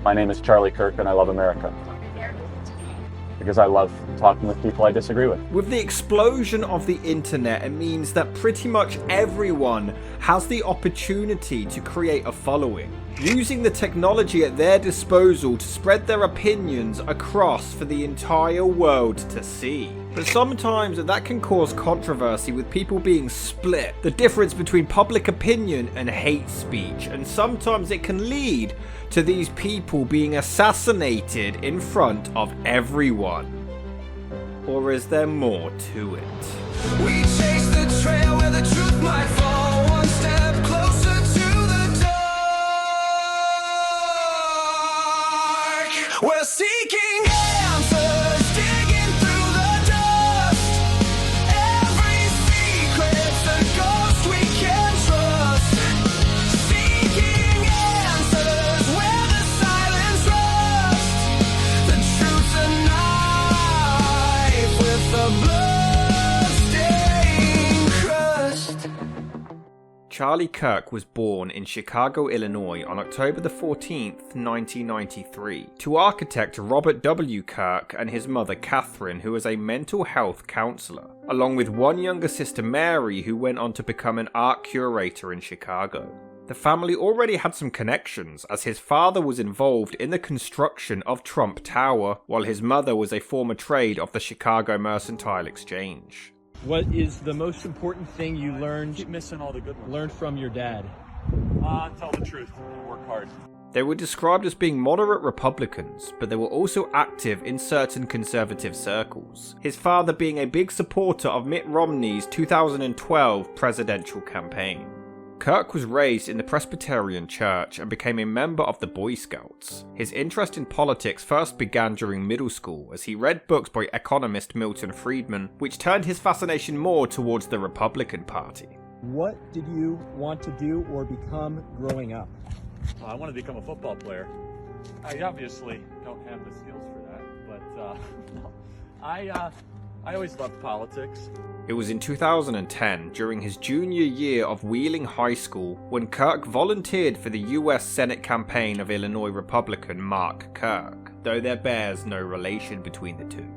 My name is Charlie Kirk and I love America. Because I love talking with people I disagree with. With the explosion of the internet, it means that pretty much everyone has the opportunity to create a following, using the technology at their disposal to spread their opinions across for the entire world to see. But sometimes that can cause controversy with people being split, the difference between public opinion and hate speech, and sometimes it can lead to these people being assassinated in front of everyone. Or is there more to it? We chase the trail where the truth might fall, one step closer to the dark. We're seeking answers, digging through the dust. Every secret's a ghost we can trust. Seeking answers where the silence rusts. The truth's a knife with a blood-stained crust. Charlie Kirk was born in Chicago, Illinois on October the 14th, 1993, to architect Robert W. Kirk and his mother Catherine, who was a mental health counselor, along with one younger sister Mary, who went on to become an art curator in Chicago. The family already had some connections, as his father was involved in the construction of Trump Tower, while his mother was a former trade of the Chicago Mercantile Exchange. What is the most important thing you learned? Keep missing all the good ones. Learned from your dad? Tell the truth and work hard. They were described as being moderate Republicans, but they were also active in certain conservative circles, his father being a big supporter of Mitt Romney's 2012 presidential campaign. Kirk was raised in the Presbyterian Church and became a member of the Boy Scouts. His interest in politics first began during middle school as he read books by economist Milton Friedman, which turned his fascination more towards the Republican Party. What did you want to do or become growing up? I want to become a football player. I obviously don't have the skills for that, but no. I always loved politics. It was in 2010, during his junior year of Wheeling High School, when Kirk volunteered for the US Senate campaign of Illinois Republican Mark Kirk, though there bears no relation between the two.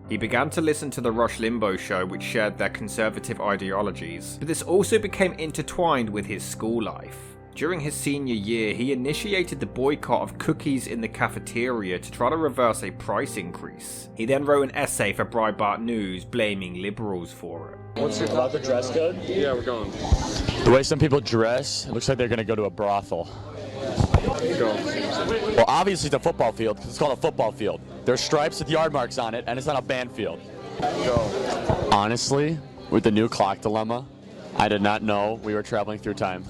He began to listen to the Rush Limbaugh show, which shared their conservative ideologies, but this also became intertwined with his school life. During his senior year, he initiated the boycott of cookies in the cafeteria to try to reverse a price increase. He then wrote an essay for Breitbart News blaming liberals for it. What's your about the dress code? Yeah, we're going. The way some people dress, it looks like they're going to go to a brothel. Go. Well, obviously it's a football field, because it's called a football field. There's stripes with yard marks on it, and it's not a band field. Go. Honestly, with the new clock dilemma, I did not know we were traveling through time.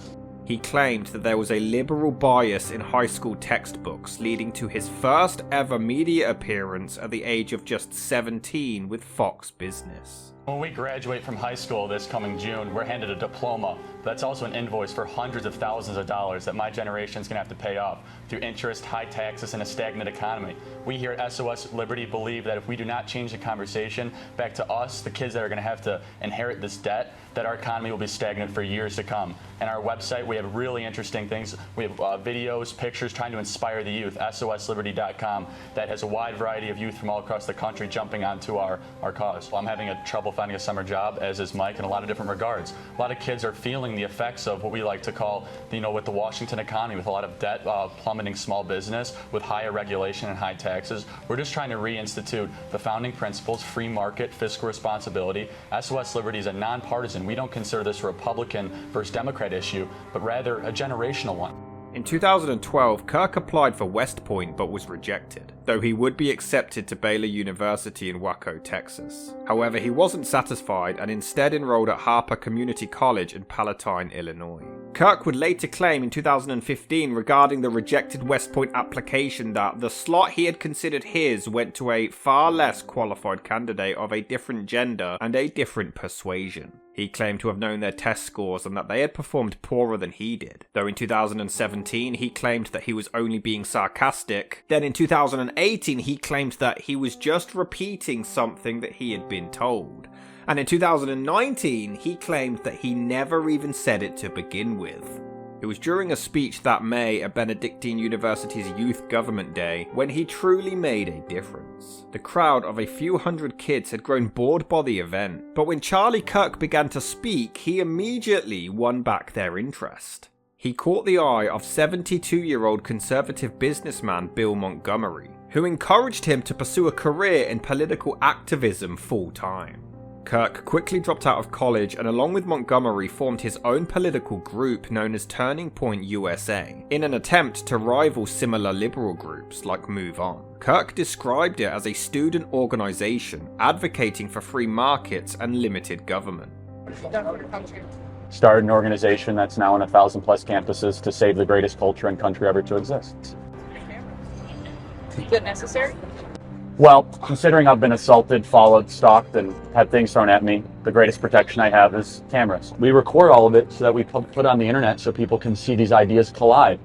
He claimed that there was a liberal bias in high school textbooks, leading to his first ever media appearance at the age of just 17 with Fox Business. When we graduate from high school this coming June, we're handed a diploma. That's also an invoice for hundreds of thousands of dollars that my generation is going to have to pay off through interest, high taxes, and a stagnant economy. We here at SOS Liberty believe that if we do not change the conversation back to us, the kids that are going to have to inherit this debt, that our economy will be stagnant for years to come. And our website, we have really interesting things. We have videos, pictures trying to inspire the youth, sosliberty.com, that has a wide variety of youth from all across the country jumping onto our cause. Well, I'm having trouble finding a summer job, as is Mike, in a lot of different regards. A lot of kids are feeling the effects of what we like to call, with the Washington economy, with a lot of debt, plummeting small business, with higher regulation and high taxes. We're just trying to reinstitute the founding principles, free market, fiscal responsibility. SOS Liberty is a nonpartisan. We don't consider this a Republican versus Democrat issue, but rather a generational one. In 2012, Kirk applied for West Point but was rejected, though he would be accepted to Baylor University in Waco, Texas. However, he wasn't satisfied and instead enrolled at Harper Community College in Palatine, Illinois. Kirk would later claim in 2015 regarding the rejected West Point application that the slot he had considered his went to a far less qualified candidate of a different gender and a different persuasion. He claimed to have known their test scores and that they had performed poorer than he did, though in 2017 he claimed that he was only being sarcastic. Then in 2018 he claimed that he was just repeating something that he had been told. And in 2019 he claimed that he never even said it to begin with. It It was during a speech that May at Benedictine University's Youth Government Day when he truly made a difference. The crowd of a few hundred kids had grown bored by the event, but when Charlie Kirk began to speak, he immediately won back their interest. He caught the eye of 72-year-old conservative businessman Bill Montgomery, who encouraged him to pursue a career in political activism full-time. Kirk quickly dropped out of college and along with Montgomery formed his own political group known as Turning Point USA, in an attempt to rival similar liberal groups like Move On. Kirk described it as a student organization advocating for free markets and limited government. Started an organization that's now in 1,000+ campuses to save the greatest culture and country ever to exist. Is it necessary? Well, considering I've been assaulted, followed, stalked, and had things thrown at me, the greatest protection I have is cameras. We record all of it so that we put on the internet so people can see these ideas collide.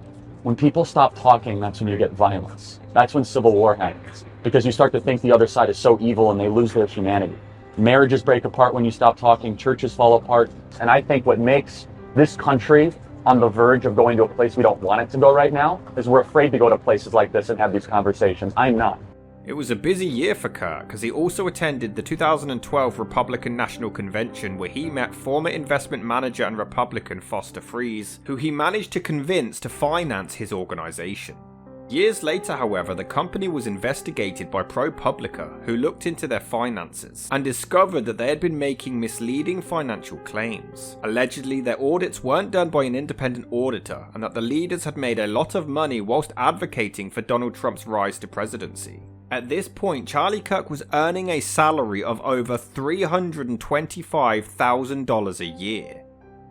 When people stop talking, that's when you get violence. That's when civil war happens. Because you start to think the other side is so evil and they lose their humanity. Marriages break apart when you stop talking, churches fall apart, and I think what makes this country on the verge of going to a place we don't want it to go right now is we're afraid to go to places like this and have these conversations. I'm not. It was a busy year for Kirk as he also attended the 2012 Republican National Convention where he met former investment manager and Republican Foster Friess, who he managed to convince to finance his organization. Years later, however, the company was investigated by ProPublica, who looked into their finances and discovered that they had been making misleading financial claims. Allegedly, their audits weren't done by an independent auditor and that the leaders had made a lot of money whilst advocating for Donald Trump's rise to presidency. At this point, Charlie Kirk was earning a salary of over $325,000 a year.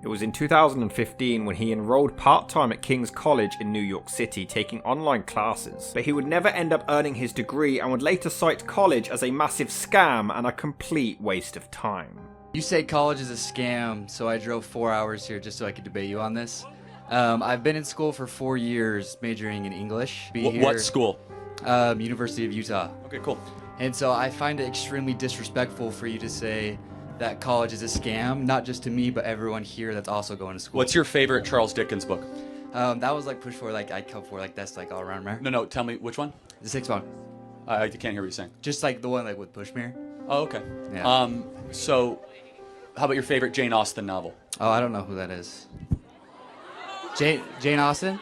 It was in 2015 when he enrolled part-time at King's College in New York City taking online classes, but he would never end up earning his degree and would later cite college as a massive scam and a complete waste of time. You say college is a scam, so I drove 4 hours here just so I could debate you on this. I've been in school for 4 years majoring in English. What school? University of Utah. Okay, cool. And so I find it extremely disrespectful for you to say that college is a scam, not just to me, but everyone here that's also going to school. What's your favorite Charles Dickens book? That was like Push For, like I Come For, like that's like all around there. No, tell me which one? The sixth one. I can't hear what you're saying. Just like the one like with Pushmere. Oh, okay. Yeah. So, how about your favorite Jane Austen novel? Oh, I don't know who that is. Jane Austen?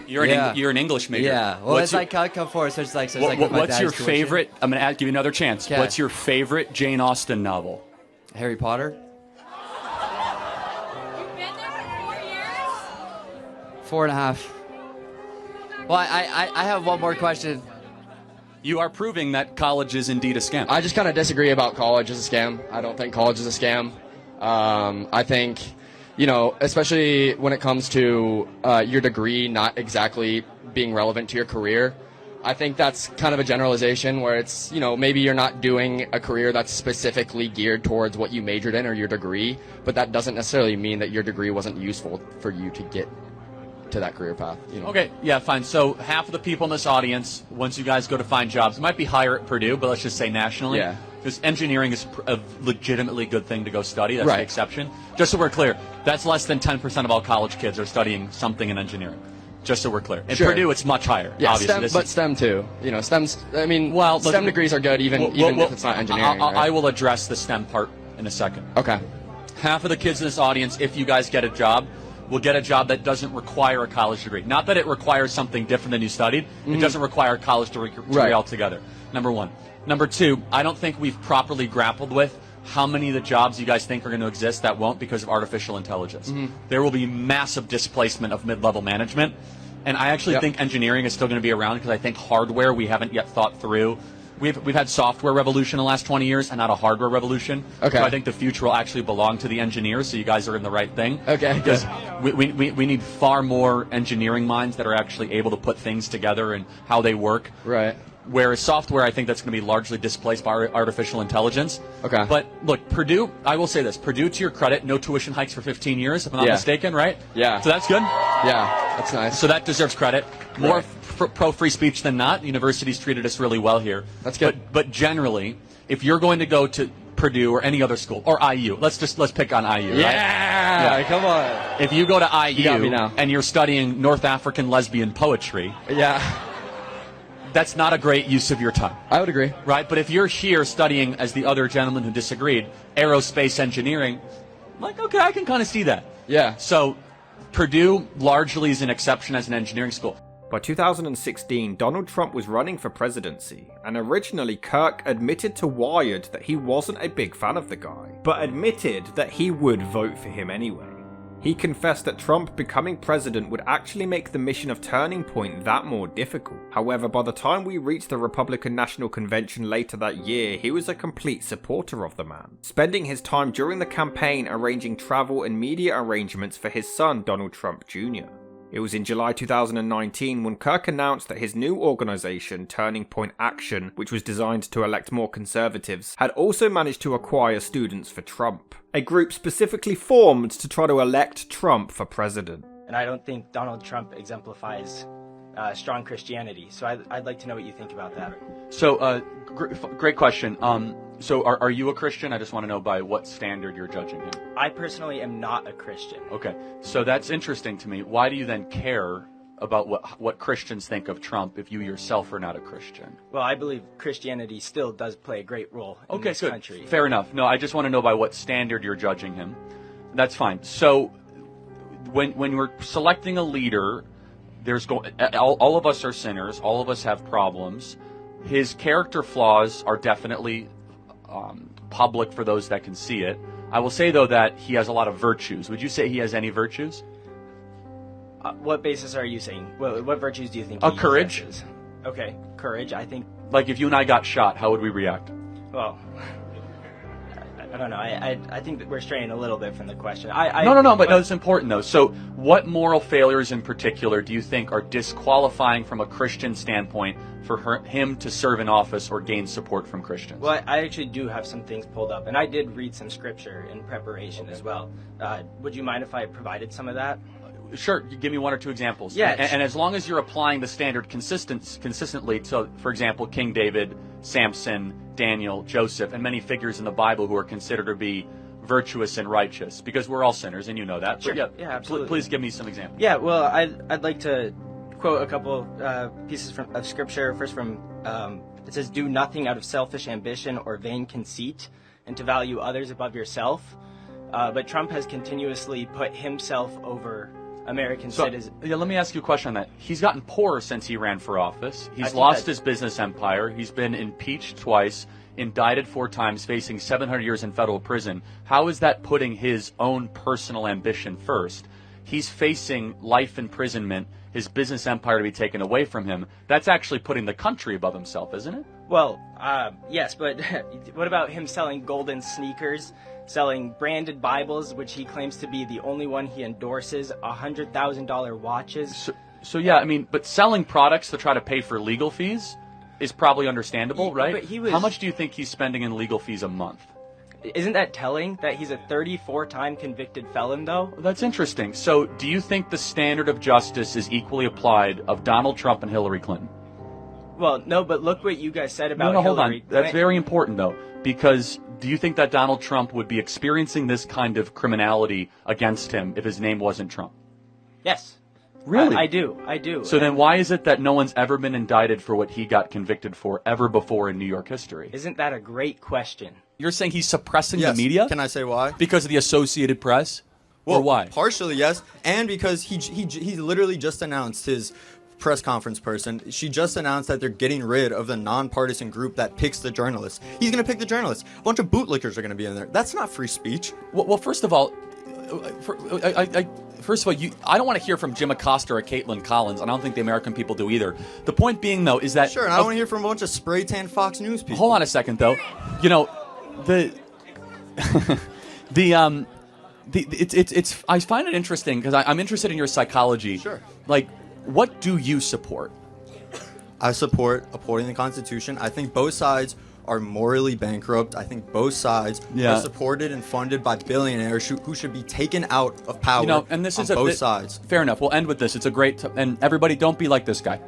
You're an English major. Yeah. Well, it's like I Come For, so it's like what's your favorite? I'm gonna give you another chance. Okay. What's your favorite Jane Austen novel? Harry Potter. You've been there for 4 years? 4.5. Well, I have one more question. You are proving that college is indeed a scam. I just kind of disagree about college as a scam. I don't think college is a scam. I think, you know, especially when it comes to your degree not exactly being relevant to your career, I think that's kind of a generalization where it's, you know, maybe you're not doing a career that's specifically geared towards what you majored in or your degree, but that doesn't necessarily mean that your degree wasn't useful for you to get to that career path. You know? Okay, yeah, fine. So half of the people in this audience, once you guys go to find jobs, it might be higher at Purdue, but let's just say nationally. Yeah. Because engineering is a legitimately good thing to go study. That's right. the exception. Just so we're clear, that's less than 10% of all college kids are studying something in engineering. Just so we're clear. At Sure. Purdue, it's much higher. Yeah, obviously. STEM, but STEM too. You know, STEM's, I mean, Well, STEM degrees are good even if it's not engineering. I right? will address the STEM part in a second. Okay. Half of the kids in this audience, if you guys get a job, will get a job that doesn't require a college degree. Not that it requires something different than you studied. It doesn't require a college degree Right. altogether. Number one. Number two, I don't think we've properly grappled with how many of the jobs you guys think are going to exist that won't because of artificial intelligence. There will be massive displacement of mid-level management. And I actually think engineering is still going to be around because I think hardware we haven't yet thought through. We've had software revolution in the last 20 years and not a hardware revolution. Okay. So I think the future will actually belong to the engineers, so you guys are in the right thing. Okay, Because we need far more engineering minds that are actually able to put things together and how they work. Right. Whereas software, I think that's going to be largely displaced by artificial intelligence. Okay. But look, Purdue, I will say this. Purdue, to your credit, no tuition hikes for 15 years, if I'm not Yeah. mistaken, right? Yeah. So that's good? Yeah, that's nice. So that deserves credit. More Right. pro-free speech than not. Universities treated us really well here. That's good. But generally, if you're going to go to Purdue or any other school, or IU. Let's pick on IU. Yeah, right? come on. If you go to got me IU now. and you're studying North African lesbian poetry, Yeah, that's not a great use of your time. I would agree. Right, but if you're here studying, as the other gentleman who disagreed, aerospace engineering, like, okay, I can kind of see that. Yeah. So Purdue largely is an exception as an engineering school. By 2016, Donald Trump was running for presidency, and originally Kirk admitted to Wired that he wasn't a big fan of the guy, but admitted that he would vote for him anyway. He confessed that Trump becoming president would actually make the mission of Turning Point that more difficult. However, by the time we reached the Republican National Convention later that year, he was a complete supporter of the man, spending his time during the campaign arranging travel and media arrangements for his son, Donald Trump Jr. It was in July 2019 when Kirk announced that his new organisation, Turning Point Action, which was designed to elect more conservatives, had also managed to acquire students for Trump, a group specifically formed to try to elect Trump for president. And I don't think Donald Trump exemplifies strong Christianity, so I'd like to know what you think about that. So, great question. So are you a Christian? I just want to know by what standard you're judging him. I personally am not a Christian. Okay, so that's interesting to me. Why do you then care about what Christians think of Trump if you yourself are not a Christian? Well, I believe Christianity still does play a great role in this good. country. Fair enough. No, I just want to know by what standard you're judging him. That's fine. So when we're selecting a leader, all of us are sinners. All of us have problems. His character flaws are definitely public for those that can see it. I will say, though, that he has a lot of virtues. Would you say he has any virtues? What basis are you saying? What virtues do you think he courage. possesses? Okay, courage, I think. Like, if you and I got shot, how would we react? Well, I don't know. I think that we're straying a little bit from the question. No, but it's important, though. So what moral failures in particular do you think are disqualifying from a Christian standpoint for him to serve in office or gain support from Christians? Well, I actually do have some things pulled up, and I did read some scripture in preparation as well. Would you mind if I provided some of that? Sure. Give me one or two examples. Yeah. And as long as you're applying the standard consistently, so, for example, King David, Samson, Daniel, Joseph, and many figures in the Bible who are considered to be virtuous and righteous, because we're all sinners, and you know that. Sure. But yeah, absolutely. Please give me some examples. Yeah, well, I'd like to quote a couple pieces of scripture. First from, it says, "Do nothing out of selfish ambition or vain conceit, and to value others above yourself." But Trump has continuously put himself over American citizens. Yeah, let me ask you a question on that. He's gotten poorer since he ran for office. He's lost his business empire. He's been impeached twice, indicted 4 times, facing 700 years in federal prison. How is that putting his own personal ambition first? He's facing life imprisonment, his business empire to be taken away from him. That's actually putting the country above himself, isn't it? Well, yes, but what about him selling golden sneakers, selling branded Bibles, which he claims to be the only one he endorses, $100,000 watches? So yeah, I mean, but selling products to try to pay for legal fees is probably understandable, right? But How much do you think he's spending in legal fees a month? Isn't that telling that he's a 34-time convicted felon, though? That's interesting. So do you think the standard of justice is equally applied of Donald Trump and Hillary Clinton? Well, no, but look what you guys said about Hillary. Hillary. Hold on. That's very important, though, because do you think that Donald Trump would be experiencing this kind of criminality against him if his name wasn't Trump? Yes. Really? I do. So then why is it that no one's ever been indicted for what he got convicted for ever before in New York history? Isn't that a great question? You're saying he's suppressing the media? Can I say why? Because of the Associated Press? Well, or why? Partially, yes. And because he literally just announced his press conference person. She just announced that they're getting rid of the nonpartisan group that picks the journalists. He's going to pick the journalists. A bunch of bootlickers are going to be in there. That's not free speech. Well, first of all, I don't want to hear from Jim Acosta or Caitlin Collins, and I don't think the American people do either. The point being, though, is that... Sure, and I don't want to hear from a bunch of spray-tan Fox News people. Hold on a second, though. You know, I find it interesting because I'm interested in your psychology. Sure. Like, what do you support? I support upholding the Constitution. I think both sides are morally bankrupt. I think both sides are supported and funded by billionaires who should be taken out of power. You know, and this is both sides. Fair enough. We'll end with this. It's a great and everybody don't be like this guy,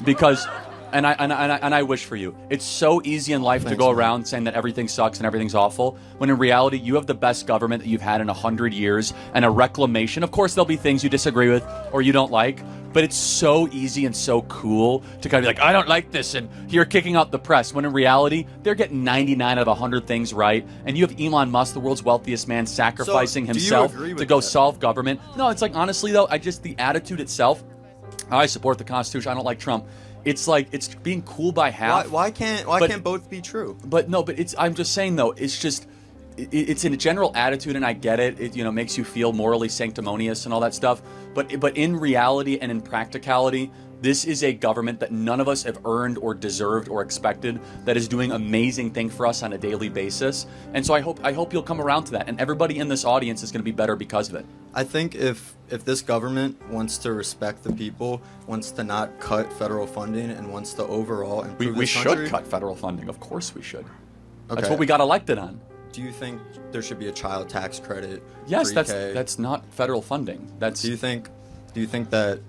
because And I wish for you. It's so easy in life to go around saying that everything sucks and everything's awful, when in reality, you have the best government that you've had in 100 years, and a reclamation. Of course, there'll be things you disagree with or you don't like, but it's so easy and so cool to kind of be like, I don't like this, and you're kicking out the press, when in reality, they're getting 99 out of 100 things right, and you have Elon Musk, the world's wealthiest man, sacrificing himself to go solve government. No, it's like, honestly, though, the attitude itself, I support the Constitution. I don't like Trump. It's like, it's being cool by half. Why can't both be true? But no, but I'm just saying though, it's just, it's in a general attitude, and I get it. It makes you feel morally sanctimonious and all that stuff. But in reality and in practicality, this is a government that none of us have earned or deserved or expected, that is doing amazing things for us on a daily basis. And so I hope you'll come around to that, and everybody in this audience is going to be better because of it. I think if this government wants to respect the people, wants to not cut federal funding, and wants to overall improve we this country, should cut federal funding. Of course we should. Okay. That's what we got elected on. Do you think there should be a child tax credit? Yes, pre-K? that's not federal funding. That's. Do you think that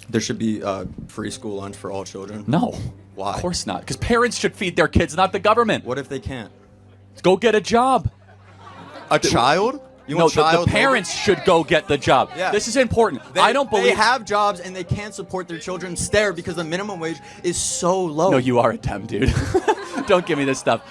there should be free school lunch for all children? No. Why? Of course not. Because parents should feed their kids, not the government. What if they can't? Go get a job. A child? The parents should go get the job. Yeah. This is important. I don't believe they have jobs and they can't support their children there because the minimum wage is so low. No, you are a Dem, dude. Don't give me this stuff.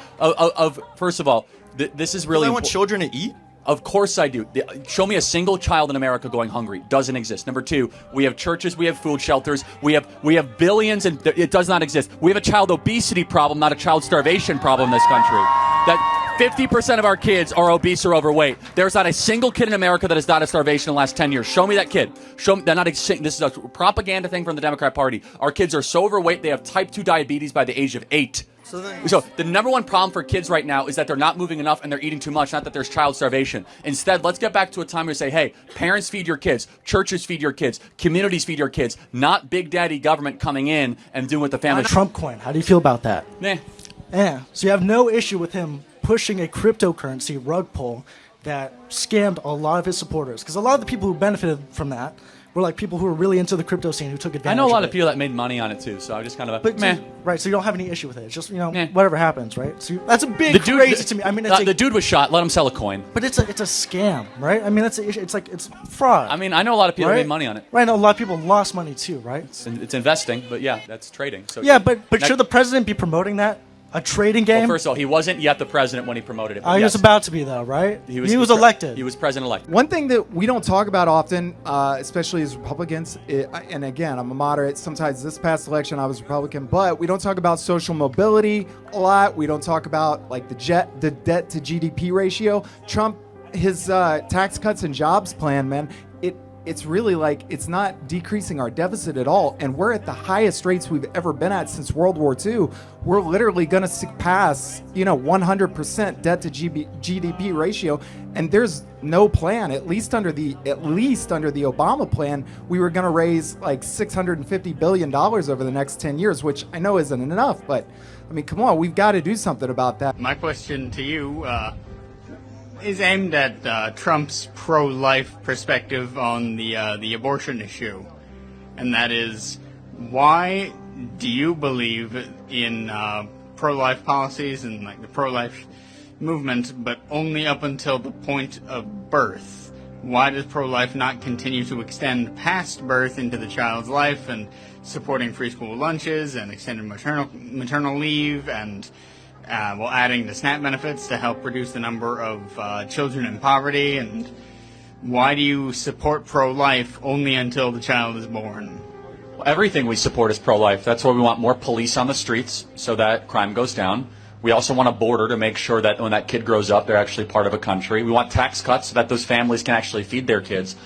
First of all, this is really. I want children to eat. Of course I do. Show me a single child in America going hungry. Doesn't exist. Number two, we have churches, we have food shelters, we have billions, and it does not exist. We have a child obesity problem, not a child starvation problem in this country. That 50% of our kids are obese or overweight. There's not a single kid in America that has died of starvation in the last 10 years. Show me that kid. Show me. This is a propaganda thing from the Democrat Party. Our kids are so overweight, they have type 2 diabetes by the age of 8. So the number one problem for kids right now is that they're not moving enough and they're eating too much, not that there's child starvation. Instead, let's get back to a time where we say, hey, parents feed your kids, churches feed your kids, communities feed your kids, not big daddy government coming in and doing what the family... Trump coin, how do you feel about that? Nah. Yeah, so you have no issue with him pushing a cryptocurrency rug pull that scammed a lot of his supporters. Because a lot of the people who benefited from that were like people who were really into the crypto scene who took advantage of it. I know a lot of people that made money on it too, so I just kind of right, so you don't have any issue with it. It's just, whatever happens, right? So that's a big crazy to me. I mean, the dude was shot. Let him sell a coin. But it's a scam, right? I mean, it's fraud. I mean, I know a lot of people that made money on it. Right, I know a lot of people lost money too, right? It's investing, but yeah, that's trading. So yeah, but should the president be promoting that? A trading game? Well, first of all, he wasn't yet the president when he promoted it. He was about to be, though, right? He was elected. He was president-elect. One thing that we don't talk about often, especially as Republicans, and again, I'm a moderate. Sometimes this past election, I was Republican, but we don't talk about social mobility a lot. We don't talk about like the debt to GDP ratio. Trump, his tax cuts and jobs plan, man. It's really like it's not decreasing our deficit at all, and we're at the highest rates we've ever been at since World War II. We're literally going to surpass, 100% debt to GDP ratio, and there's no plan. At least under the Obama plan, we were going to raise like $650 billion over the next 10 years, which I know isn't enough, but I mean, come on, we've got to do something about that. My question to you is aimed at Trump's pro-life perspective on the abortion issue, and that is, why do you believe in pro-life policies and like the pro-life movement, but only up until the point of birth? Why does pro-life not continue to extend past birth into the child's life, and supporting free school lunches and extended maternal leave, and adding the SNAP benefits to help reduce the number of children in poverty? And why do you support pro-life only until the child is born? Everything we support is pro-life. That's why we want more police on the streets so that crime goes down. We also want a border to make sure that when that kid grows up, they're actually part of a country. We want tax cuts so that those families can actually feed their kids.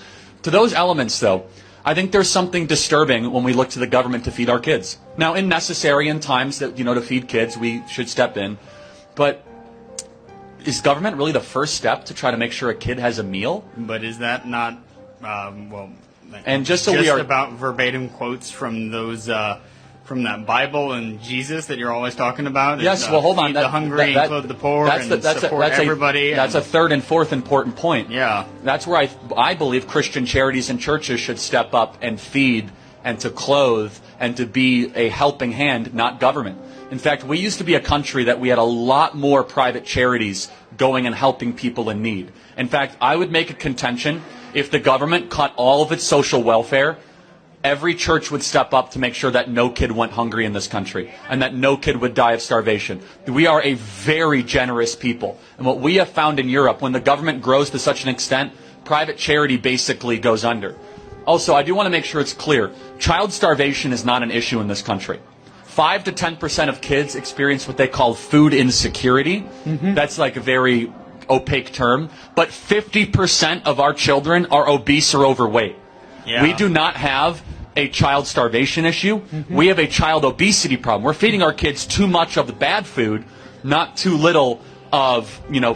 To those elements, though, I think there's something disturbing when we look to the government to feed our kids. Now, in necessary in times that, to feed kids, we should step in. But is government really the first step to try to make sure a kid has a meal? But is that not, and just so we are about verbatim quotes from those, from that Bible and Jesus that you're always talking about? Yes, well, hold on. Feed the hungry and clothe the poor and support everybody. That's a third and fourth important point. Yeah. That's where I believe Christian charities and churches should step up and feed and to clothe and to be a helping hand, not government. In fact, we used to be a country that we had a lot more private charities going and helping people in need. In fact, I would make a contention, if the government cut all of its social welfare, every church would step up to make sure that no kid went hungry in this country and that no kid would die of starvation. We are a very generous people. And what we have found in Europe, when the government grows to such an extent, private charity basically goes under. Also, I do want to make sure it's clear. Child starvation is not an issue in this country. 5 to 10% of kids experience what they call food insecurity. That's like a very opaque term. But 50% of our children are obese or overweight. Yeah. We do not have a child starvation issue. We have a child obesity problem. We're feeding our kids too much of the bad food, not too little of,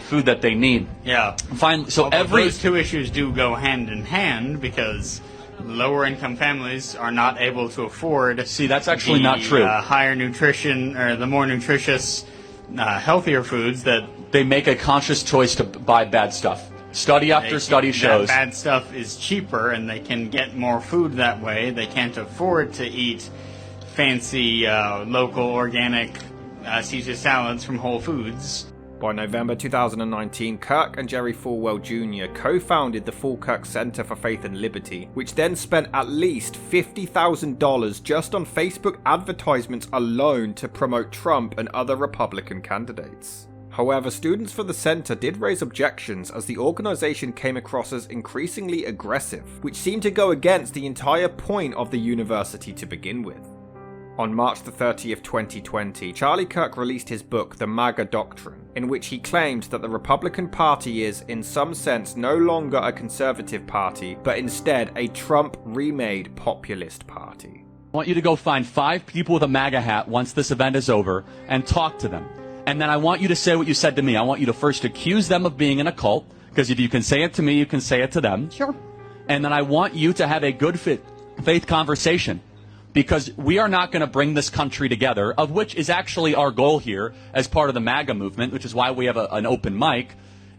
food that they need. Yeah. Finally, so those two issues do go hand in hand, because lower income families are not able to afford. See, that's actually not true. Higher nutrition, or the more nutritious, healthier foods that they make a conscious choice to buy bad stuff. Study after study shows that bad stuff is cheaper, and they can get more food that way. They can't afford to eat fancy, local, organic Caesar salads from Whole Foods. By November 2019, Kirk and Jerry Falwell Jr. co-founded the Falkirk Center for Faith and Liberty, which then spent at least $50,000 just on Facebook advertisements alone to promote Trump and other Republican candidates. However, students for the center did raise objections as the organization came across as increasingly aggressive, which seemed to go against the entire point of the university to begin with. On March the 30th, 2020, Charlie Kirk released his book, The MAGA Doctrine, in which he claimed that the Republican Party is, in some sense, no longer a conservative party, but instead a Trump-remade populist party. I want you to go find 5 people with a MAGA hat once this event is over and talk to them. And then I want you to say what you said to me. I want you to first accuse them of being in a cult, because if you can say it to me, you can say it to them. Sure. And then I want you to have a good faith conversation, because we are not going to bring this country together, of which is actually our goal here as part of the MAGA movement, which is why we have an open mic.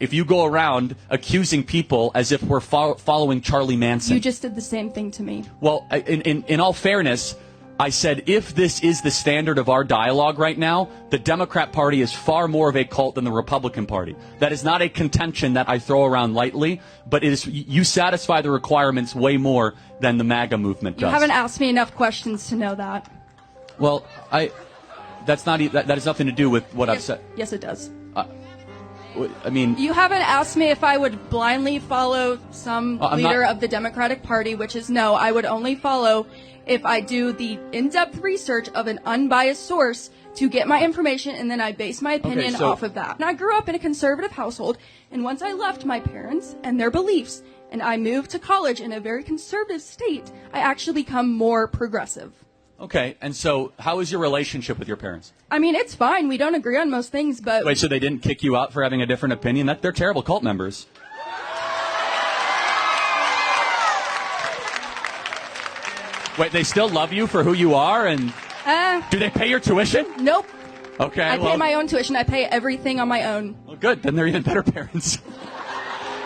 If you go around accusing people as if we're following Charlie Manson. You just did the same thing to me. Well, in all fairness, I said, if this is the standard of our dialogue right now, the Democrat Party is far more of a cult than the Republican Party. That is not a contention that I throw around lightly, but it is, you satisfy the requirements way more than the MAGA movement does. You haven't asked me enough questions to know that. Well, that has nothing to do with what I've said. Yes, it does. I mean, you haven't asked me if I would blindly follow some leader of the Democratic Party, which is no, I would only follow if I do the in-depth research of an unbiased source to get my information, and then I base my opinion off of that. And I grew up in a conservative household, and once I left my parents and their beliefs, and I moved to college in a very conservative state, I actually become more progressive. Okay, and so how is your relationship with your parents? I mean, it's fine. We don't agree on most things, but... Wait, so they didn't kick you out for having a different opinion? They're terrible cult members. Wait, they still love you for who you are, and do they pay your tuition? Nope. Okay, I pay my own tuition. I pay everything on my own. Well, good. Then they're even better parents.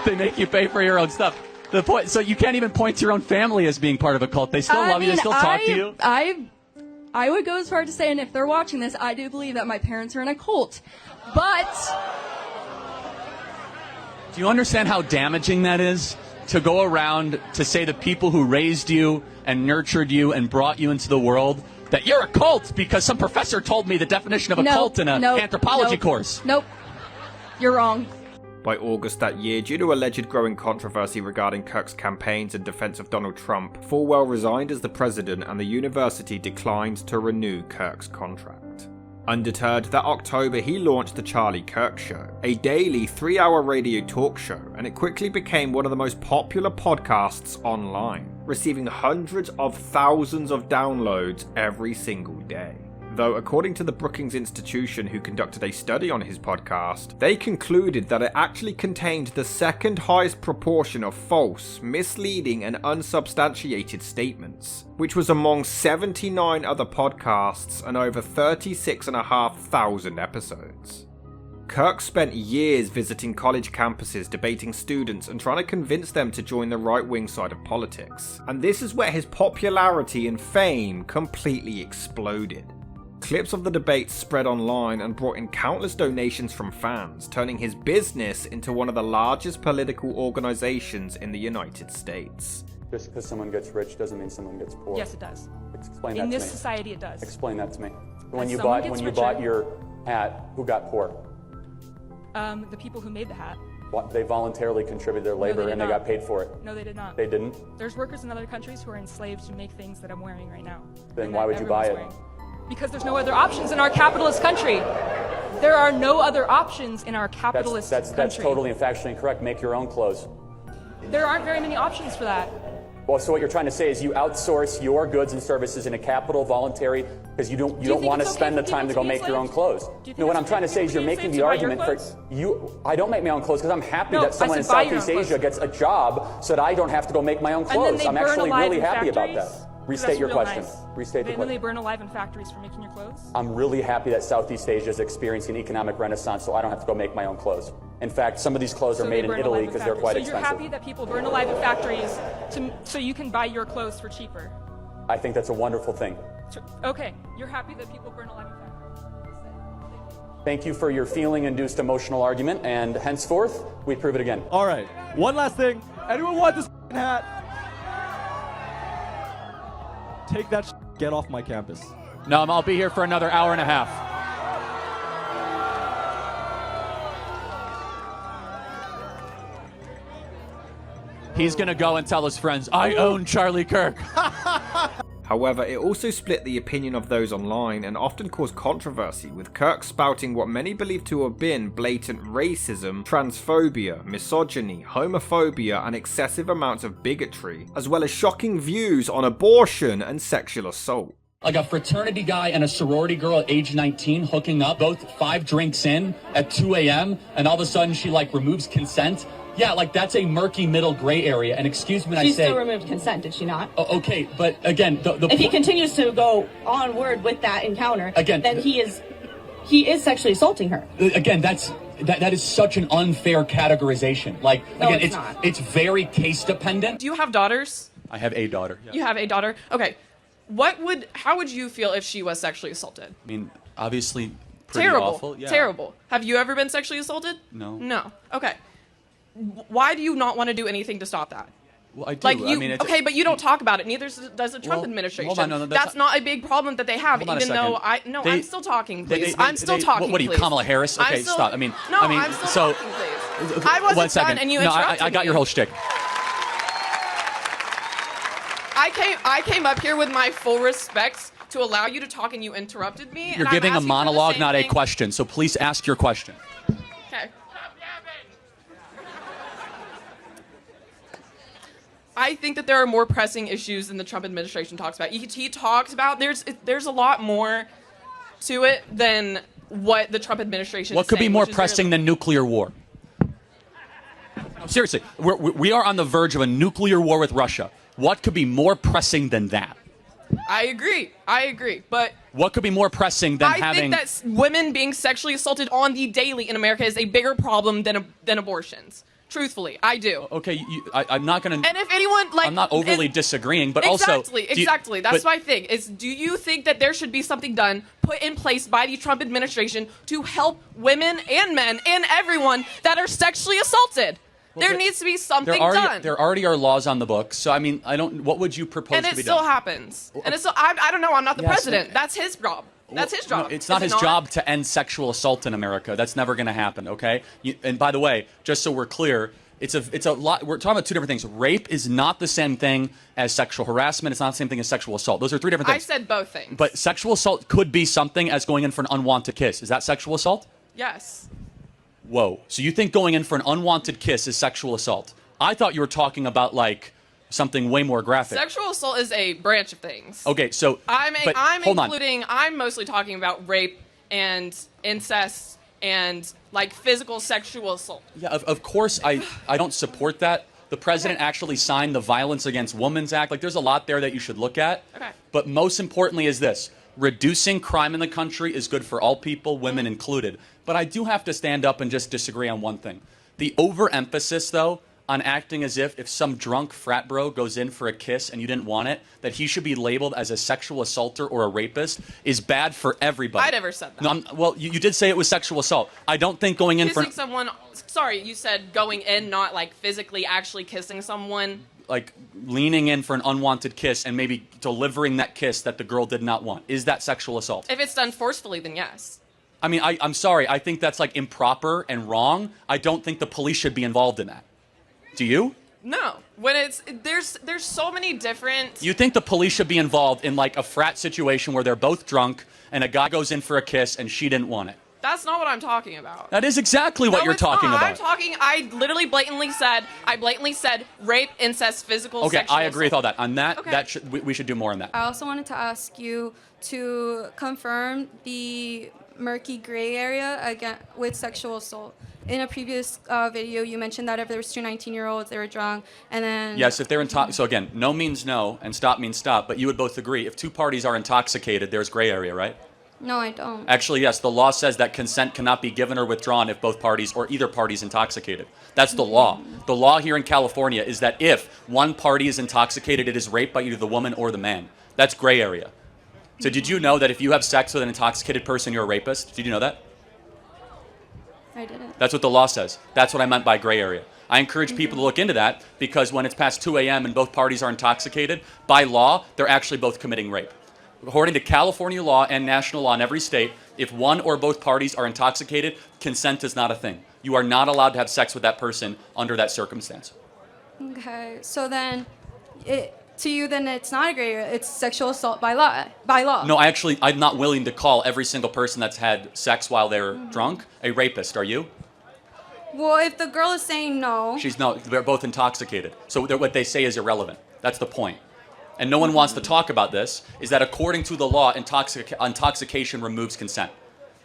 They make you pay for your own stuff. The point, so you can't even point to your own family as being part of a cult. They still love you. They still talk to you. I would go as far as to say, and if they're watching this, I do believe that my parents are in a cult. But do you understand how damaging that is? To go around to say the people who raised you and nurtured you and brought you into the world that you're a cult because some professor told me the definition of a cult in an anthropology course. Nope. You're wrong. By August that year, due to alleged growing controversy regarding Kirk's campaigns in defense of Donald Trump, Falwell resigned as the president and the university declined to renew Kirk's contract. Undeterred, that October he launched The Charlie Kirk Show, a daily 3-hour radio talk show, and it quickly became one of the most popular podcasts online, receiving hundreds of thousands of downloads every single day. Though according to the Brookings Institution, who conducted a study on his podcast, they concluded that it actually contained the second highest proportion of false, misleading and unsubstantiated statements, which was among 79 other podcasts and over 36,500 episodes. Kirk spent years visiting college campuses, debating students, and trying to convince them to join the right-wing side of politics. And this is where his popularity and fame completely exploded. Clips of the debate spread online and brought in countless donations from fans, turning his business into one of the largest political organizations in the United States. Just because someone gets rich doesn't mean someone gets poor. Yes, it does. Explain that to In me. this society, it does. Explain that to me. When As you someone bought gets bought richer- your hat, who got poor? The people who made the hat. They voluntarily contributed their labor did and they not. got paid for it. No, they did not. They didn't? There's workers in other countries who are enslaved to make things that I'm wearing right now. Then and why that would you buy it? everyone's wearing. Because there's no other options in our capitalist country. There are no other options in our capitalist That's country. totally and factually incorrect. Make your own clothes. There aren't very many options for that. Well, so what you're trying to say is you outsource your goods and services in a capital voluntary because you don't think want to it's okay spend the for time to people go to be make your own enslaved? clothes. Do you think No, what it's I'm trying to okay say for is you're people to making be the enslaved to buy your argument for clothes? you. I don't make my own clothes because I'm happy No, that someone I in said buy your Southeast own Asia clothes. gets a job so that I don't have to go make my own And then clothes. they I'm burn actually alive really in happy about factories? that. That's Restate your real question. nice. Restate the And then they question. burn alive in factories for making your clothes? I'm really happy that Southeast Asia is experiencing economic renaissance so I don't have to go make my own clothes. In fact, some of these clothes are So made they in burn Italy alive in because they're factories. quite So expensive. you're happy that people burn alive in factories so you can buy your clothes for cheaper? I think that's a wonderful thing. Okay, you're happy that people burn alive in factories. Thank you for your feeling-induced emotional argument, and henceforth, we prove it again. All right, one last thing. Anyone want this hat? Take that get off my campus. No, I'll be here for another hour and a half. He's gonna go and tell his friends, I own Charlie Kirk. However, it also split the opinion of those online and often caused controversy, with Kirk spouting what many believe to have been blatant racism, transphobia, misogyny, homophobia, and excessive amounts of bigotry, as well as shocking views on abortion and sexual assault. Like a fraternity guy and a sorority girl at age 19 hooking up, both 5 drinks in at 2 a.m., and all of a sudden she removes consent. Yeah, that's a murky middle gray area. And excuse me when She I say... still removed consent, did she not? Okay, but again, if he continues to go onward with that encounter, Again, then he is sexually assaulting her. Again, that is such an unfair categorization. No, Again, it's not. it's very case dependent. Do you have daughters? I have a daughter. You have a daughter? Okay. How would you feel if she was sexually assaulted? I mean, obviously pretty Terrible. awful. Yeah. Terrible. Have you ever been sexually assaulted? No. No. Okay. Why do you not want to do anything to stop that? Well, I do. Okay, but you don't talk about it. Neither does the Trump administration. hold on, no, that's not a big problem that they have. Hold on a Even though second. I'm still talking, please. I'm still talking. What are you, please. Kamala Harris? Okay, I'm still- stop. I'm still talking, please. I wasn't one second. done, and you no, interrupted I got me. your whole shtick. I came up here with my full respect to allow you to talk, and you interrupted me. You're and I'm giving a asking for the monologue, same not a thing. question. So please ask your question. Okay. I think that there are more pressing issues than the Trump administration talks about. He talks about there's a lot more to it than what the Trump administration. What is could be saying, more which is pressing than nuclear war? No, seriously, we are on the verge of a nuclear war with Russia. What could be more pressing than that? I agree, but What could be more pressing than I having... think that women being sexually assaulted on the daily in America is a bigger problem than abortions. Truthfully, I do. Okay, I'm not going to... And if anyone I'm not overly disagreeing, but exactly, also... exactly. That's my thing. Do you think that there should be something done, put in place by the Trump administration to help women and men and everyone that are sexually assaulted? Well, there needs to be something there done. already are laws on the books, so I mean, what would you propose And to it be still done? happens. And it's still, I don't know. I'm not the Yes, president. That's his job. That's his job. No, it's not Is his it job to end sexual assault in America. That's never going to happen, okay? And by the way, just so we're clear, it's a lot. We're talking about two different things. Rape is not the same thing as sexual harassment. It's not the same thing as sexual assault. Those are three different I things. said both things. But sexual assault could be something as going in for an unwanted kiss. Is that sexual assault? Yes. Whoa. So you think going in for an unwanted kiss is sexual assault? I thought you were talking about something way more graphic. Sexual assault is a branch of things. Okay, so but hold on. I'm mostly talking about rape and incest and physical sexual assault. Yeah, of course I don't support that. The president actually signed the Violence Against Women's Act. There's a lot there that you should look at. Okay. But most importantly is this. Reducing crime in the country is good for all people, women included. But I do have to stand up and just disagree on one thing. The overemphasis, though, on acting as if some drunk frat bro goes in for a kiss and you didn't want it, that he should be labeled as a sexual assaulter or a rapist is bad for everybody. I never said that. No, well, you did say it was sexual assault. I don't think going in Kissing for... someone, sorry, you said going in, not like physically actually kissing someone. Like leaning in for an unwanted kiss and maybe delivering that kiss that the girl did not want. Is that sexual assault? If it's done forcefully, then yes. I mean, I'm sorry. I think that's like improper and wrong. I don't think the police should be involved in that. Do you? No. When it's there's so many different. You think the police should be involved in like a frat situation where they're both drunk and a guy goes in for a kiss and she didn't want it? That's not what I'm talking about. That is exactly what you're talking about. I literally blatantly said rape, incest, physical, Okay, sexual I agree with all that. On that, Okay. we should do more on that. I also wanted to ask you to confirm the murky gray area again with sexual assault. In a previous video, you mentioned that if there was two 19-year-olds, they were drunk, and then... Yes, if they're so again, no means no, and stop means stop, but you would both agree, if two parties are intoxicated, there's gray area, right? No, I don't. Actually, yes, the law says that consent cannot be given or withdrawn if both parties or either party is intoxicated. That's the law. The law here in California is that if one party is intoxicated, it is rape by either the woman or the man. That's gray area. So did you know that if you have sex with an intoxicated person, you're a rapist? Did you know that? I didn't. That's what the law says. That's what I meant by gray area. I encourage people to look into that because when it's past 2 a.m. and both parties are intoxicated, by law, they're actually both committing rape. According to California law and national law in every state, if one or both parties are intoxicated, consent is not a thing. You are not allowed to have sex with that person under that circumstance. Okay, so then, to you, then it's not a gray area. It's sexual assault by law. No, I'm not willing to call every single person that's had sex while they're drunk a rapist. Are you? Well, if the girl is saying no... They're both intoxicated. So what they say is irrelevant. That's the point. And no one wants to talk about this, is that according to the law, intoxication removes consent.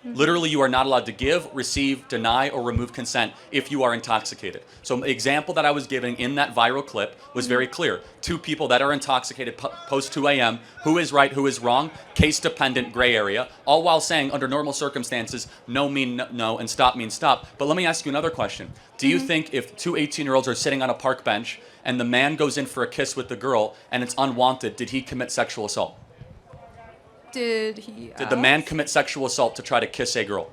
Literally, you are not allowed to give, receive, deny, or remove consent if you are intoxicated. So the example that I was giving in that viral clip was very clear. Two people that are intoxicated post 2 a.m., who is right, who is wrong, case-dependent gray area, all while saying under normal circumstances, no mean no and stop means stop. But let me ask you another question. Do you think if two 18-year-olds are sitting on a park bench and the man goes in for a kiss with the girl and it's unwanted, did he commit sexual assault? Did he ask? Did the man commit sexual assault to try to kiss a girl?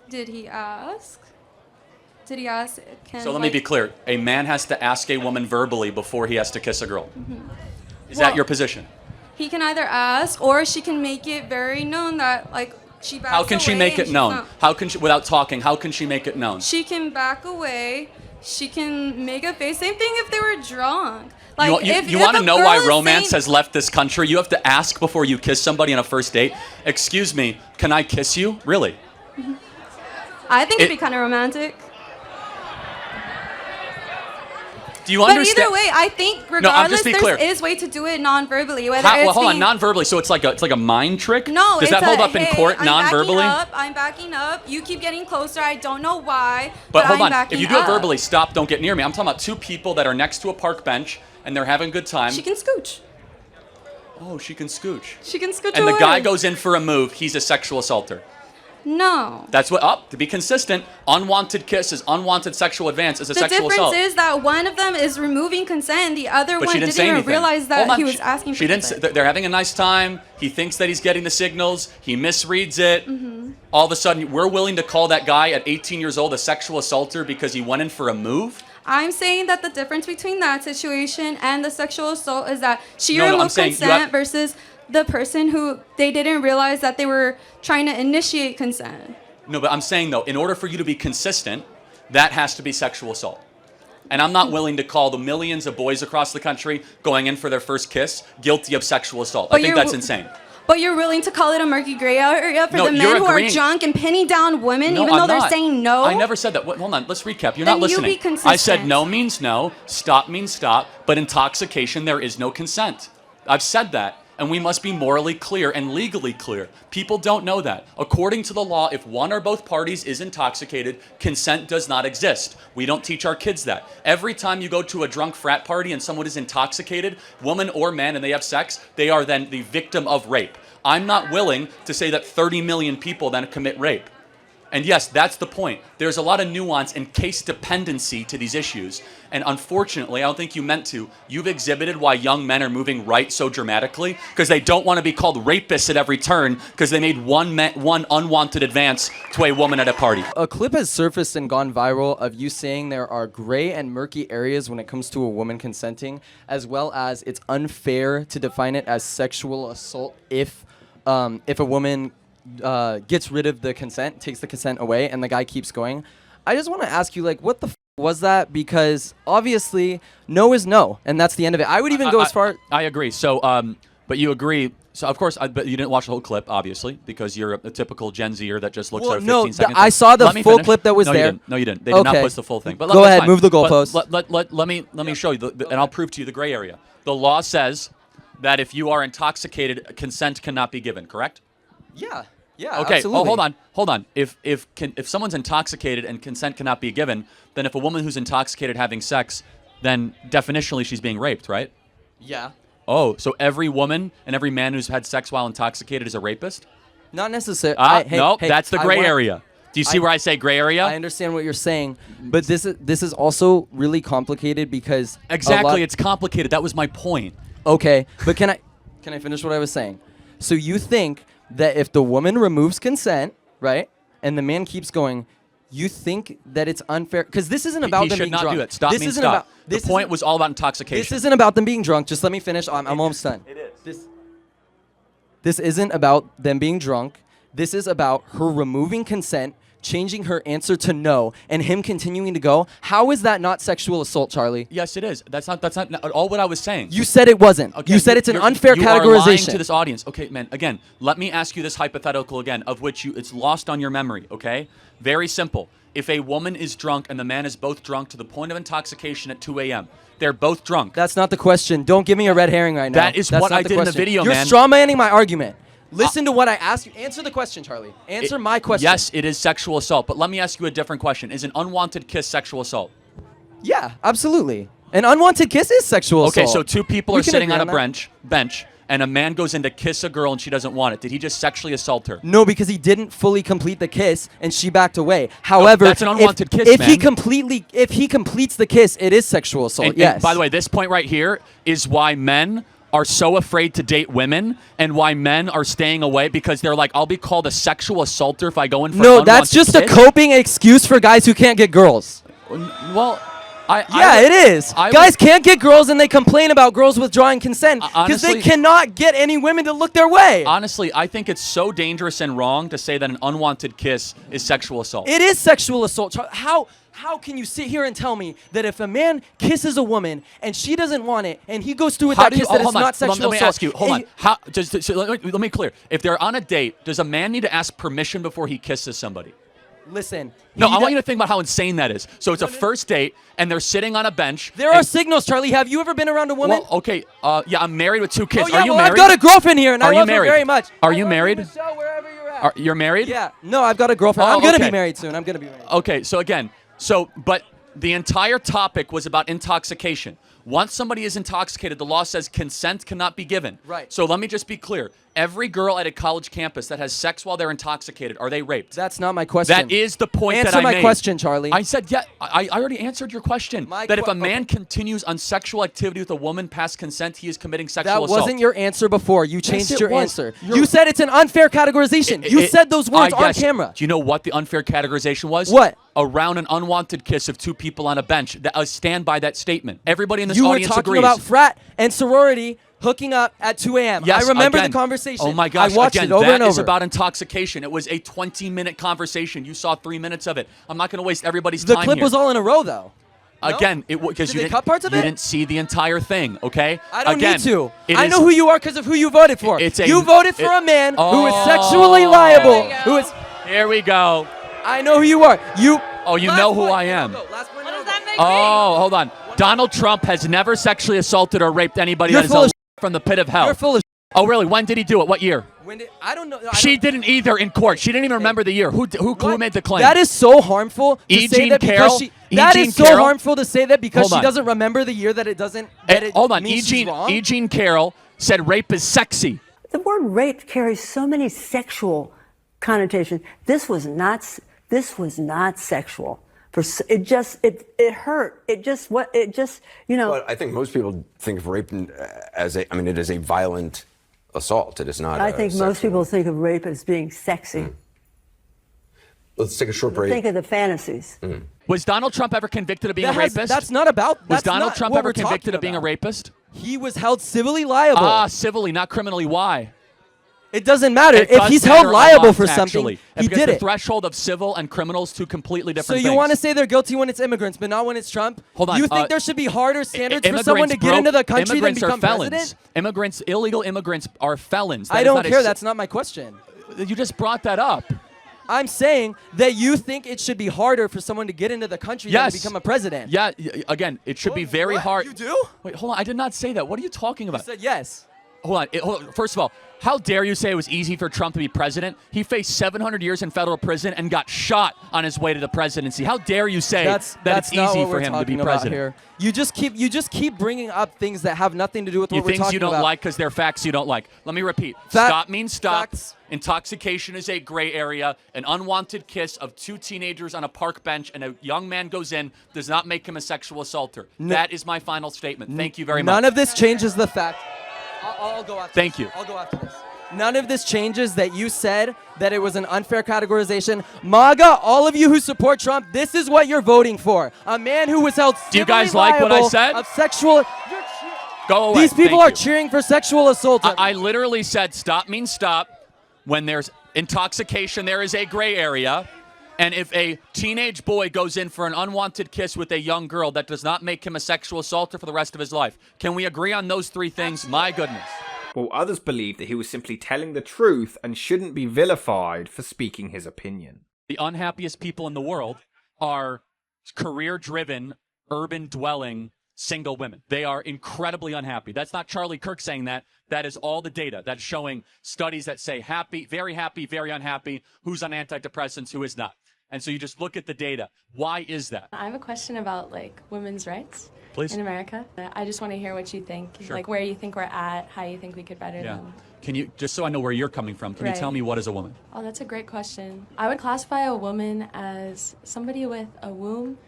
Did he ask? Did he ask? So let me be clear. A man has to ask a woman verbally before he has to kiss a girl. Is Well, that your position? He can either ask or she can make it very known that, like, she backs How can she away make and it she's known? not- How can she, without talking, how can she make it known? She can back away. She can make a face. Same thing if they were drunk. Like, you want to know why romance has left this country? You have to ask before you kiss somebody on a first date. Excuse me, can I kiss you? Really? I think it'd be kind of romantic. Do you understand? But either way, I think regardless, there is way to do it non-verbally. Whether it's hold on, being- non-verbally. So it's like a mind trick? No, Does that hold up in court non-verbally? I'm backing up. You keep getting closer. I don't know why. But hold I'm on, backing if you do it up. verbally, stop, don't get near me. I'm talking about two people that are next to a park bench and they're having a good time. She can scooch. Oh, she can scooch. She can scooch And the away. guy goes in for a move, he's a sexual assaulter. No. That's what, to be consistent, unwanted kisses, unwanted sexual advance is a The sexual assault. difference is that one of them is removing consent, and the other But one she didn't say even anything. realize that Hold on, he was asking for She didn't. consent. They're having a nice time. He thinks that he's getting the signals. He misreads it. All of a sudden, we're willing to call that guy at 18 years old a sexual assaulter because he went in for a move? I'm saying that the difference between that situation and the sexual assault is that she No, I'm removed saying you consent have- versus the person who they didn't realize that they were trying to initiate consent. No, but I'm saying, though, in order for you to be consistent, that has to be sexual assault. And I'm not willing to call the millions of boys across the country going in for their first kiss guilty of sexual assault. I think that's insane. But you're willing to call it a murky gray area for No, the men you're who are agreeing. drunk and pinning down women, No, even though I'm they're not. saying no? I never said that. Hold on, let's recap. You're Then not you listening. be consistent. I said no means no, stop means stop, but intoxication, there is no consent. I've said that. and we must be morally clear and legally clear. People don't know that. According to the law, if one or both parties is intoxicated, consent does not exist. We don't teach our kids that. Every time you go to a drunk frat party and someone is intoxicated, woman or man, and they have sex, they are then the victim of rape. I'm not willing to say that 30 million people then commit rape. And yes, that's the point. There's a lot of nuance and case dependency to these issues. And unfortunately, I don't think you meant to. You've exhibited why young men are moving right so dramatically because they don't want to be called rapists at every turn because they made one unwanted advance to a woman at a party. A clip has surfaced and gone viral of you saying there are gray and murky areas when it comes to a woman consenting, as well as it's unfair to define it as sexual assault if a woman gets rid of the consent, takes the consent away, and the guy keeps going. I just want to ask you, like, what the was that? Because obviously, no is no, and that's the end of it. I would even go as far. I agree. So, but you agree. So, of course, but you didn't watch the whole clip, obviously, because you're a typical Gen Zer that just looks at 15 seconds. I saw the full clip that was there. No, you didn't. They did not post the full thing. But go ahead, move the goalpost. Let me show you, and I'll prove to you the gray area. The law says that if you are intoxicated, consent cannot be given. Correct? Yeah. Yeah, okay. Absolutely. Oh, hold on. If someone's intoxicated and consent cannot be given, then if a woman who's intoxicated having sex, then definitionally she's being raped, right? Yeah. Oh, so every woman and every man who's had sex while intoxicated is a rapist? Not necessarily. No, that's the gray area. Do you see where I say gray area? I understand what you're saying, but this is also really complicated because exactly, it's complicated. That was my point. Okay, but can I finish what I was saying? So you think that if the woman removes consent, right, and the man keeps going, you think that it's unfair? Because this isn't about them being drunk. He should not do it. Stop. This isn't about. The point was all about intoxication. This isn't about them being drunk. Just let me finish. I'm almost done. It is. This isn't about them being drunk. This is about her removing consent, changing her answer to no, and him continuing to go. How is that not sexual assault, Charlie? Yes, it is. That's not at all what I was saying. You said it wasn't. Okay, you said it's an unfair you categorization. Are lying to this audience. Okay, man. Again, let me ask you this hypothetical again, of which it's lost on your memory. Okay, very simple. If a woman is drunk and the man is both drunk to the point of intoxication at 2 a.m., they're both drunk. That's not the question. Don't give me a red herring right now. That is what I did in the video, man. You're strawmanning my argument. Listen to what I asked you. Answer the question, Charlie. Answer my question. Yes, it is sexual assault, but let me ask you a different question. Is an unwanted kiss sexual assault? Yeah, absolutely. An unwanted kiss is sexual assault. Okay, so two people are sitting on a bench, and a man goes in to kiss a girl and she doesn't want it. Did he just sexually assault her? No, because he didn't fully complete the kiss and she backed away. However, that's an unwanted kiss, if man. if he completes the kiss, it is sexual assault. Yes. And by the way, this point right here is why men are so afraid to date women and why men are staying away because they're like, I'll be called a sexual assaulter if I go in for an unwanted that's just a coping excuse for guys who can't get girls. Well, it is. Guys can't get girls and they complain about girls withdrawing consent because they cannot get any women to look their way. Honestly, I think it's so dangerous and wrong to say that an unwanted kiss is sexual assault. It is sexual assault. How can you sit here and tell me that if a man kisses a woman and she doesn't want it and he goes through with that kiss that it's not sexual assault? Let me ask you, hold on. Let me be clear. If they're on a date, does a man need to ask permission before he kisses somebody? Listen. No, I want you to think about how insane that is. So it's a first date, and they're sitting on a bench. There are signals, Charlie. Have you ever been around a woman? Well, okay. Yeah, I'm married with 2 kids. Oh, yeah, are you married? I've got a girlfriend here, and I love her very much. Are you married? You're married? Yeah. No, I've got a girlfriend. I'm going to be married soon. I'm going to be married. Okay, so again, but the entire topic was about intoxication. Once somebody is intoxicated, the law says consent cannot be given. Right. So let me just be clear. Every girl at a college campus that has sex while they're intoxicated, are they raped? That's not my question. That is the point that I made. Answer my question, Charlie. I said, yeah, I already answered your question. That if a man continues on sexual activity with a woman past consent, he is committing sexual assault. That wasn't your answer before. You changed your answer. You said it's an unfair categorization. You said those words on camera. Do you know what the unfair categorization was? What? Around an unwanted kiss of 2 people on a bench. Stand by that statement. Everybody in this audience agrees. You were talking about frat and sorority hooking up at 2 a.m. Yes, I remember the conversation. Oh my gosh, I watched it over and over. That is about intoxication. It was a 20-minute conversation. You saw 3 minutes of it. I'm not going to waste everybody's time here. The clip was all in a row, though. Again, because you cut parts of it? You didn't see the entire thing, okay? I don't need to. I know who you are because of who you voted for. You voted for a man who is sexually liable. Here we go. I know who you are. You know who I am. What does that make Hold on. Donald Trump has never sexually assaulted or raped anybody that is from the pit of hell. You're full of Oh, really? When did he do it? What year? I don't know. She didn't either in court. She didn't even remember the year. Who made the claim? That is so harmful to say that because she. That is so harmful to say that because she doesn't remember the year that it doesn't. Hold on. Eugene Carroll said rape is sexy. The word rape carries so many sexual connotations. This was not sexual. It hurt. Well, I think most people think of rape as it is a violent assault. It is not. I think most people think of rape as being sexy. Let's take a short break. Think of the fantasies. Was Donald Trump ever convicted of being a rapist? That's not about. Was Donald Trump ever convicted of being a rapist? He was held civilly liable. Civilly, not criminally. Why? It doesn't matter. If he's held liable for something, he did the it. threshold of civil and criminal is two completely different things. So you want to say they're guilty when it's immigrants, but not when it's Trump? Hold on. You think there should be harder standards for someone to get into the country than become president? Illegal immigrants are felons. I don't care. That's not my question. You just brought that up. I'm saying that you think it should be harder for someone to get into the country than to become a president. Yeah, again, it should be very hard. You do? Wait, hold on. I did not say that. What are you talking about? You said yes. Hold on. First of all, how dare you say it was easy for Trump to be president? He faced 700 years in federal prison and got shot on his way to the presidency. How dare you say that it's easy for him to be president? Here. You just keep bringing up things that have nothing to do with what we're talking about. Things you don't like because they're facts you don't like. Let me repeat. Stop means stop. Facts. Intoxication is a gray area. An unwanted kiss of two teenagers on a park bench and a young man goes in does not make him a sexual assaulter. That is my final statement. Thank you very much. None of this changes the fact. I'll go after Thank you. I'll go after this. None of this changes that you said that it was an unfair categorization. MAGA, all of you who support Trump, this is what you're voting for. A man who was held civilly Do you guys like what I said? Of sexual. Go away. These people are cheering for sexual assault. I literally said stop means stop. When there's intoxication, there is a gray area. And if a teenage boy goes in for an unwanted kiss with a young girl, that does not make him a sexual assaulter for the rest of his life. Can we agree on those three things? My goodness. While others believe that he was simply telling the truth and shouldn't be vilified for speaking his opinion. The unhappiest people in the world are career-driven, urban-dwelling, single women. They are incredibly unhappy. That's not Charlie Kirk saying that. That is all the data. That's showing studies that say happy, very unhappy, who's on antidepressants, who is not. And so you just look at the data. Why is that? I have a question about women's rights Please. in America. I just want to hear what you think, Sure. where you think we're at, how you think we could better them. Can you, just so I know where you're coming from, can you tell me what is a woman? Oh, that's a great question. I would classify a woman as somebody with a womb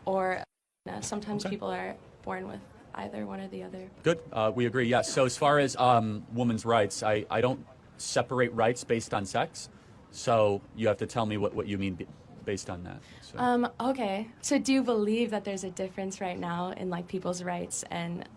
or sometimes people are born with either one or the other. Good. We agree, yes. So as far as women's rights, I don't separate rights based on sex. So you have to tell me what you mean based on that. So. Okay. So do you believe that there's a difference right now in people's rights and...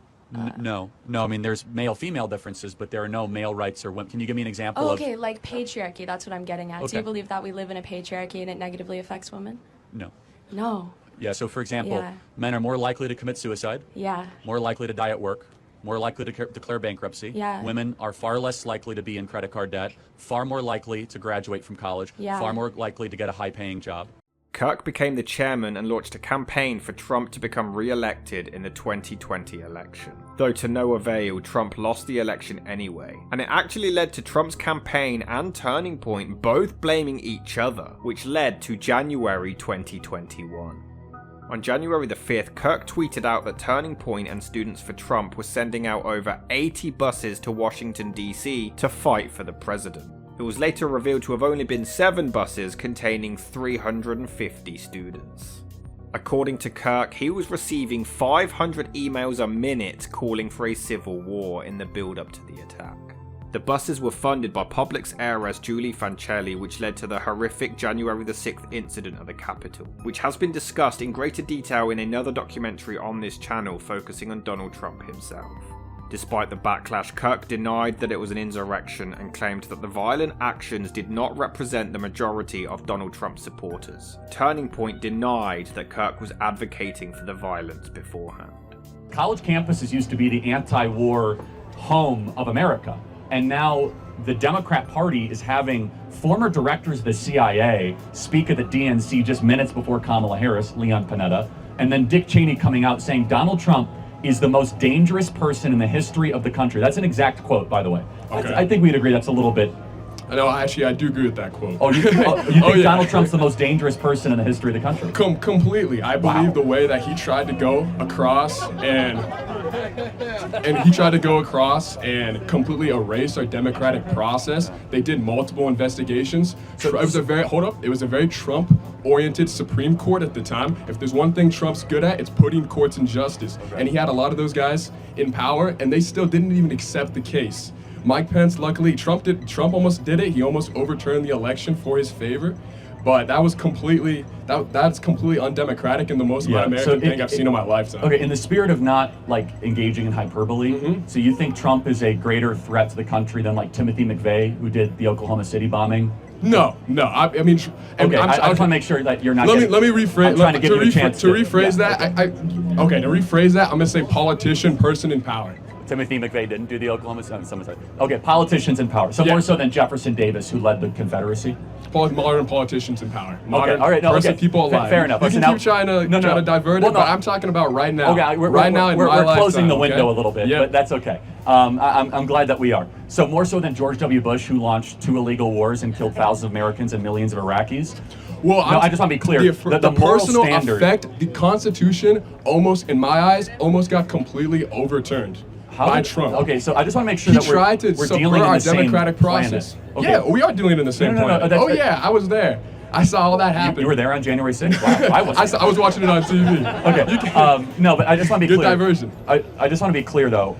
No. I mean, there's male-female differences, but there are no male rights or women. Can you give me an example of... Okay, like patriarchy. That's what I'm getting at. Okay. Do you believe that we live in a patriarchy and it negatively affects women? No. No. Yeah, so for example, men are more likely to commit suicide. Yeah. More likely to die at work. More likely to declare bankruptcy. Yeah. Women are far less likely to be in credit card debt, far more likely to graduate from college, Yeah. far more likely to get a high-paying job. Kirk became the chairman and launched a campaign for Trump to become re-elected in the 2020 election. Though to no avail, Trump lost the election anyway. And it actually led to Trump's campaign and Turning Point both blaming each other, which led to January 2021. On January the 5th, Kirk tweeted out that Turning Point and Students for Trump were sending out over 80 buses to Washington, D.C. to fight for the president. It was later revealed to have only been 7 buses containing 350 students. According to Kirk, he was receiving 500 emails a minute calling for a civil war in the build-up to the attack. The buses were funded by Publix heiress Julie Fancelli, which led to the horrific January the 6th incident at the Capitol, which has been discussed in greater detail in another documentary on this channel focusing on Donald Trump himself. Despite the backlash, Kirk denied that it was an insurrection and claimed that the violent actions did not represent the majority of Donald Trump's supporters. Turning Point denied that Kirk was advocating for the violence beforehand. College campuses used to be the anti-war home of America. And now the Democrat Party is having former directors of the CIA speak at the DNC just minutes before Kamala Harris, Leon Panetta, and then Dick Cheney coming out saying Donald Trump is the most dangerous person in the history of the country. That's an exact quote, by the way. Okay. I think we'd agree that's a little bit. No, actually, I do agree with that quote. Oh, you think Donald Trump's the most dangerous person in the history of the country? Completely. I believe the way that he tried to go across and completely erase our democratic process. They did multiple investigations. So it was a very Trump-oriented Supreme Court at the time. If there's one thing Trump's good at, it's putting courts in justice. And he had a lot of those guys in power, and they still didn't even accept the case. Mike Pence, luckily, Trump almost did it. He almost overturned the election for his favor. But that was that's completely undemocratic and the most un-American thing I've seen in my lifetime. Okay, in the spirit of not like engaging in hyperbole, so you think Trump is a greater threat to the country than like Timothy McVeigh, who did the Oklahoma City bombing? No. I mean, okay. I just want to make sure that you're not. Let me rephrase. I'm trying to give you a chance to rephrase that. To rephrase that, I'm gonna say politician, person in power. Timothy McVeigh didn't do the Oklahoma City. Someone said, okay, politicians in power. So more so than Jefferson Davis, who led the Confederacy. Modern politicians in power. Modern people alive. Fair enough. You can keep trying to divert it, but I'm talking about right now. Okay, we're closing the window a little bit, but that's okay. I'm glad that we are. So more so than George W. Bush, who launched 2 illegal wars and killed thousands of Americans and millions of Iraqis. Well, I just want to be clear. The moral personal standard, effect, the Constitution, in my eyes, almost got completely overturned. By Trump. Okay, so I just want to make sure that we're dealing in the same democratic process. Okay. Yeah, we are dealing in the same planet. I was there. I saw all that happen. You were there on January 6th? Wow, I was watching it on TV. Okay. No, but I just want to be clear. Good diversion. I just want to be clear, though.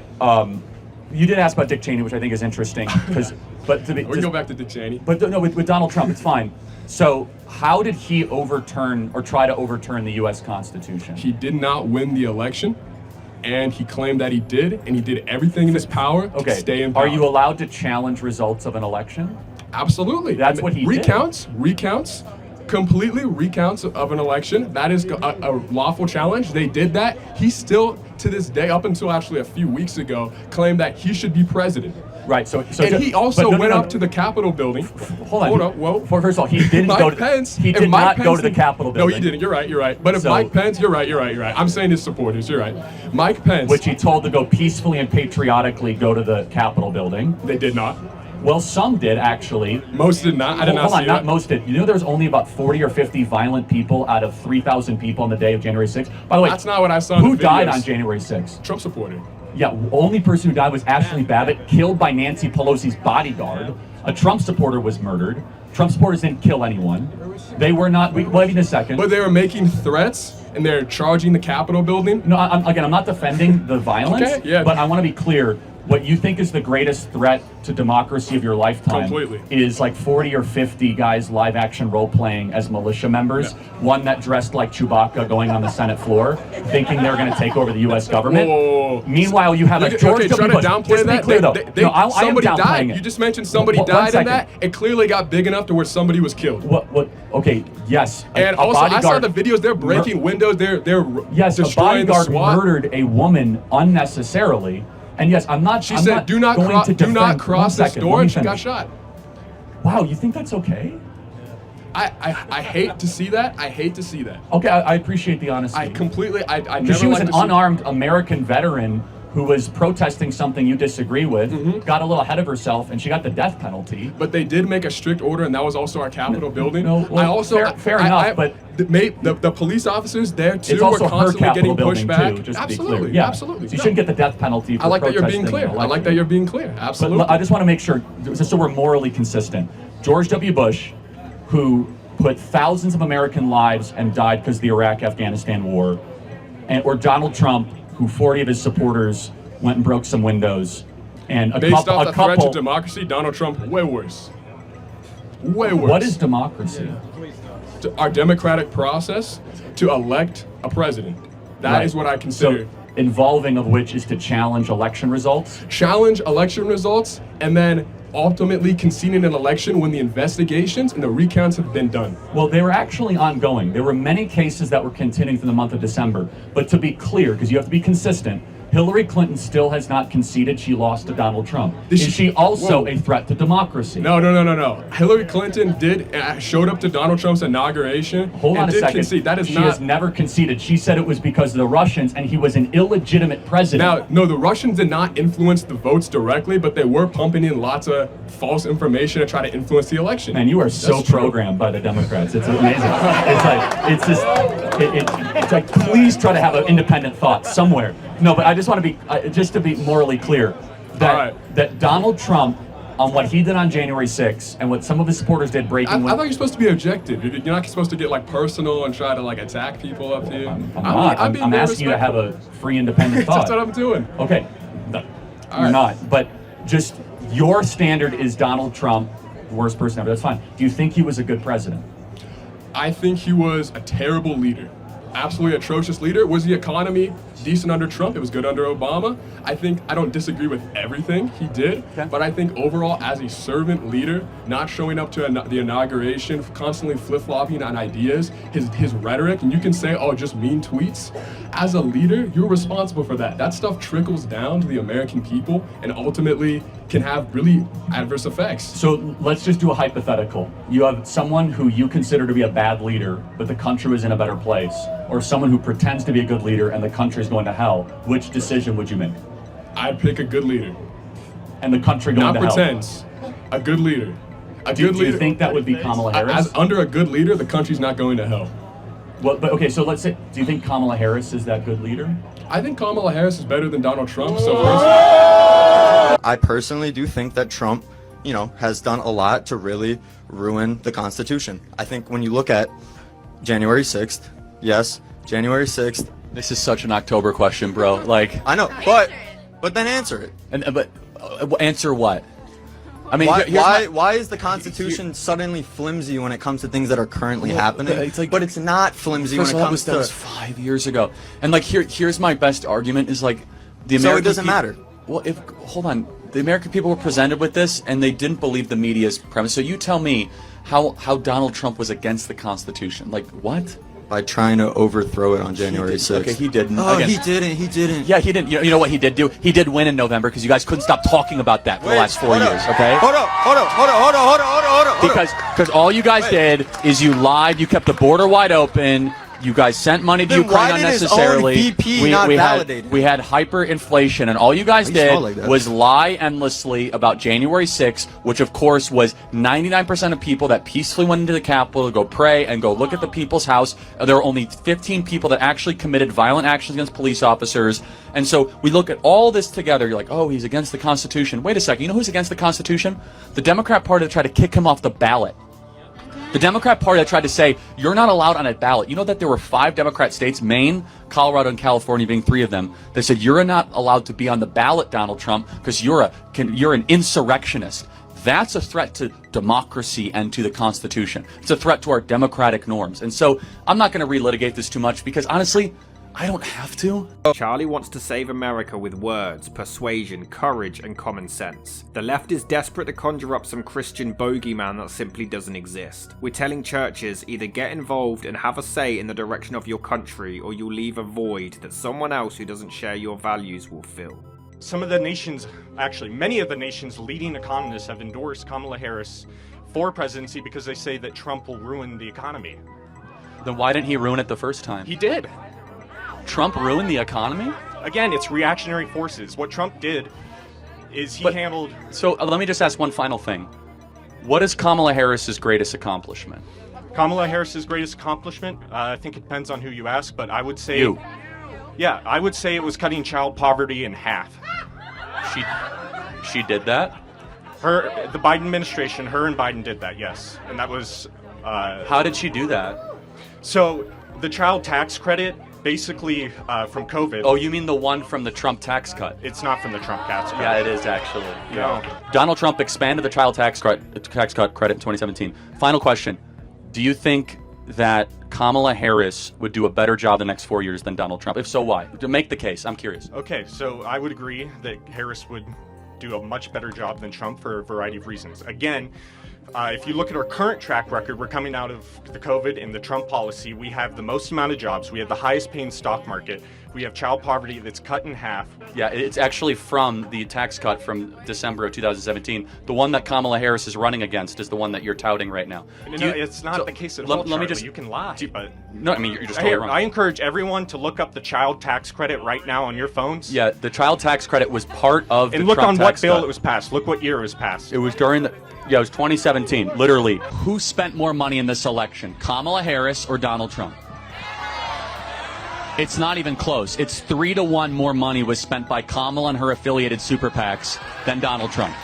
You did ask about Dick Cheney, which I think is interesting. We go back to Dick Cheney. But no, with Donald Trump, it's fine. So how did he overturn or try to overturn the U.S. Constitution? He did not win the election. And he claimed that he did, and he did everything in his power to stay in power. Are you allowed to challenge results of an election? Absolutely. That's what he did. Completely recounts of an election. That is a lawful challenge. They did that. He still, to this day, up until actually a few weeks ago, claimed that he should be president. Right. So he also went up to the Capitol building. Hold on. Whoa. First of all, he didn't go to the Capitol building. No, he didn't. You're right. But if Mike Pence, you're right. I'm saying his supporters. You're right. Mike Pence, which he told to go peacefully and patriotically go to the Capitol building. They did not. Well, some did actually. Most did not. I did not see that. Not most did. You know, there's only about 40 or 50 violent people out of 3,000 people on the day of January 6th. By the way, that's not what I saw. Who died on January 6th? Trump supporter. Yeah, only person who died was Ashley Babbitt, killed by Nancy Pelosi's bodyguard. A Trump supporter was murdered. Trump supporters didn't kill anyone. They were not. We'll have you in a second. But they were making threats, and they're charging the Capitol building. No, I'm not defending the violence. Okay, yeah. But I want to be clear. What you think is the greatest threat to democracy of your lifetime is like 40 or 50 guys live action role playing as militia members. Yeah. One that dressed like Chewbacca going on the Senate floor, thinking they're going to take over the U.S. government. Whoa. Meanwhile, you have a George W. Bush. Downplay just that. Be clear, though. Somebody died. You just mentioned somebody died in that. It clearly got big enough to where somebody was killed. What? Okay. Yes. And also, I saw the videos. They're breaking windows. They're destroying the SWAT. A bodyguard murdered a woman unnecessarily. And yes, I'm not. She said, "Do not cross this door," and she got shot. Wow, you think that's okay? I hate to see that. Okay, I appreciate the honesty. I never. Because she was an unarmed American veteran who was protesting something you disagree with, got a little ahead of herself, and she got the death penalty. But they did make a strict order, and that was also our Capitol building. Fair enough, but the police officers there too it's also were constantly getting pushed back. Too, just absolutely, to be clear. absolutely. So you shouldn't get the death penalty for I like that you're being protesting clear. Absolutely. But I just want to make sure, just so we're morally consistent. George W. Bush, who put thousands of American lives and died because of the Iraq-Afghanistan war, or Donald Trump, who 40 of his supporters went and broke some windows, and based off the threat to democracy, Donald Trump way worse. Way worse. What is democracy? Our democratic process to elect a president. That is what I consider. So, involving of which is to challenge election results? Challenge election results, and then ultimately conceding an election when the investigations and the recounts have been done. Well, they were actually ongoing. There were many cases that were continuing for the month of December. But to be clear, because you have to be consistent, Hillary Clinton still has not conceded she lost to Donald Trump. Is she also a threat to democracy? No. Hillary Clinton showed up to Donald Trump's inauguration. Hold on a second. Concede. That is she has never conceded. She said it was because of the Russians, and he was an illegitimate president. Now, no, the Russians did not influence the votes directly, but they were pumping in lots of false information to try to influence the election. Man, you are so programmed by the Democrats. It's amazing. It's like, please try to have an independent thought somewhere. No, but I just want to be, just to be morally clear, that Donald Trump, on what he did on January 6th and what some of his supporters did breaking... I thought you're supposed to be objective. You're not supposed to get personal and try to attack people up here. I'm asking you to have a free, independent thought. That's what I'm doing. Okay, you're not. But just your standard is Donald Trump, the worst person ever. That's fine. Do you think he was a good president? I think he was a terrible leader. Absolutely atrocious leader. Was the economy decent under Trump? It was good under Obama. I don't disagree with everything he did, but I think overall as a servant leader, not showing up to the inauguration, constantly flip-flopping on ideas, his rhetoric, and you can say, oh, just mean tweets. As a leader, you're responsible for that. That stuff trickles down to the American people and ultimately can have really adverse effects. So let's just do a hypothetical. You have someone who you consider to be a bad leader, but the country was in a better place, or someone who pretends to be a good leader and the country's going to hell. Which decision would you make? I'd pick a good leader. And the country going to hell? Not pretends. A good leader. Do you think that would be Kamala Harris? Under a good leader, the country's not going to hell. Well, but okay, so let's say, do you think Kamala Harris is that good leader? I think Kamala Harris is better than Donald Trump. I personally do think that Trump, has done a lot to really ruin the Constitution. I think when you look at January 6th, yes, January 6th. This is such an October question, bro. I know, but then answer it. But answer what? I mean, why is the Constitution suddenly flimsy when it comes to things that are currently happening? But it's not flimsy when it comes to... That was 5 years ago. And here's my best argument is the American... So it doesn't matter. Well, hold on. The American people were presented with this and they didn't believe the media's premise. So you tell me how Donald Trump was against the Constitution. What? By trying to overthrow it on January 6th. Okay, he didn't. Oh, he didn't. Yeah, he didn't. You know what he did do? He did win in November because you guys couldn't stop talking about that for the last 4 years, okay? Hold up. Because all you guys did is you lied, you kept the border wide open, you guys sent money to Ukraine unnecessarily. We had hyperinflation, and all you guys did was lie endlessly about January 6th, which of course was 99% of people that peacefully went into the Capitol to go pray and go look at the people's house. There were only 15 people that actually committed violent actions against police officers. And so we look at all this together, you're like, oh, he's against the Constitution. Wait a second, you know who's against the Constitution? The Democrat Party that tried to kick him off the ballot. The Democrat Party that tried to say, you're not allowed on a ballot. You know that there were 5 Democrat states, Maine, Colorado, and California being 3 of them, that said, you're not allowed to be on the ballot, Donald Trump, because you're an insurrectionist. That's a threat to democracy and to the Constitution. It's a threat to our democratic norms. And so I'm not going to relitigate this too much because, honestly, I don't have to. Charlie wants to save America with words, persuasion, courage, and common sense. The left is desperate to conjure up some Christian bogeyman that simply doesn't exist. We're telling churches either get involved and have a say in the direction of your country, or you'll leave a void that someone else who doesn't share your values will fill. Some of the nations, actually many of the nation's leading economists have endorsed Kamala Harris for presidency because they say that Trump will ruin the economy. Then why didn't he ruin it the first time? He did. Trump ruined the economy? Again, it's reactionary forces. What Trump did is he handled... So let me just ask one final thing. What is Kamala Harris's greatest accomplishment? Kamala Harris's greatest accomplishment? I think it depends on who you ask, but I would say... You. Yeah, I would say it was cutting child poverty in half. She did that? The Biden administration, her and Biden did that, yes. And that was... How did she do that? So, the child tax credit... Basically, from COVID. Oh, you mean the one from the Trump tax cut? It's not from the Trump tax cut. Yeah, it is actually. No. Donald Trump expanded the child tax cut credit in 2017. Final question. Do you think that Kamala Harris would do a better job the next 4 years than Donald Trump? If so, why? To make the case, I'm curious. Okay, so I would agree that Harris would do a much better job than Trump for a variety of reasons. Again, if you look at our current track record, we're coming out of the COVID and the Trump policy. We have the most amount of jobs. We have the highest paying stock market. We have child poverty that's cut in half. Yeah, it's actually from the tax cut from December of 2017. The one that Kamala Harris is running against is the one that you're touting right now. No, it's not the case at all, Charlie. You can lie, but... No, I mean, you're just totally wrong. I encourage everyone to look up the child tax credit right now on your phones. Yeah, the child tax credit was part of the And look Trump on what tax bill cut. it was passed. Look what year it was passed. It was during the... Yeah, it was 2017, literally. Who spent more money in this election, Kamala Harris or Donald Trump? It's not even close. It's 3-to-1 more money was spent by Kamala and her affiliated super PACs than Donald Trump.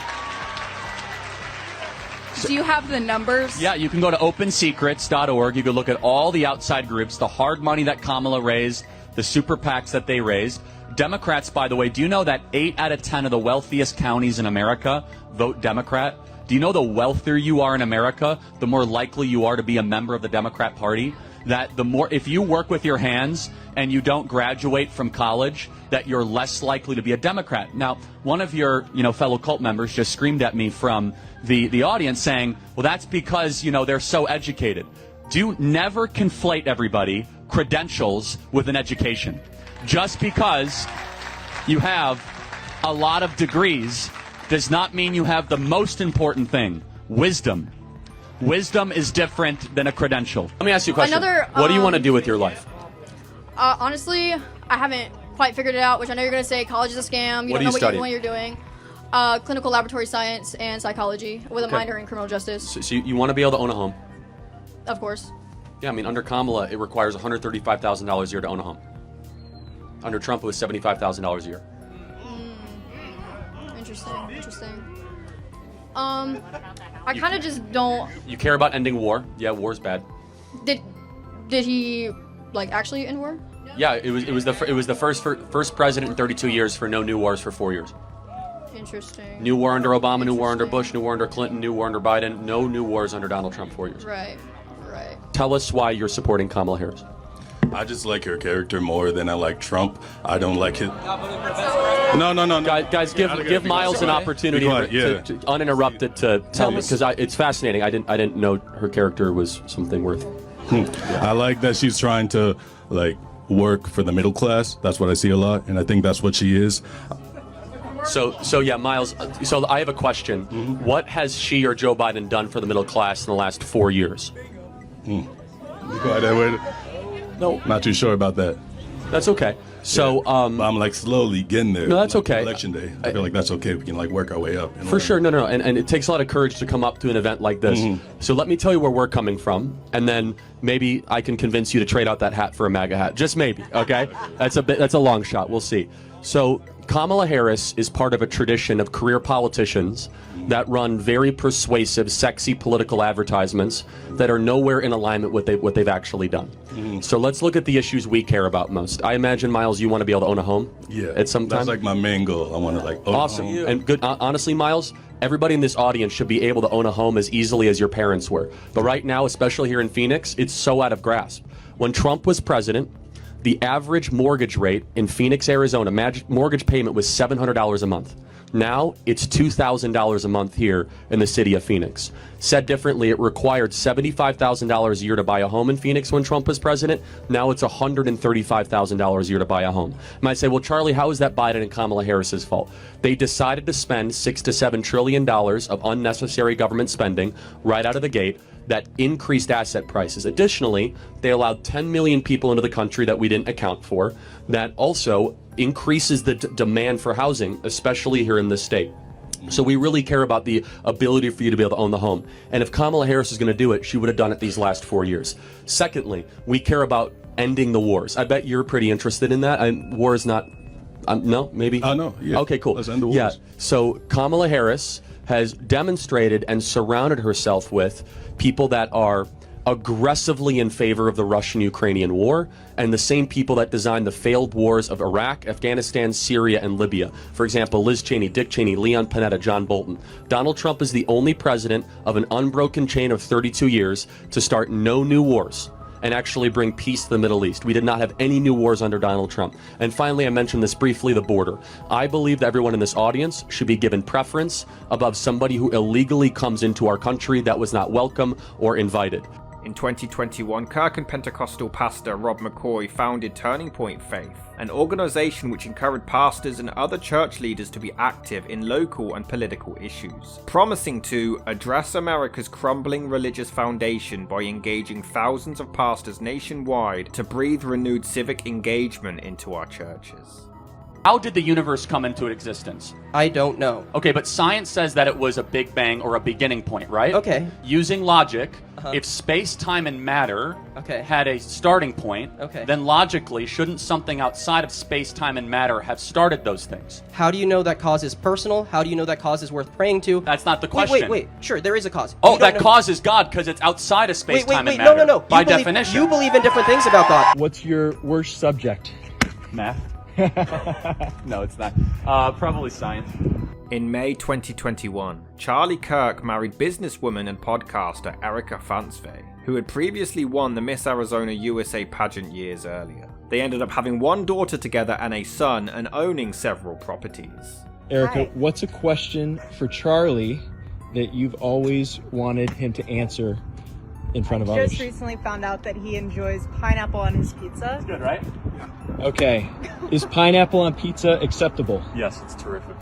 Do you have the numbers? Yeah, you can go to opensecrets.org. You can look at all the outside groups, the hard money that Kamala raised, the super PACs that they raised. Democrats, by the way, do you know that 8 out of 10 of the wealthiest counties in America vote Democrat? Do you know the wealthier you are in America, the more likely you are to be a member of the Democrat Party? That the more, if you work with your hands and you don't graduate from college, that you're less likely to be a Democrat. Now, one of your, fellow cult members just screamed at me from the audience saying, well, that's because, they're so educated. Do never conflate everybody, credentials, with an education. Just because you have a lot of degrees does not mean you have the most important thing, wisdom. Wisdom is different than a credential. Let me ask you a question. What do you want to do with your life? Honestly, I haven't quite figured it out, which I know you're going to say college is a scam. You What don't are know you what you're doing. Clinical laboratory science and psychology with a minor in criminal justice. So you want to be able to own a home? Of course. Yeah, I mean, under Kamala, it requires $135,000 a year to own a home. Under Trump, it was $75,000 a year. Interesting. I kind of just don't. You care about ending war? Yeah, war's bad. Did he actually end war? Yeah, it was the first president in 32 years for no new wars for 4 years. Interesting. New war under Obama, new war under Bush, new war under Clinton, new war under Biden. No new wars under Donald Trump 4 years. Right. Tell us why you're supporting Kamala Harris. I just like her character more than I like Trump. I don't like it. No. Guys, give Miles an opportunity to uninterrupted to tell me, because it's fascinating. I didn't know her character was something worth. I like that she's trying to work for the middle class. That's what I see a lot, and I think that's what she is. So yeah, Miles. So I have a question. What has she or Joe Biden done for the middle class in the last 4 years? You go that way. No, not too sure about that. That's okay. So I'm slowly getting there. No, that's okay. Election day, I feel like that's okay. We can work our way up. For sure, no, and it takes a lot of courage to come up to an event like this. So let me tell you where we're coming from, and then maybe I can convince you to trade out that hat for a MAGA hat. Just maybe, okay? That's a long shot. We'll see. So Kamala Harris is part of a tradition of career politicians that run very persuasive, sexy political advertisements that are nowhere in alignment with what they've actually done. So let's look at the issues we care about most. I imagine, Miles, you want to be able to own a home. Yeah, at some time. That's my main goal. I want to own awesome a home. And good. Honestly, Miles, everybody in this audience should be able to own a home as easily as your parents were. But right now, especially here in Phoenix, it's so out of grasp. When Trump was president, the average mortgage rate in Phoenix, Arizona, mortgage payment was $700 a month. Now it's $2,000 a month here in the city of Phoenix. Said differently, it required $75,000 a year to buy a home in Phoenix when Trump was president. Now it's $135,000 a year to buy a home. You might say, well, Charlie, how is that Biden and Kamala Harris's fault? They decided to spend $6 to $7 trillion of unnecessary government spending right out of the gate that increased asset prices. Additionally, they allowed 10 million people into the country that we didn't account for. That also increases the demand for housing, especially here in this state. So we really care about the ability for you to be able to own the home. And if Kamala Harris is going to do it, she would have done it these last 4 years. Secondly, we care about ending the wars. I bet you're pretty interested in that. War is not... no? Maybe? No. Yeah. Okay, cool. Let's end the wars. Yeah. So Kamala Harris has demonstrated and surrounded herself with people that are aggressively in favor of the Russian-Ukrainian war, and the same people that designed the failed wars of Iraq, Afghanistan, Syria, and Libya. For example, Liz Cheney, Dick Cheney, Leon Panetta, John Bolton. Donald Trump is the only president of an unbroken chain of 32 years to start no new wars and actually bring peace to the Middle East. We did not have any new wars under Donald Trump. And finally, I mentioned this briefly, the border. I believe that everyone in this audience should be given preference above somebody who illegally comes into our country that was not welcome or invited. In 2021, Kirk and Pentecostal pastor Rob McCoy founded Turning Point Faith, an organization which encouraged pastors and other church leaders to be active in local and political issues, promising to address America's crumbling religious foundation by engaging thousands of pastors nationwide to breathe renewed civic engagement into our churches. How did the universe come into existence? I don't know. Okay, but science says that it was a big bang or a beginning point, right? Okay. Using logic, if space, time, and matter had a starting point, then logically, shouldn't something outside of space, time, and matter have started those things? How do you know that cause is personal? How do you know that cause is worth praying to? That's not the question. Wait. Sure, there is a cause. Oh, that cause is God because it's outside of space, time, and matter. No. By definition. You believe in different things about God. What's your worst subject? Math. No, it's not. Probably science. In May 2021, Charlie Kirk married businesswoman and podcaster Erica Fansvey, who had previously won the Miss Arizona USA pageant years earlier. They ended up having one daughter together and a son, and owning several properties. Erica, what's a question for Charlie that you've always wanted him to answer in front of others? Just recently found out that he enjoys pineapple on his pizza. Good, right? Okay. Is pineapple on pizza acceptable? Yes, it's terrific.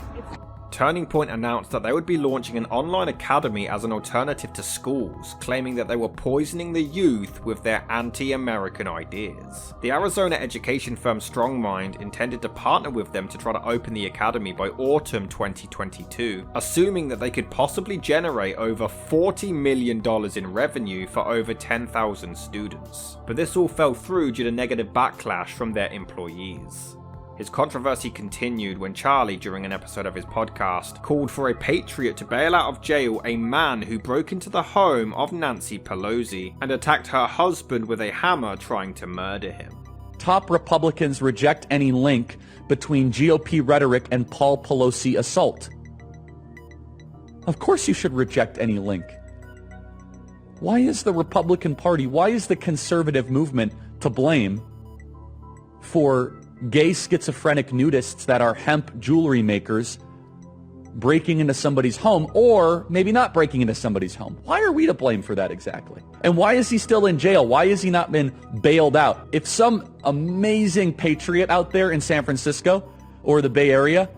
Turning Point announced that they would be launching an online academy as an alternative to schools, claiming that they were poisoning the youth with their anti-American ideas. The Arizona education firm StrongMind intended to partner with them to try to open the academy by autumn 2022, assuming that they could possibly generate over $40 million in revenue for over 10,000 students. But this all fell through due to negative backlash from their employees. His controversy continued when Charlie, during an episode of his podcast, called for a patriot to bail out of jail a man who broke into the home of Nancy Pelosi and attacked her husband with a hammer, trying to murder him. Top Republicans reject any link between GOP rhetoric and Paul Pelosi assault. Of course you should reject any link. Why is the Republican Party, why is the conservative movement to blame for gay schizophrenic nudists that are hemp jewelry makers breaking into somebody's home, or maybe not breaking into somebody's home? Why are we to blame for that exactly? And why is he still in jail? Why has he not been bailed out? If some amazing patriot out there in San Francisco or the Bay Area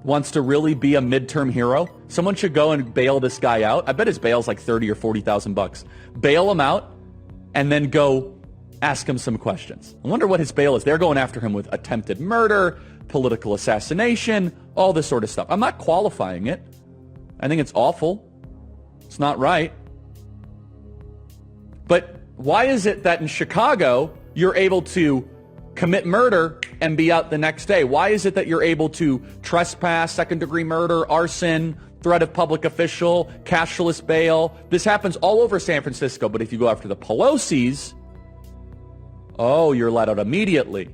wants to really be a midterm hero, someone should go and bail this guy out. I bet his bail's like $30,000 or $40,000. Bail him out and then go ask him some questions. I wonder what his bail is. They're going after him with attempted murder, political assassination, all this sort of stuff. I'm not qualifying it. I think it's awful. It's not right. But why is it that in Chicago you're able to commit murder and be out the next day? Why is it that you're able to trespass, second-degree murder, arson, threat of public official, cashless bail? This happens all over San Francisco, but if you go after the Pelosi's, oh, you're let out immediately.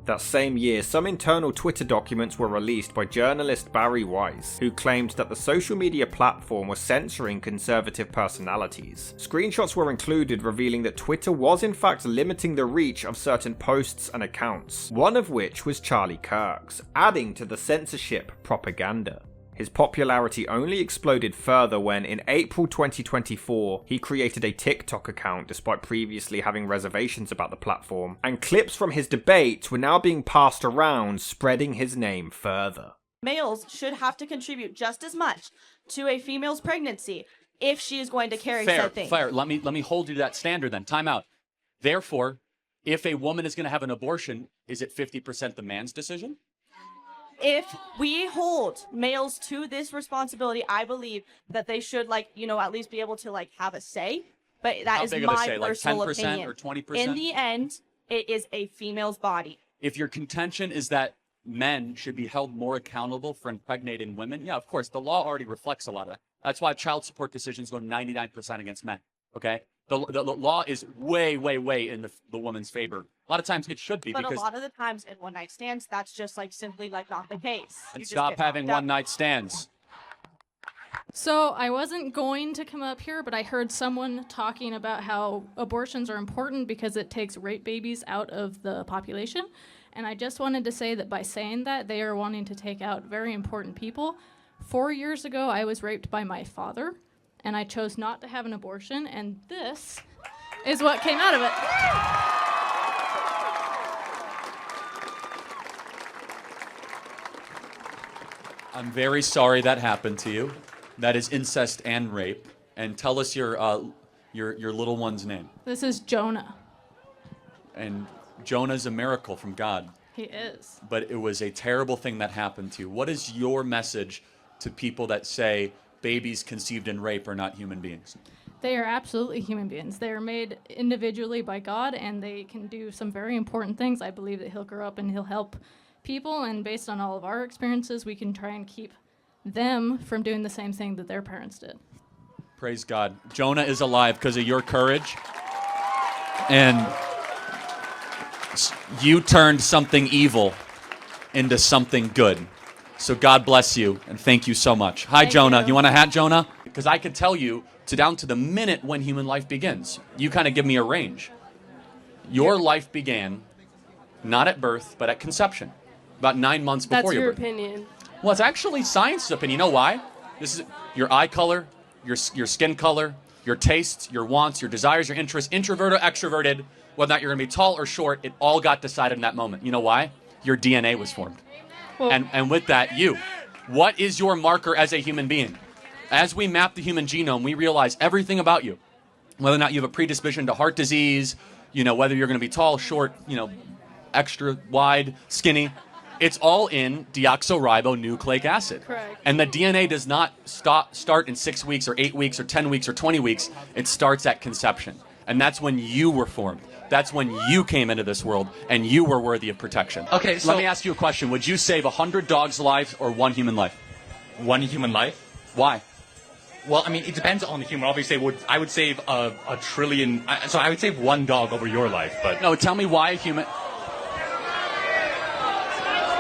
That same year, some internal Twitter documents were released by journalist Barry Weiss, who claimed that the social media platform was censoring conservative personalities. Screenshots were included revealing that Twitter was in fact limiting the reach of certain posts and accounts, one of which was Charlie Kirk's, adding to the censorship propaganda. His popularity only exploded further when, in April 2024, he created a TikTok account despite previously having reservations about the platform, and clips from his debates were now being passed around, spreading his name further. Males should have to contribute just as much to a female's pregnancy if she is going to carry said thing. Fair. Let me hold you to that standard then. Time out. Therefore, if a woman is going to have an abortion, is it 50% the man's decision? If we hold males to this responsibility, I believe that they should, at least be able to, have a say. But that is my personal opinion. Or 20%? In the end, it is a female's body. If your contention is that men should be held more accountable for impregnating women, yeah, of course, the law already reflects a lot of that. That's why child support decisions go 99% against men, okay? The law is way, way, way in the woman's favor. A lot of times it should be, but because a lot of the times in one-night stands, that's just simply not the case. And stop having one-night stands. So I wasn't going to come up here, but I heard someone talking about how abortions are important because it takes rape babies out of the population. And I just wanted to say that by saying that, they are wanting to take out very important people. 4 years ago, I was raped by my father, and I chose not to have an abortion, and this is what came out of it. I'm very sorry that happened to you. That is incest and rape. And tell us your little one's name. This is Jonah. And Jonah's a miracle from God. He is. But it was a terrible thing that happened to you. What is your message to people that say babies conceived in rape are not human beings? They are absolutely human beings. They are made individually by God, and they can do some very important things. I believe that he'll grow up and he'll help people, and based on all of our experiences, we can try and keep them from doing the same thing that their parents did. Praise God. Jonah is alive because of your courage. And you turned something evil into something good. So God bless you, and thank you so much. Hi, Jonah. You want a hat, Jonah? Because I could tell you down to the minute when human life begins. You kind of give me a range. Your life began not at birth, but at conception, about 9 months before your birth. That's your opinion. Well, it's actually science's opinion. You know why? This is your eye color, your skin color, your tastes, your wants, your desires, your interests, introverted or extroverted, whether or not you're going to be tall or short, it all got decided in that moment. You know why? Your DNA was formed. Well, and with that, what is your marker as a human being? As we map the human genome, we realize everything about you, whether or not you have a predisposition to heart disease, whether you're going to be tall, short, extra wide, skinny. It's all in deoxyribonucleic acid. Correct. And the DNA does not start in 6 weeks or 8 weeks or 10 weeks or 20 weeks. It starts at conception. And that's when you were formed. That's when you came into this world and you were worthy of protection. Okay, so let me ask you a question. Would you save 100 dogs' lives or 1 human life? 1 human life? Why? Well, I mean, it depends on the human. Obviously, I would save a trillion. So I would save 1 dog over your life, but no. Tell me why a human.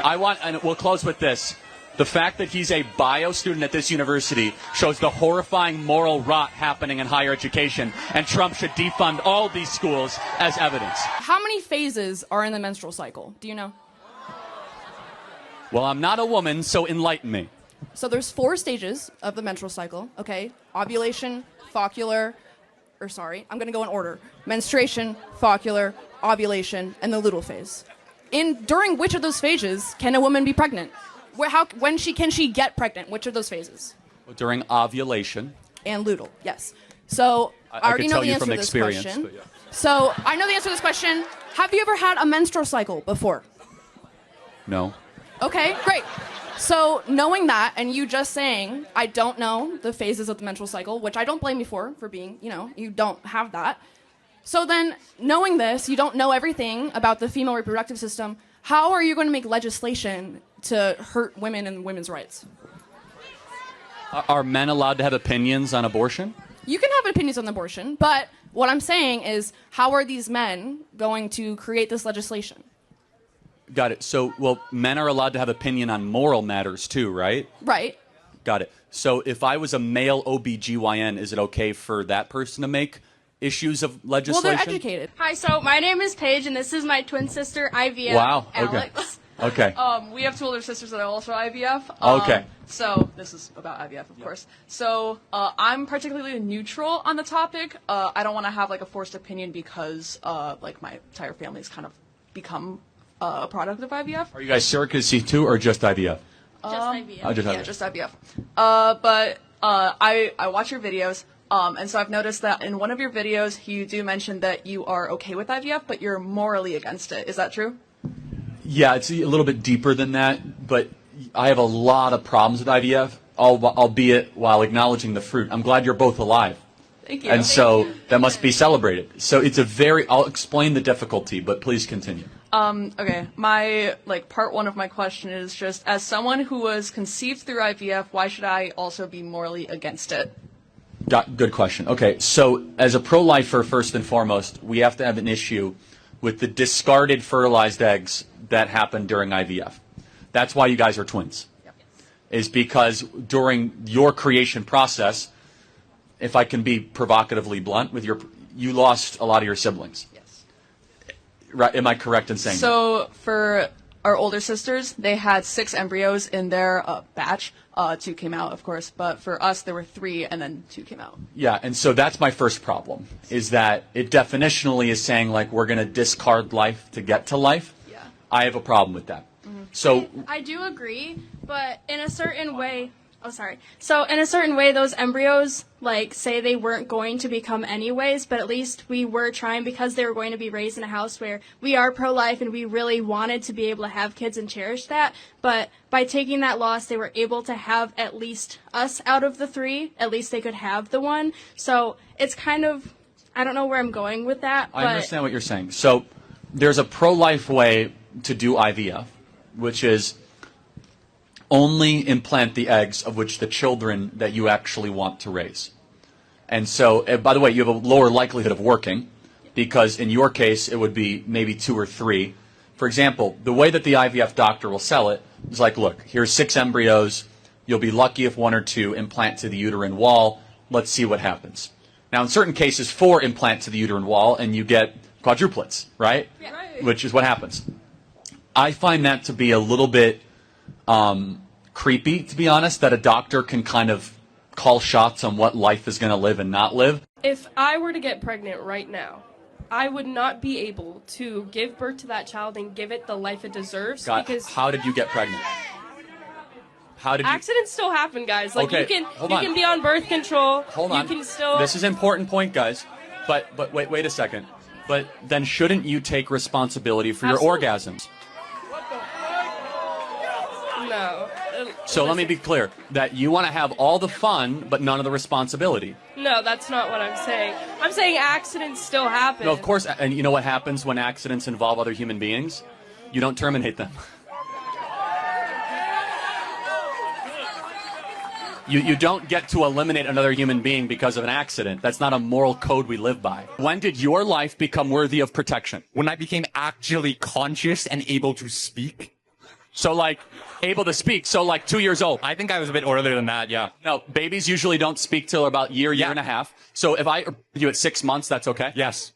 And we'll close with this. The fact that he's a bio student at this university shows the horrifying moral rot happening in higher education, and Trump should defund all these schools as evidence. How many phases are in the menstrual cycle? Do you know? Well, I'm not a woman, so enlighten me. So there's 4 stages of the menstrual cycle, okay? Ovulation, I'm going to go in order. Menstruation, follicular, ovulation, and the luteal phase. During which of those phases can a woman be pregnant? Can she get pregnant? Which of those phases? During ovulation. And luteal, yes. So I already know the answer to this question. But yeah. So I know the answer to this question. Have you ever had a menstrual cycle before? No. Okay, great. So knowing that, and you just saying, I don't know the phases of the menstrual cycle, which I don't blame you for being, you don't have that. So then, knowing this, you don't know everything about the female reproductive system, how are you going to make legislation to hurt women and women's rights? Are men allowed to have opinions on abortion? You can have opinions on abortion, but what I'm saying is, how are these men going to create this legislation? Got it. So, men are allowed to have opinion on moral matters too, right? Right. Got it. So if I was a male OBGYN, is it okay for that person to make issues of legislation? Well, they're educated. Hi, so my name is Paige, and this is my twin sister, IVF, wow. Alex. Okay. We have 2 older sisters that are also IVF. Okay. So this is about IVF, of course. So I'm particularly neutral on the topic. I don't want to have a forced opinion because my entire family's kind of become a product of IVF. Are you guys surrogacy too, or just IVF? Just IVF. Oh, just IVF. Yeah, just IVF. But I watch your videos, and so I've noticed that in one of your videos, you do mention that you are okay with IVF, but you're morally against it. Is that true? Yeah, it's a little bit deeper than that, but I have a lot of problems with IVF, albeit while acknowledging the fruit. I'm glad you're both alive. Thank you. And so that must be celebrated. So it's I'll explain the difficulty, but please continue. Okay, my, part 1 of my question is just, as someone who was conceived through IVF, why should I also be morally against it? Good question. Okay, so as a pro-lifer, first and foremost, we have to have an issue with the discarded fertilized eggs that happened during IVF. That's why you guys are twins. Yep. Is because during your creation process, if I can be provocatively blunt, you lost a lot of your siblings. Yes. Right? Am I correct in saying that? So for our older sisters, they had 6 embryos in their batch. 2 came out, of course, but for us, there were 3, and then 2 came out. Yeah, and so that's my first problem, is that it definitionally is saying, like, we're going to discard life to get to life. Yeah. I have a problem with that. So I do agree, but in a certain way, so in a certain way, those embryos, like, say they weren't going to become anyways, but at least we were trying because they were going to be raised in a house where we are pro-life and we really wanted to be able to have kids and cherish that. But by taking that loss, they were able to have at least us out of the 3. At least they could have the 1. So it's kind of, I don't know where I'm going with that. I understand what you're saying. So there's a pro-life way to do IVF, which is only implant the eggs of which the children that you actually want to raise. And so, by the way, you have a lower likelihood of working because in your case, it would be maybe 2 or 3. For example, the way that the IVF doctor will sell it is like, look, here's 6 embryos. You'll be lucky if 1 or 2 implant to the uterine wall. Let's see what happens. Now, in certain cases, 4 implant to the uterine wall and you get quadruplets, right? Yeah. Right. Which is what happens. I find that to be a little bit creepy, to be honest, that a doctor can kind of call shots on what life is going to live and not live. If I were to get pregnant right now, I would not be able to give birth to that child and give it the life it deserves. God, because how did you get pregnant? How did you... Accidents still happen, guys. Like, okay, you can be on birth control. Hold on. You can still... This is an important point, guys. But wait a second. But then shouldn't you take responsibility for Absolutely. your orgasms? No. So let me be clear, that you want to have all the fun, but none of the responsibility. No, that's not what I'm saying. I'm saying accidents still happen. No, of course, and you know what happens when accidents involve other human beings? You don't terminate them. You don't get to eliminate another human being because of an accident. That's not a moral code we live by. When did your life become worthy of protection? When I became actually conscious and able to speak. So, like, able to speak, so like 2 years old. I think I was a bit earlier than that, yeah. No, babies usually don't speak till about year and a half. So if I you at 6 months, that's okay? Yes.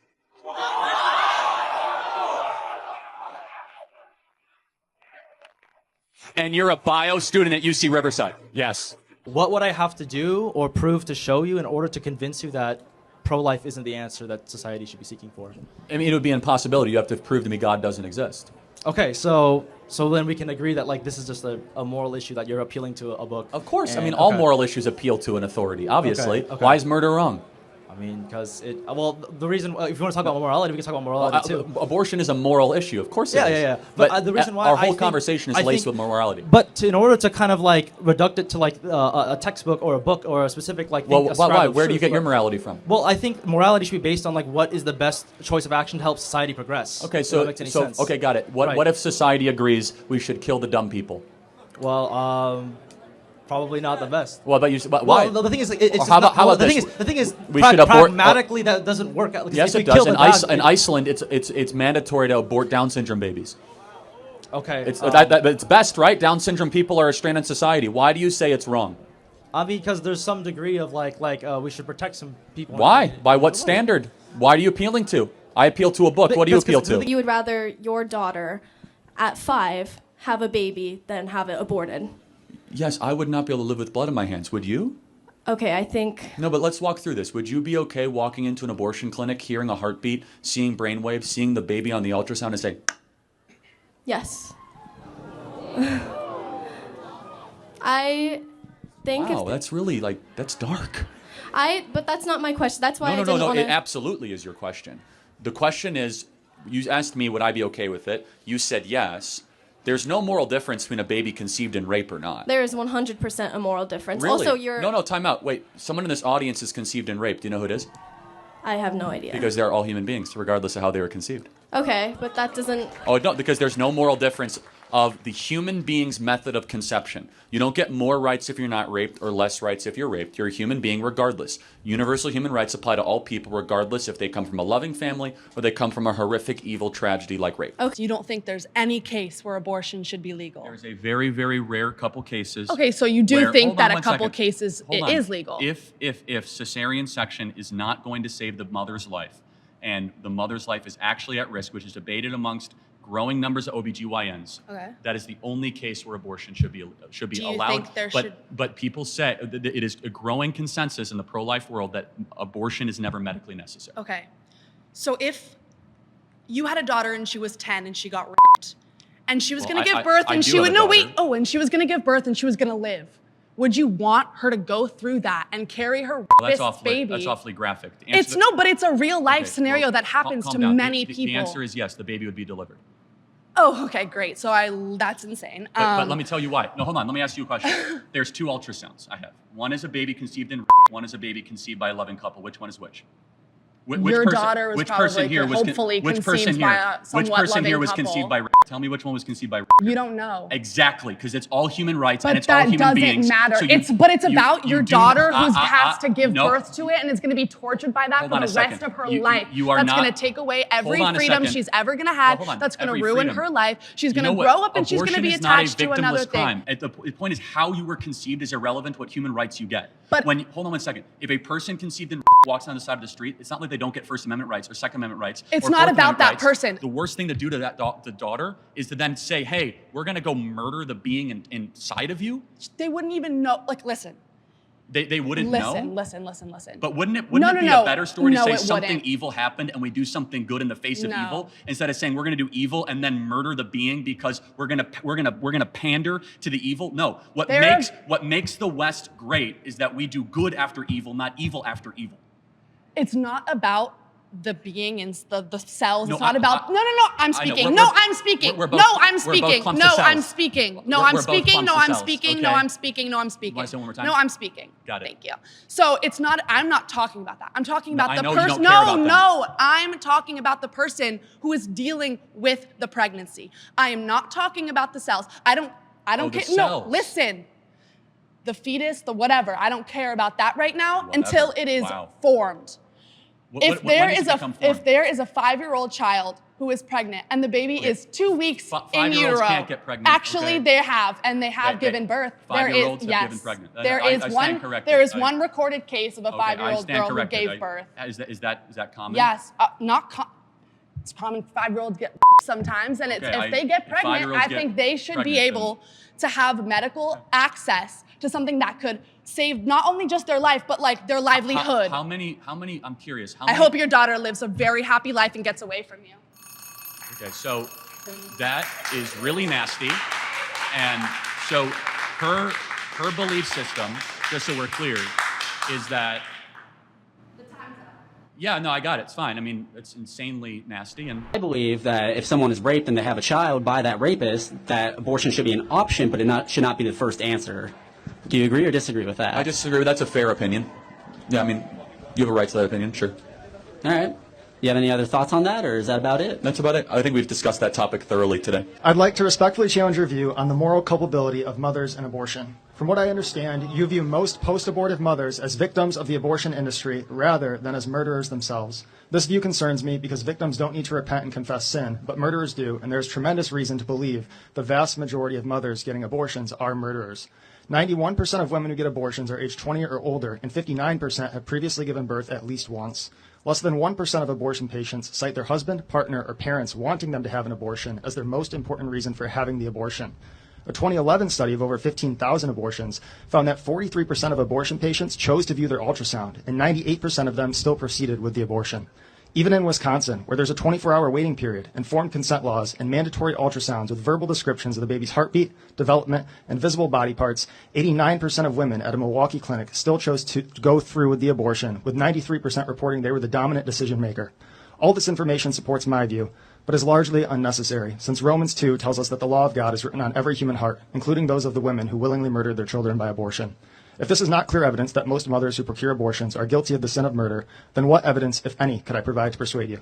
And you're a bio student at UC Riverside? Yes. What would I have to do or prove to show you in order to convince you that pro-life isn't the answer that society should be seeking for? I mean, it would be an impossibility. You have to prove to me God doesn't exist. Okay, so then we can agree that, like, this is just a moral issue that you're appealing to a book. Of course. I mean, all moral issues appeal to an authority, obviously. Okay. Why is murder wrong? I mean, because the reason, if you want to talk about morality, we can talk about morality too. Abortion is a moral issue, of course it is. Yeah. But the reason why our whole conversation is laced with morality. But in order to kind of like reduct it to like a textbook or a book or a specific like thing. Why? Where do you get your morality from? Well, I think morality should be based on like what is the best choice of action to help society progress. Okay, so okay, got it. What if society agrees we should kill the dumb people? Well, probably not the best. Well, but why? Well, the thing is, it's how about the this? thing is, we should abort. Pragmatically, that doesn't work. Yes, it does. In Iceland, it's mandatory to abort Down syndrome babies. Okay. It's best, right? Down syndrome people are a strain on society. Why do you say it's wrong? Because there's some degree of like we should protect some people. Why? By what standard? Why are you appealing to? I appeal to a book. What do you appeal to? You would rather your daughter at 5 have a baby than have it aborted. Yes, I would not be able to live with blood in my hands. Would you? Okay, I think... No, but let's walk through this. Would you be okay walking into an abortion clinic, hearing a heartbeat, seeing brainwaves, seeing the baby on the ultrasound and say... Yes. I think... Wow, that's really, that's dark. But that's not my question. That's why No, it absolutely is your question. The question is, you asked me would I be okay with it. You said yes. There's no moral difference between a baby conceived in rape or not. There is 100% a moral difference. Really? Also, you're... No, time out. Wait, someone in this audience is conceived in rape. Do you know who it is? I have no idea. Because they're all human beings, regardless of how they were conceived. Okay, but that doesn't... Oh, no, because there's no moral difference of the human being's method of conception. You don't get more rights if you're not raped or less rights if you're raped. You're a human being regardless. Universal human rights apply to all people regardless if they come from a loving family or they come from a horrific, evil tragedy like rape. Okay, you don't think there's any case where abortion should be legal? There's a very, very rare couple cases. Okay, so you do think that a couple cases it is legal? If cesarean section is not going to save the mother's life and the mother's life is actually at risk, which is debated amongst growing numbers of OBGYNs. Okay. That is the only case where abortion should be Do you allowed. think there should- But people say that it is a growing consensus in the pro-life world that abortion is never medically necessary. Okay. So if you had a daughter and she was 10 and she got raped, and she was Well, going to I- give birth I and do she have would, a no, daughter. wait, oh, and she was going to give birth and she was going to live. Would you want her to go through that and carry her Well, that's rapist awfully, baby? that's awfully graphic. The answer It's to- no, but it's a real life Okay, scenario well, that happens calm to down. many The people. answer is yes, the baby would be delivered. Oh, okay, great. So that's insane. But let me tell you why. No, hold on. Let me ask you a question. There's 2 ultrasounds I have. One is a baby conceived in rape. One is a baby conceived by a loving couple. Which one is which? Your daughter was probably hopefully conceived by a somewhat which person here loving was couple. conceived by rape? Tell me which one was conceived by rape. You don't know. Exactly, because it's all human rights and But it's all that human doesn't beings. matter. So It's about your daughter who has to give no. birth to it and is going to be tortured by that Hold for on the a second. rest of her You- life. you are That's not- going to take away every Hold on a freedom second. she's ever going to have. Well, hold on. That's going to Every ruin freedom. her life. She's You going to know grow what? up and she's going to Abortion be is not a attached to another victimless thing. crime. The point is how you were conceived is irrelevant to what human rights you get. But- Hold on 1 second. If a person conceived in walks down the side of the street, it's not like they don't get First Amendment rights or Second Amendment rights. It's or not Fourth about Amendment that rights. person. The worst thing to do to the daughter is to then say, hey, we're going to go murder the being inside of you. They wouldn't even know. Like, listen. They wouldn't know. Listen. But wouldn't it No, be no. a better story to No, say it something wouldn't. evil happened and we do something good in the face of No. evil instead of saying we're going to do evil and then murder the being because we're going to pander to the evil? No. What makes the West great is that we do good after evil, not evil after evil. It's not about the being in the cells. No, It's not about. No. I'm I know. speaking. We're- No, we're- I'm speaking. we're both- No, I'm we're both speaking. clumps No, of cells. I'm speaking. No, We're I'm both speaking. clumps No, of I'm cells, speaking. okay? No, I'm speaking. No, I'm speaking. Wanna say it one more time? No, I'm speaking. Got it. Thank you. So it's not. I'm not talking about that. I'm talking No, about I the know you person. don't care about them. No. I'm talking about the person who is dealing with the pregnancy. I am not talking about the cells. I don't the care. cells. No, listen. The fetus, the whatever. I don't care about that right now until it is formed. If there is a 5-year-old child who is pregnant and the baby is 2 weeks in 5-year-olds utero, can't get pregnant. actually Okay. they have given birth. There is 5-year-olds have given pregnant. There I is stand one. corrected. There is I- one recorded case of a Okay, I 5-year-old stand girl who corrected. gave birth. Is that common? Yes, it's common. 5-year-olds get sometimes, and it's, Okay, if they get if pregnant, 5-year-olds I get think they should be pregnant, able to have medical access to something that could save not only just their life, but like their livelihood. How many, I'm curious. How I many, hope your daughter lives a very happy life and gets away from you. Okay, so that is really nasty. And so her belief system, just so we're clear, is that. Yeah, no, I got it. It's fine. I mean, it's insanely nasty. And I believe that if someone is raped and they have a child by that rapist, that abortion should be an option, but it should not be the first answer. Do you agree or disagree with that? I disagree. That's a fair opinion. Yeah, I mean, you have a right to that opinion, sure. All right. You have any other thoughts on that, or is that about it? That's about it. I think we've discussed that topic thoroughly today. I'd like to respectfully challenge your view on the moral culpability of mothers and abortion. From what I understand, you view most post-abortive mothers as victims of the abortion industry rather than as murderers themselves. This view concerns me because victims don't need to repent and confess sin, but murderers do, and there's tremendous reason to believe the vast majority of mothers getting abortions are murderers. 91% of women who get abortions are age 20 or older, and 59% have previously given birth at least once. Less than 1% of abortion patients cite their husband, partner, or parents wanting them to have an abortion as their most important reason for having the abortion. A 2011 study of over 15,000 abortions found that 43% of abortion patients chose to view their ultrasound, and 98% of them still proceeded with the abortion. Even in Wisconsin, where there's a 24-hour waiting period, informed consent laws, and mandatory ultrasounds with verbal descriptions of the baby's heartbeat, development, and visible body parts, 89% of women at a Milwaukee clinic still chose to go through with the abortion, with 93% reporting they were the dominant decision maker. All this information supports my view, but is largely unnecessary, since Romans 2 tells us that the law of God is written on every human heart, including those of the women who willingly murdered their children by abortion. If this is not clear evidence that most mothers who procure abortions are guilty of the sin of murder, then what evidence, if any, could I provide to persuade you?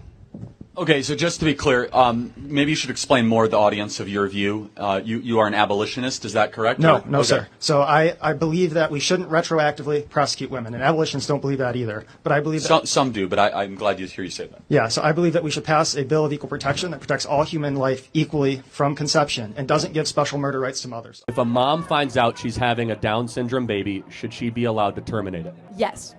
Okay, so just to be clear, maybe you should explain more to the audience of your view. You are an abolitionist, is that correct? No, Or- no, okay. sir. So I believe that we shouldn't retroactively prosecute women, and abolitionists don't believe that either. But I believe that... Some do, but I'm glad to hear you say that. Yeah, so I believe that we should pass a bill of equal protection that protects all human life equally from conception and doesn't give special murder rights to mothers. If a mom finds out she's having a Down syndrome baby, should she be allowed to terminate it? Yes.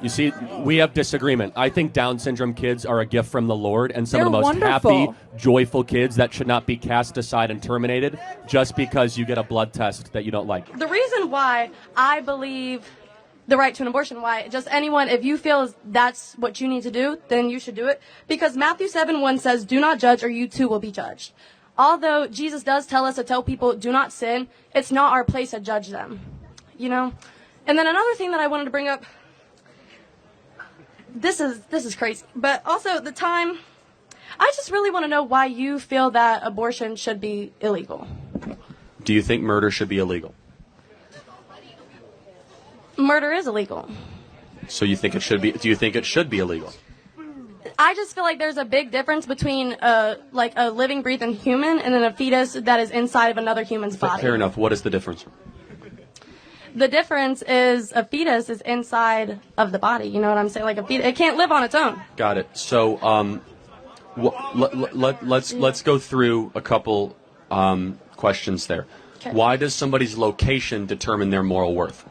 You see, we have disagreement. I think Down syndrome kids are a gift from the Lord and some They're of the most wonderful. happy, joyful kids that should not be cast aside and terminated just because you get a blood test that you don't like. The reason why I believe the right to an abortion, why just anyone, if you feel that's what you need to do, then you should do it. Because Matthew 7:1 says, do not judge or you too will be judged. Although Jesus does tell us to tell people, do not sin, it's not our place to judge them, you know? And then another thing that I wanted to bring up, this is crazy, but also the time, I just really want to know why you feel that abortion should be illegal. Do you think murder should be illegal? Murder is illegal. So you think it should be? Do you think it should be illegal? I just feel like there's a big difference between like a living, breathing human and then a fetus that is inside of another human's body. Fair enough. What is the difference? The difference is a fetus is inside of the body. You know what I'm saying? Like a fetus, it can't live on its own. Got it. So let's go through a couple questions there. Okay. Why does somebody's location determine their moral worth?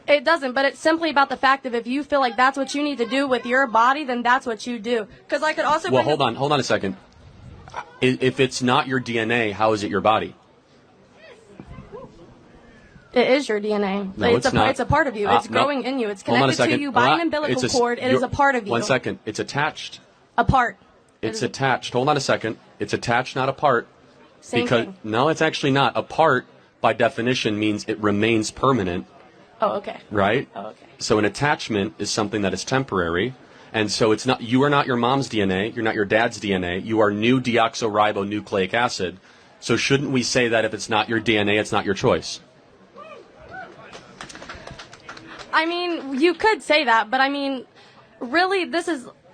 It doesn't, but it's simply about the fact of if you feel like that's what you need to do with your body, then that's what you do. Because I could also. Well, hold on a second. If it's not your DNA, how is it your body? It is your DNA. No, it's not. It's a part of you. It's growing in you. It's connected to you by an umbilical cord. It is a part of you. 1 second. It's attached. A part. It's attached. Hold on a second. It's attached, not a part. Same thing. No, it's actually not. A part, by definition, means it remains permanent. Oh, okay. Right? Oh, okay. So an attachment is something that is temporary. And so it's not, you are not your mom's DNA. You're not your dad's DNA. You are new deoxyribonucleic acid. So shouldn't we say that if it's not your DNA, it's not your choice? I mean, you could say that, but I mean, really,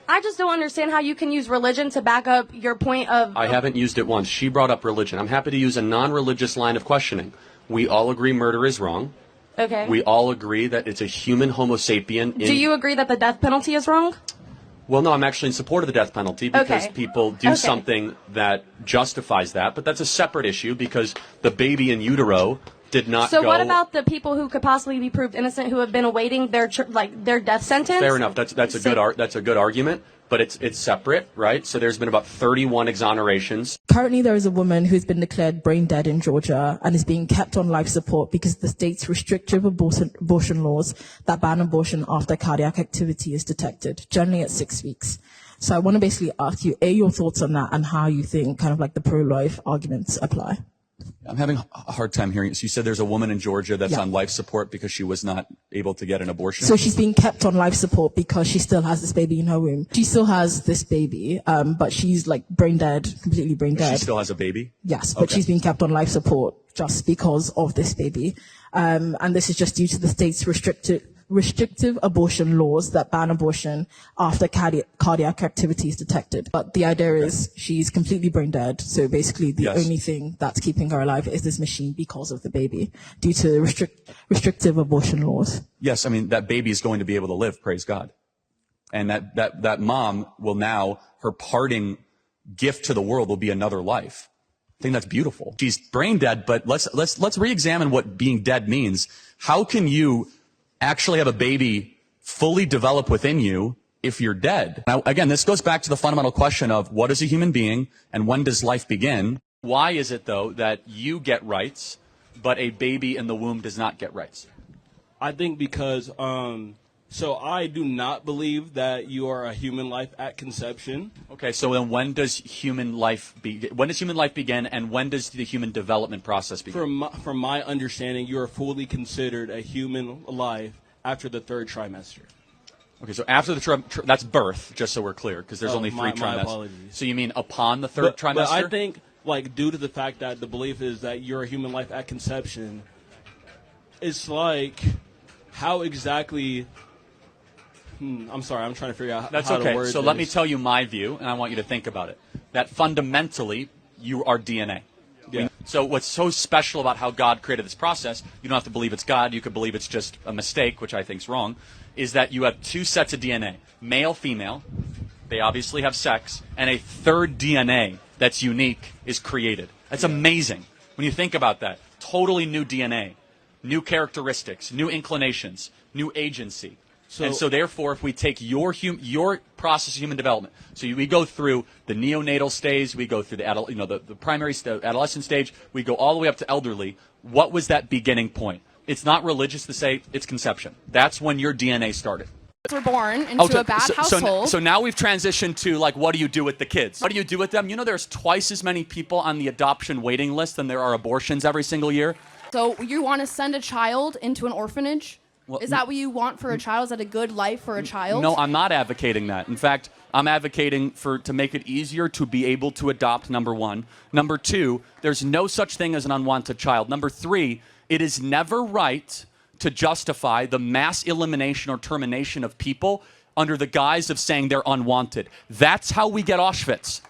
I just don't understand how you can use religion to back up your point of. I haven't used it once. She brought up religion. I'm happy to use a non-religious line of questioning. We all agree murder is wrong. Okay. We all agree that it's a human Homo sapien. Do you agree that the death penalty is wrong? Well, no, I'm actually in support of the death penalty because people do something that justifies that, but that's a separate issue because the baby in utero did not go. So what about the people who could possibly be proved innocent who have been awaiting their death sentence? Fair enough. That's a good argument, but it's separate, right? So there's been about 31 exonerations. Currently, there is a woman who's been declared brain dead in Georgia and is being kept on life support because the state's restrictive abortion laws that ban abortion after cardiac activity is detected, generally at 6 weeks. So I want to basically ask you, your thoughts on that and how you think kind of like the pro-life arguments apply. I'm having a hard time hearing it. So you said there's a woman in Georgia that's on life support because she was not able to get an abortion? So she's being kept on life support because she still has this baby in her womb. She still has this baby, but she's like brain dead, completely brain dead. She still has a baby? Yes, but she's being kept on life support just because of this baby. And this is just due to the state's restrictive abortion laws that ban abortion after cardiac activity is detected. But the idea is she's completely brain dead. So basically the only thing that's keeping her alive is this machine because of the baby due to restrictive abortion laws. Yes, I mean, that baby is going to be able to live, praise God. And that mom will now, her parting gift to the world will be another life. I think that's beautiful. She's brain dead, but let's re-examine what being dead means. How can you actually have a baby fully develop within you if you're dead? Now, again, this goes back to the fundamental question of what is a human being and when does life begin? Why is it, though, that you get rights, but a baby in the womb does not get rights? I think because, so I do not believe that you are a human life at conception. Okay, so then when does human life begin, and when does the human development process begin? From my understanding, you are fully considered a human life after the 3rd trimester. Okay, so after the that's birth, just so we're clear, because there's only 3 trimesters. My apologies. So you mean upon the 3rd trimester? But I think, like, due to the fact that the belief is that you're a human life at conception, it's like, how exactly... I'm sorry, I'm trying to figure out how to word this. So let me tell you my view, and I want you to think about it. That fundamentally, you are DNA. Yeah. So what's so special about how God created this process, you don't have to believe it's God, you could believe it's just a mistake, which I think is wrong, is that you have 2 sets of DNA, male, female, they obviously have sex, and a 3rd DNA that's unique is created. That's amazing. When you think about that, totally new DNA, new characteristics, new inclinations, new agency. And so therefore, if we take your process of human development, so we go through the neonatal stage, we go through the primary adolescent stage, we go all the way up to elderly. What was that beginning point? It's not religious to say it's conception. That's when your DNA started. Were born into a bad household. So now we've transitioned to, like, what do you do with the kids? What do you do with them? You know, there's twice as many people on the adoption waiting list than there are abortions every single year. So you want to send a child into an orphanage? Well, is that what you want for a child? Is that a good life for a child? No, I'm not advocating that. In fact, I'm advocating to make it easier to be able to adopt, number one. Number two, there's no such thing as an unwanted child. Number three, it is never right to justify the mass elimination or termination of people under the guise of saying they're unwanted. That's how we get Auschwitz.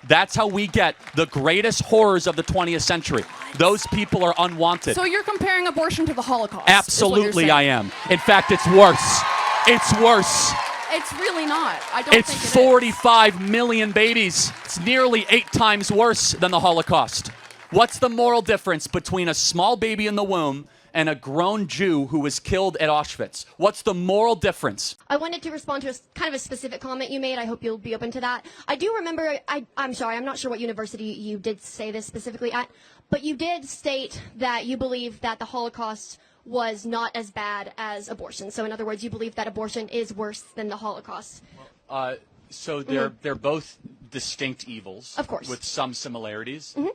That's how we get the greatest horrors of the 20th century. Those people are unwanted. So you're comparing abortion to the Holocaust? Absolutely, I am. In fact, it's worse. It's worse. It's really not. I don't think it is. 45 million babies. It's nearly 8 times worse than the Holocaust. What's the moral difference between a small baby in the womb and a grown Jew who was killed at Auschwitz? What's the moral difference? I wanted to respond to kind of a specific comment you made. I hope you'll be open to that. I do remember, I'm sorry, I'm not sure what university you did say this specifically at, but you did state that you believe that the Holocaust was not as bad as abortion. So in other words, you believe that abortion is worse than the Holocaust. So they're both distinct evils. Of course. With some similarities. Mm-hmm.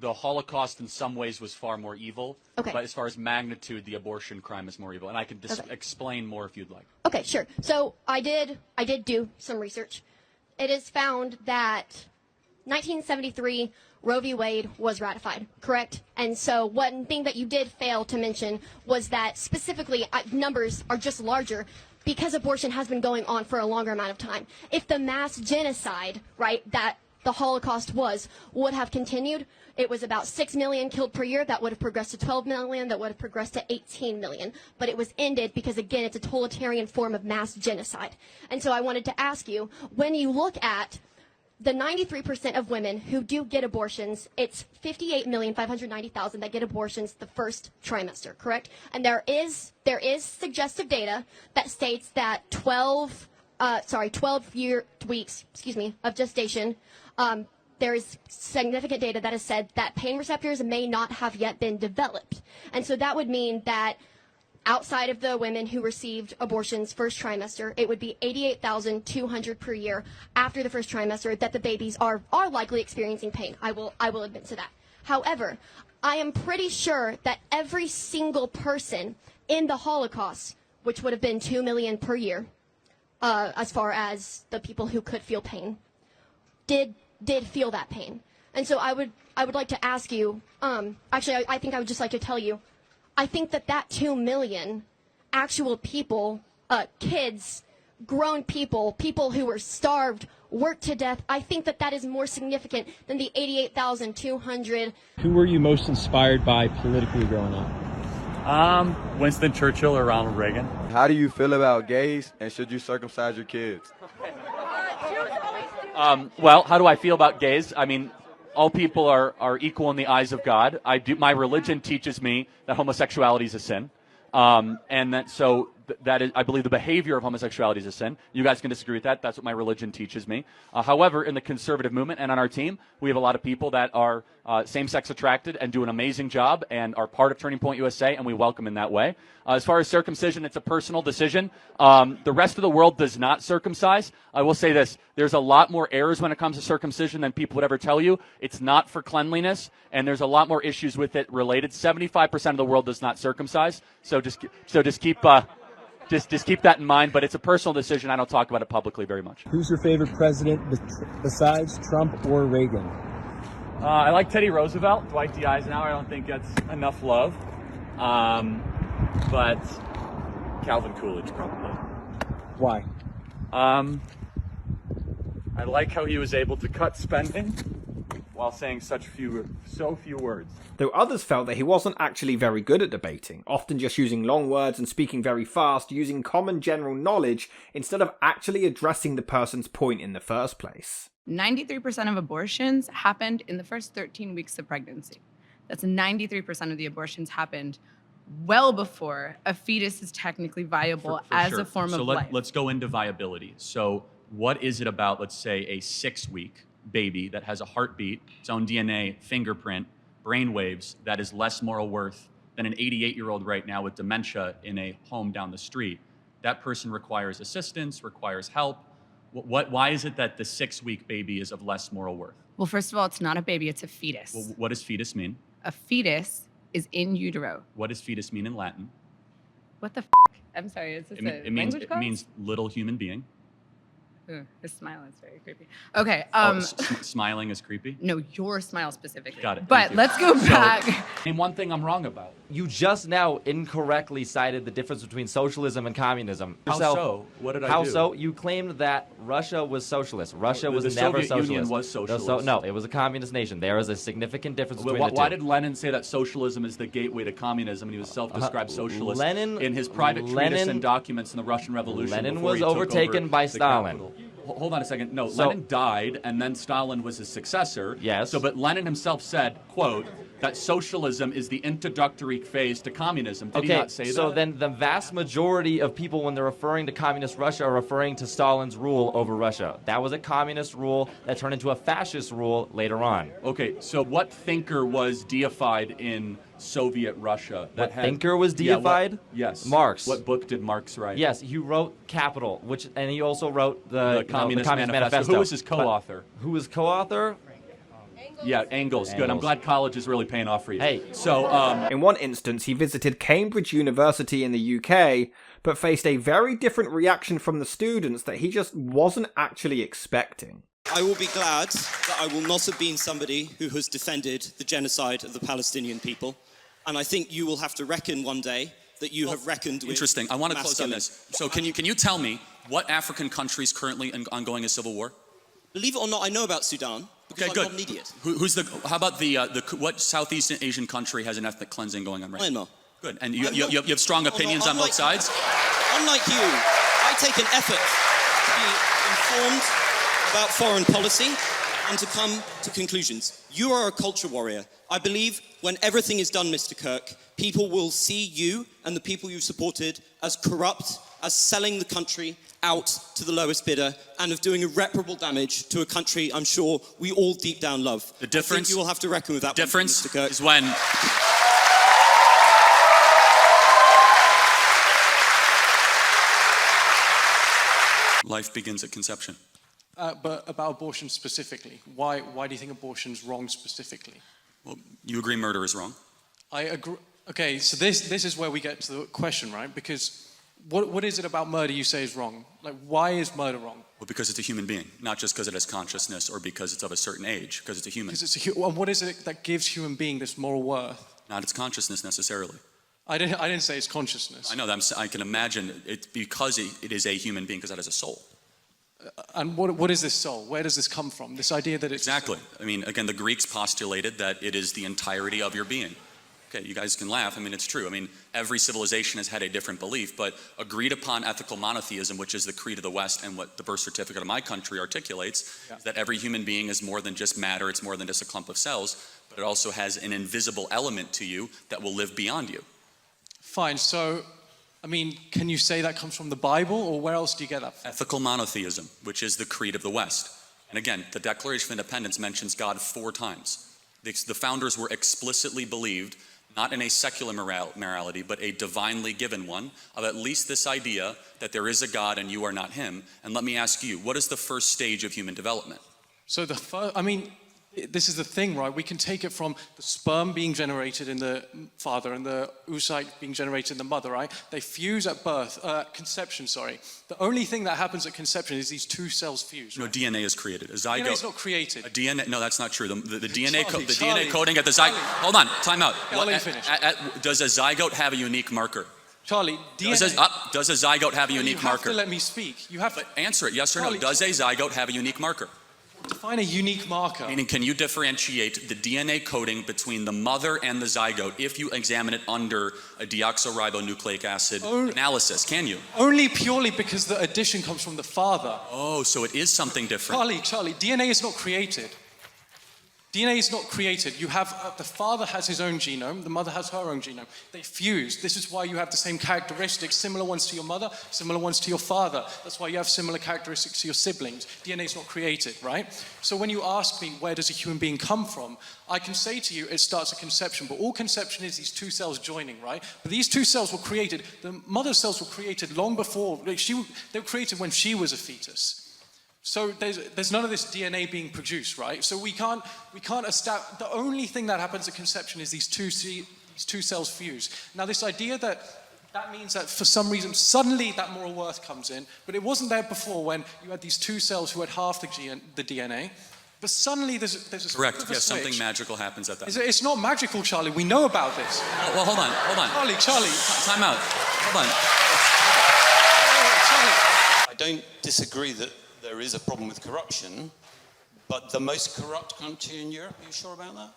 The Holocaust in some ways was far more evil, but as far as magnitude, the abortion crime is more evil. And I can explain more if you'd like. Okay, sure. So I did do some research. It is found that 1973, Roe v. Wade was ratified, correct? And so one thing that you did fail to mention was that specifically numbers are just larger because abortion has been going on for a longer amount of time. If the mass genocide, right, that the Holocaust would have continued, it was about 6 million killed per year. That would have progressed to 12 million. That would have progressed to 18 million. But it was ended because, again, it's a totalitarian form of mass genocide. And so I wanted to ask you, when you look at the 93% of women who do get abortions, it's 58,590,000 that get abortions the first trimester, correct? And there is suggestive data that states that 12 weeks of gestation, there is significant data that has said that pain receptors may not have yet been developed. And so that would mean that outside of the women who received abortions first trimester, it would be 88,200 per year after the first trimester that the babies are likely experiencing pain. I will admit to that. However, I am pretty sure that every single person in the Holocaust, which would have been 2 million per year, as far as the people who could feel pain, did feel that pain. And so I would like to ask you, actually I think I would just like to tell you, I think that 2 million actual people, kids, grown people who were starved, worked to death, I think that is more significant than the 88,200. Who were you most inspired by politically growing up? Winston Churchill or Ronald Reagan. How do you feel about gays, and should you circumcise your kids? Well, how do I feel about gays? I mean, all people are equal in the eyes of God. My religion teaches me that homosexuality is a sin, and that is, I believe the behavior of homosexuality is a sin. You guys can disagree with that. That's what my religion teaches me. However, in the conservative movement and on our team, we have a lot of people that are same-sex attracted and do an amazing job and are part of Turning Point USA, and we welcome in that way. As far as circumcision, it's a personal decision. The rest of the world does not circumcise. I will say this. There's a lot more errors when it comes to circumcision than people would ever tell you. It's not for cleanliness, and there's a lot more issues with it related. 75% of the world does not circumcise. So just keep that in mind, but it's a personal decision. I don't talk about it publicly very much. Who's your favorite president besides Trump or Reagan? I like Teddy Roosevelt. Dwight D. Eisenhower, I don't think gets enough love. But Calvin Coolidge, probably. Why? I like how he was able to cut spending while saying so few words. Though others felt that he wasn't actually very good at debating, often just using long words and speaking very fast, using common general knowledge instead of actually addressing the person's point in the first place. 93% of abortions happened in the first 13 weeks of pregnancy. That's 93% of the abortions happened well before a fetus is technically viable For as sure. a form so of life. Let's go into viability. So what is it about, let's say, a 6-week baby that has a heartbeat, its own DNA, fingerprint, brain waves, that is less moral worth than an 88-year-old right now with dementia in a home down the street? That person requires assistance, requires help. Why is it that the 6-week baby is of less moral worth? Well, first of all, it's not a baby, it's a fetus. Well, what does fetus mean? A fetus is in utero. What does fetus mean in Latin? What the f***? I'm sorry, is this It means little human being. His smile is very creepy. Okay. Smiling is creepy? No, your smile specifically. Got it. But let's go back. Name one thing I'm wrong about. You just now incorrectly cited the difference between socialism and communism. How so? What did I do? How so? You claimed that Russia was socialist. Russia was never Soviet socialist. Union was socialist. No, it was a communist nation. There is a significant difference between the two. Why did Lenin say that socialism is the gateway to communism, and he was self-described socialist in his private treatise and documents in the Russian Revolution? Lenin was overtaken by Stalin. Hold on a second. No, Lenin died, and then Stalin was his successor. Yes. But Lenin himself said, quote, that socialism is the introductory phase to communism. Did he not say that? So then the vast majority of people, when they're referring to communist Russia, are referring to Stalin's rule over Russia. That was a communist rule that turned into a fascist rule later on. Okay, so what thinker was deified in Soviet Russia? Thinker was deified? Yes. Marx. What book did Marx write? Yes, he wrote Capital, and he also wrote the Communist Manifesto. Who was his co-author? Who was co-author? Yeah, Engels. Good. I'm glad college is really paying off for you. Hey. So, in one instance, he visited Cambridge University in the UK, but faced a very different reaction from the students that he just wasn't actually expecting. I will be glad that I will not have been somebody who has defended the genocide of the Palestinian people, and I think you will have to reckon one day that you have reckoned with. Interesting. I want to close on this. So can you tell me what African country is currently ongoing a civil war? Believe it or not, I know about Sudan because Okay, I'm good. not an idiot. How about what Southeast Asian country has an ethnic cleansing going on right now? Myanmar. Good. And you have strong opinions on both sides? Unlike you, I take an effort to be informed about foreign policy and to come to conclusions. You are a culture warrior. I believe when everything is done, Mr. Kirk, people will see you and the people you supported as corrupt, as selling the country out to the lowest bidder, and of doing irreparable damage to a country I'm sure we all deep down love. The difference, I think you will have to reckon with that difference one, Mr. Kirk. is when... life begins at conception. But about abortion specifically, why do you think abortion's wrong specifically? Well, you agree murder is wrong? I agree. Okay, so this is where we get to the question, right? Because what is it about murder you say is wrong? Like, why is murder wrong? Well, because it's a human being, not just because it has consciousness or because it's of a certain age, because it's a human. And what is it that gives human being this moral worth? Not its consciousness necessarily. I didn't say it's consciousness. I know that. I can imagine it's because it is a human being, because it has a soul. And what is this soul? Where does this come from? This idea that it's... Exactly. I mean, again, the Greeks postulated that it is the entirety of your being. Okay, you guys can laugh. I mean, it's true. I mean, every civilization has had a different belief, but agreed upon ethical monotheism, which is the creed of the West and what the birth certificate of my country articulates, is that every human being is more than just matter, it's more than just a clump of cells, but it also has an invisible element to you that will live beyond you. Fine, so, I mean, can you say that comes from the Bible, or where else do you get that from? Ethical monotheism, which is the creed of the West. And again, the Declaration of Independence mentions God 4 times. The founders were explicitly believed, not in a secular morality, but a divinely given one, of at least this idea that there is a God and you are not him. And let me ask you, what is the first stage of human development? So this is the thing, right? We can take it from the sperm being generated in the father and the oocyte being generated in the mother, right? They fuse at birth, conception, sorry. The only thing that happens at conception is these 2 cells fuse. Right? No, DNA is created. A zygote. DNA is not created. No, that's not true. The DNA Charlie, coding at the zygote. Hold on, time out. Yeah, I'll let you finish. Does a zygote have a unique marker? Charlie, DNA... Does a zygote have a unique marker? You have to let me speak. You have to... But answer it, yes or no. Does a zygote have a unique marker? Define a unique marker. Meaning, can you differentiate the DNA coding between the mother and the zygote if you examine it under a deoxyribonucleic acid analysis? Can you? Only purely because the addition comes from the father. Oh, so it is something different. Charlie, DNA is not created. DNA is not created. You have, the father has his own genome, the mother has her own genome. They fuse. This is why you have the same characteristics, similar ones to your mother, similar ones to your father. That's why you have similar characteristics to your siblings. DNA is not created, right? So when you ask me, where does a human being come from? I can say to you, it starts at conception, but all conception is these two cells joining, right? But these two cells were created, the mother's cells were created long before, they were created when she was a fetus. So there's none of this DNA being produced, right? So we can't establish, the only thing that happens at conception is these two cells fuse. Now this idea that means that for some reason, suddenly that moral worth comes in, but it wasn't there before when you had these two cells who had half the DNA, but suddenly there's a Correct, yes, something magical happens at that moment. It's not magical, Charlie, we know about this. Well, hold on. Charlie. Time out, hold on. I don't disagree that there is a problem with corruption, but the most corrupt country in Europe, are you sure about that?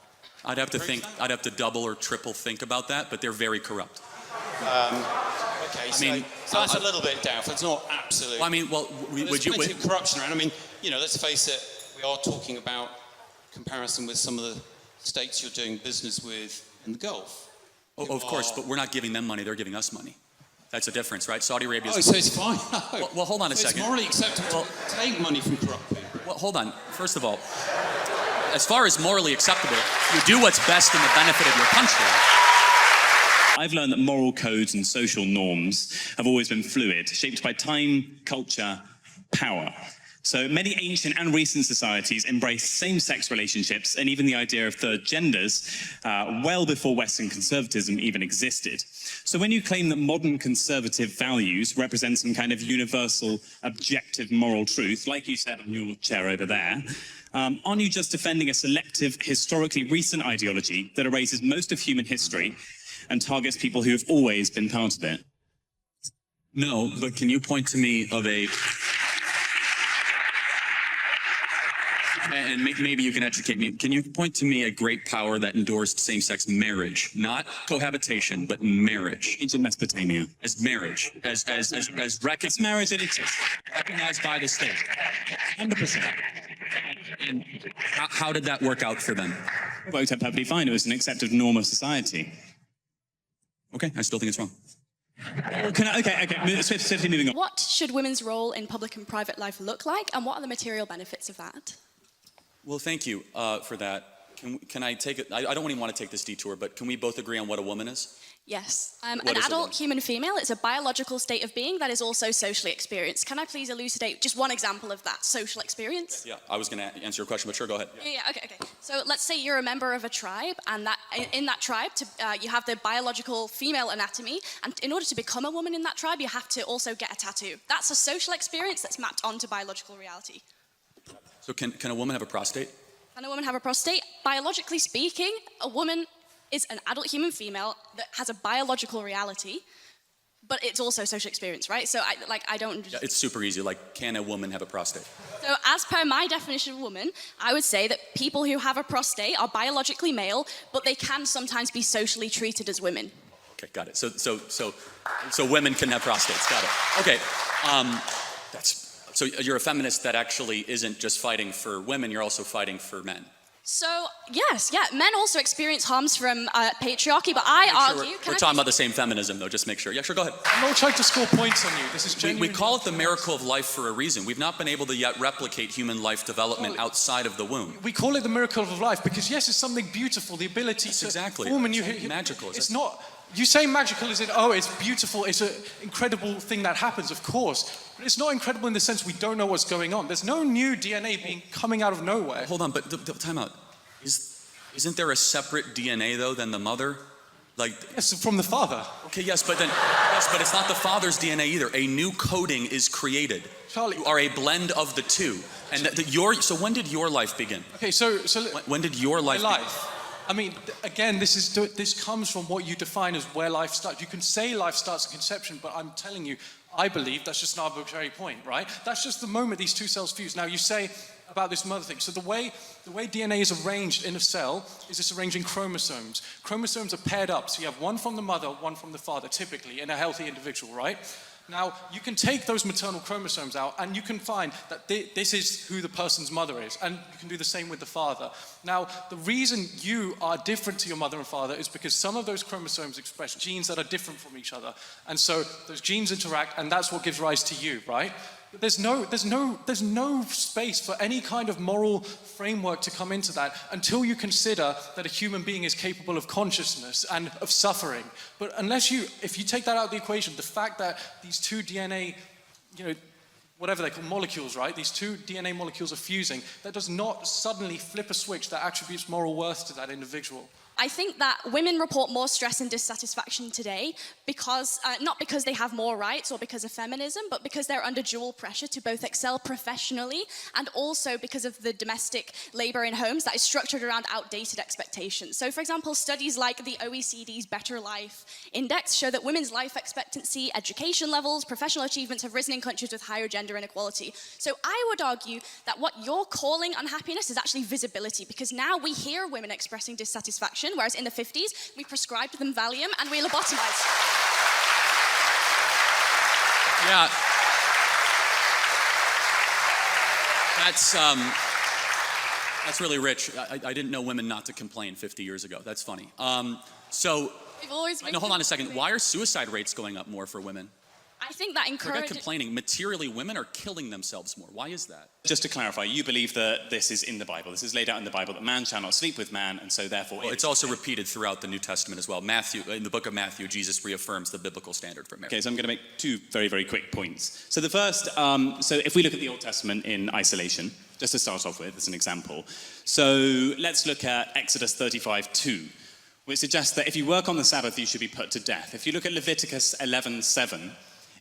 I'd have to double or triple think about that, but they're very corrupt. Okay, so that's a little bit doubtful. It's not absolute. Well, I mean, there's plenty of corruption around. I mean, let's face it, we are talking about comparison with some of the states you're doing business with in the Gulf. Oh, of course, but we're not giving them money, they're giving us money. That's the difference, right? Saudi Arabia is... Oh, so it's fine. Well, hold on a second. It's morally acceptable to take money from corrupt people. Well, hold on. First of all, as far as morally acceptable, you do what's best in the benefit of your country. I've learned that moral codes and social norms have always been fluid, shaped by time, culture, power. So many ancient and recent societies embrace same-sex relationships and even the idea of third genders well before Western conservatism even existed. So when you claim that modern conservative values represent some kind of universal, objective moral truth, like you said on your chair over there, aren't you just defending a selective, historically recent ideology that erases most of human history and targets people who have always been part of it? No, but can you point to me of a... And maybe you can educate me. Can you point to me a great power that endorsed same-sex marriage? Not cohabitation, but marriage. Ancient Mesopotamia. As marriage. As marriage that exists. Recognized by the state. 100%. And how did that work out for them? It worked out perfectly fine. It was an accepted norm of society. Okay, I still think it's wrong. Okay, swiftly moving on. What should women's role in public and private life look like, and what are the material benefits of that? Well, thank you for that. Can I take it? I don't even want to take this detour, but can we both agree on what a woman is? Yes. An adult human female is a biological state of being that is also socially experienced. Can I please elucidate just one example of that social experience? Yeah, I was going to answer your question, but sure, go ahead. Yeah, okay. So let's say you're a member of a tribe, and in that tribe, you have the biological female anatomy, and in order to become a woman in that tribe, you have to also get a tattoo. That's a social experience that's mapped onto biological reality. So can a woman have a prostate? Can a woman have a prostate? Biologically speaking, a woman is an adult human female that has a biological reality, but it's also social experience, right? So I don't... Yeah, it's super easy. Like, can a woman have a prostate? So as per my definition of woman, I would say that people who have a prostate are biologically male, but they can sometimes be socially treated as women. Okay, got it. So women can have prostates. Got it. Okay. So you're a feminist that actually isn't just fighting for women, you're also fighting for men. So, yes, men also experience harms from patriarchy, but I argue... We're talking about the same feminism, though, just make sure. Yeah, sure, go ahead. I'm not trying to score points on you. This is genuine. We call it the miracle of life for a reason. We've not been able to yet replicate human life development outside of the womb. We call it the miracle of life because, yes, it's something beautiful, the ability to form a new... Magical. It's not... You say magical as in, oh, it's beautiful, it's an incredible thing that happens, of course. But it's not incredible in the sense we don't know what's going on. There's no new DNA coming out of nowhere. Hold on, but time out. Isn't there a separate DNA, though, than the mother? Yes, from the father. Okay, yes, but it's not the father's DNA either. A new coding is created. Charlie, you are a blend of the two. And so when did your life begin? Okay, so when did your life begin? I mean, again, this comes from what you define as where life starts. You can say life starts at conception, but I'm telling you, I believe that's just an arbitrary point, right? That's just the moment these two cells fuse. Now, you say a about this mother thing. So the way DNA is arranged in a cell is it's arranged in chromosomes. Chromosomes are paired up, so you have one from the mother, one from the father, typically, in a healthy individual, right? Now, you can take those maternal chromosomes out and you can find that this is who the person's mother is, and you can do the same with the father. Now, the reason you are different to your mother and father is because some of those chromosomes express genes that are different from each other. And so those genes interact, and that's what gives rise to you, right? But there's no space for any kind of moral framework to come into that until you consider that a human being is capable of consciousness and of suffering. But if you take that out of the equation, the fact that these two DNA, whatever they call molecules, right? These two DNA molecules are fusing, that does not suddenly flip a switch that attributes moral worth to that individual. I think that women report more stress and dissatisfaction today because, not because they have more rights or because of feminism, but because they're under dual pressure to both excel professionally and also because of the domestic labor in homes that is structured around outdated expectations. So, for example, studies like the OECD's Better Life Index show that women's life expectancy, education levels, professional achievements have risen in countries with higher gender inequality. So I would argue that what you're calling unhappiness is actually visibility, because now we hear women expressing dissatisfaction, whereas in the 50s, we prescribed them Valium and we lobotomized. Yeah. That's really rich. I didn't know women not to complain 50 years ago. That's funny. We've always been hold on a second. Why are suicide rates going up more for women? I think that encourages... Forget complaining. Materially, women are killing themselves more. Why is that? Just to clarify, you believe that this is in the Bible. This is laid out in the Bible, that man shall not sleep with man, and so therefore... Well, it's also repeated throughout the New Testament as well. In the book of Matthew, Jesus reaffirms the biblical standard for marriage. Okay, so I'm going to make two very, very quick points. So the first, so if we look at the Old Testament in isolation, just to start off with as an example. So let's look at Exodus 35:2, which suggests that if you work on the Sabbath, you should be put to death. If you look at Leviticus 11:7,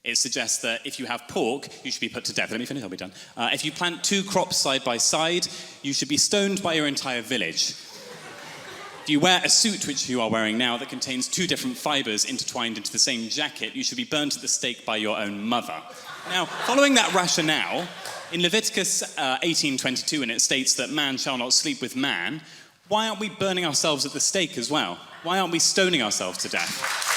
it suggests that if you have pork, you should be put to death. Let me finish, I'll be done. If you plant two crops side by side, you should be stoned by your entire village. If you wear a suit, which you are wearing now, that contains two different fibers intertwined into the same jacket, you should be burnt at the stake by your own mother. Now, following that rationale, in Leviticus 18:22, and it states that man shall not sleep with man, why aren't we burning ourselves at the stake as well? Why aren't we stoning ourselves to death?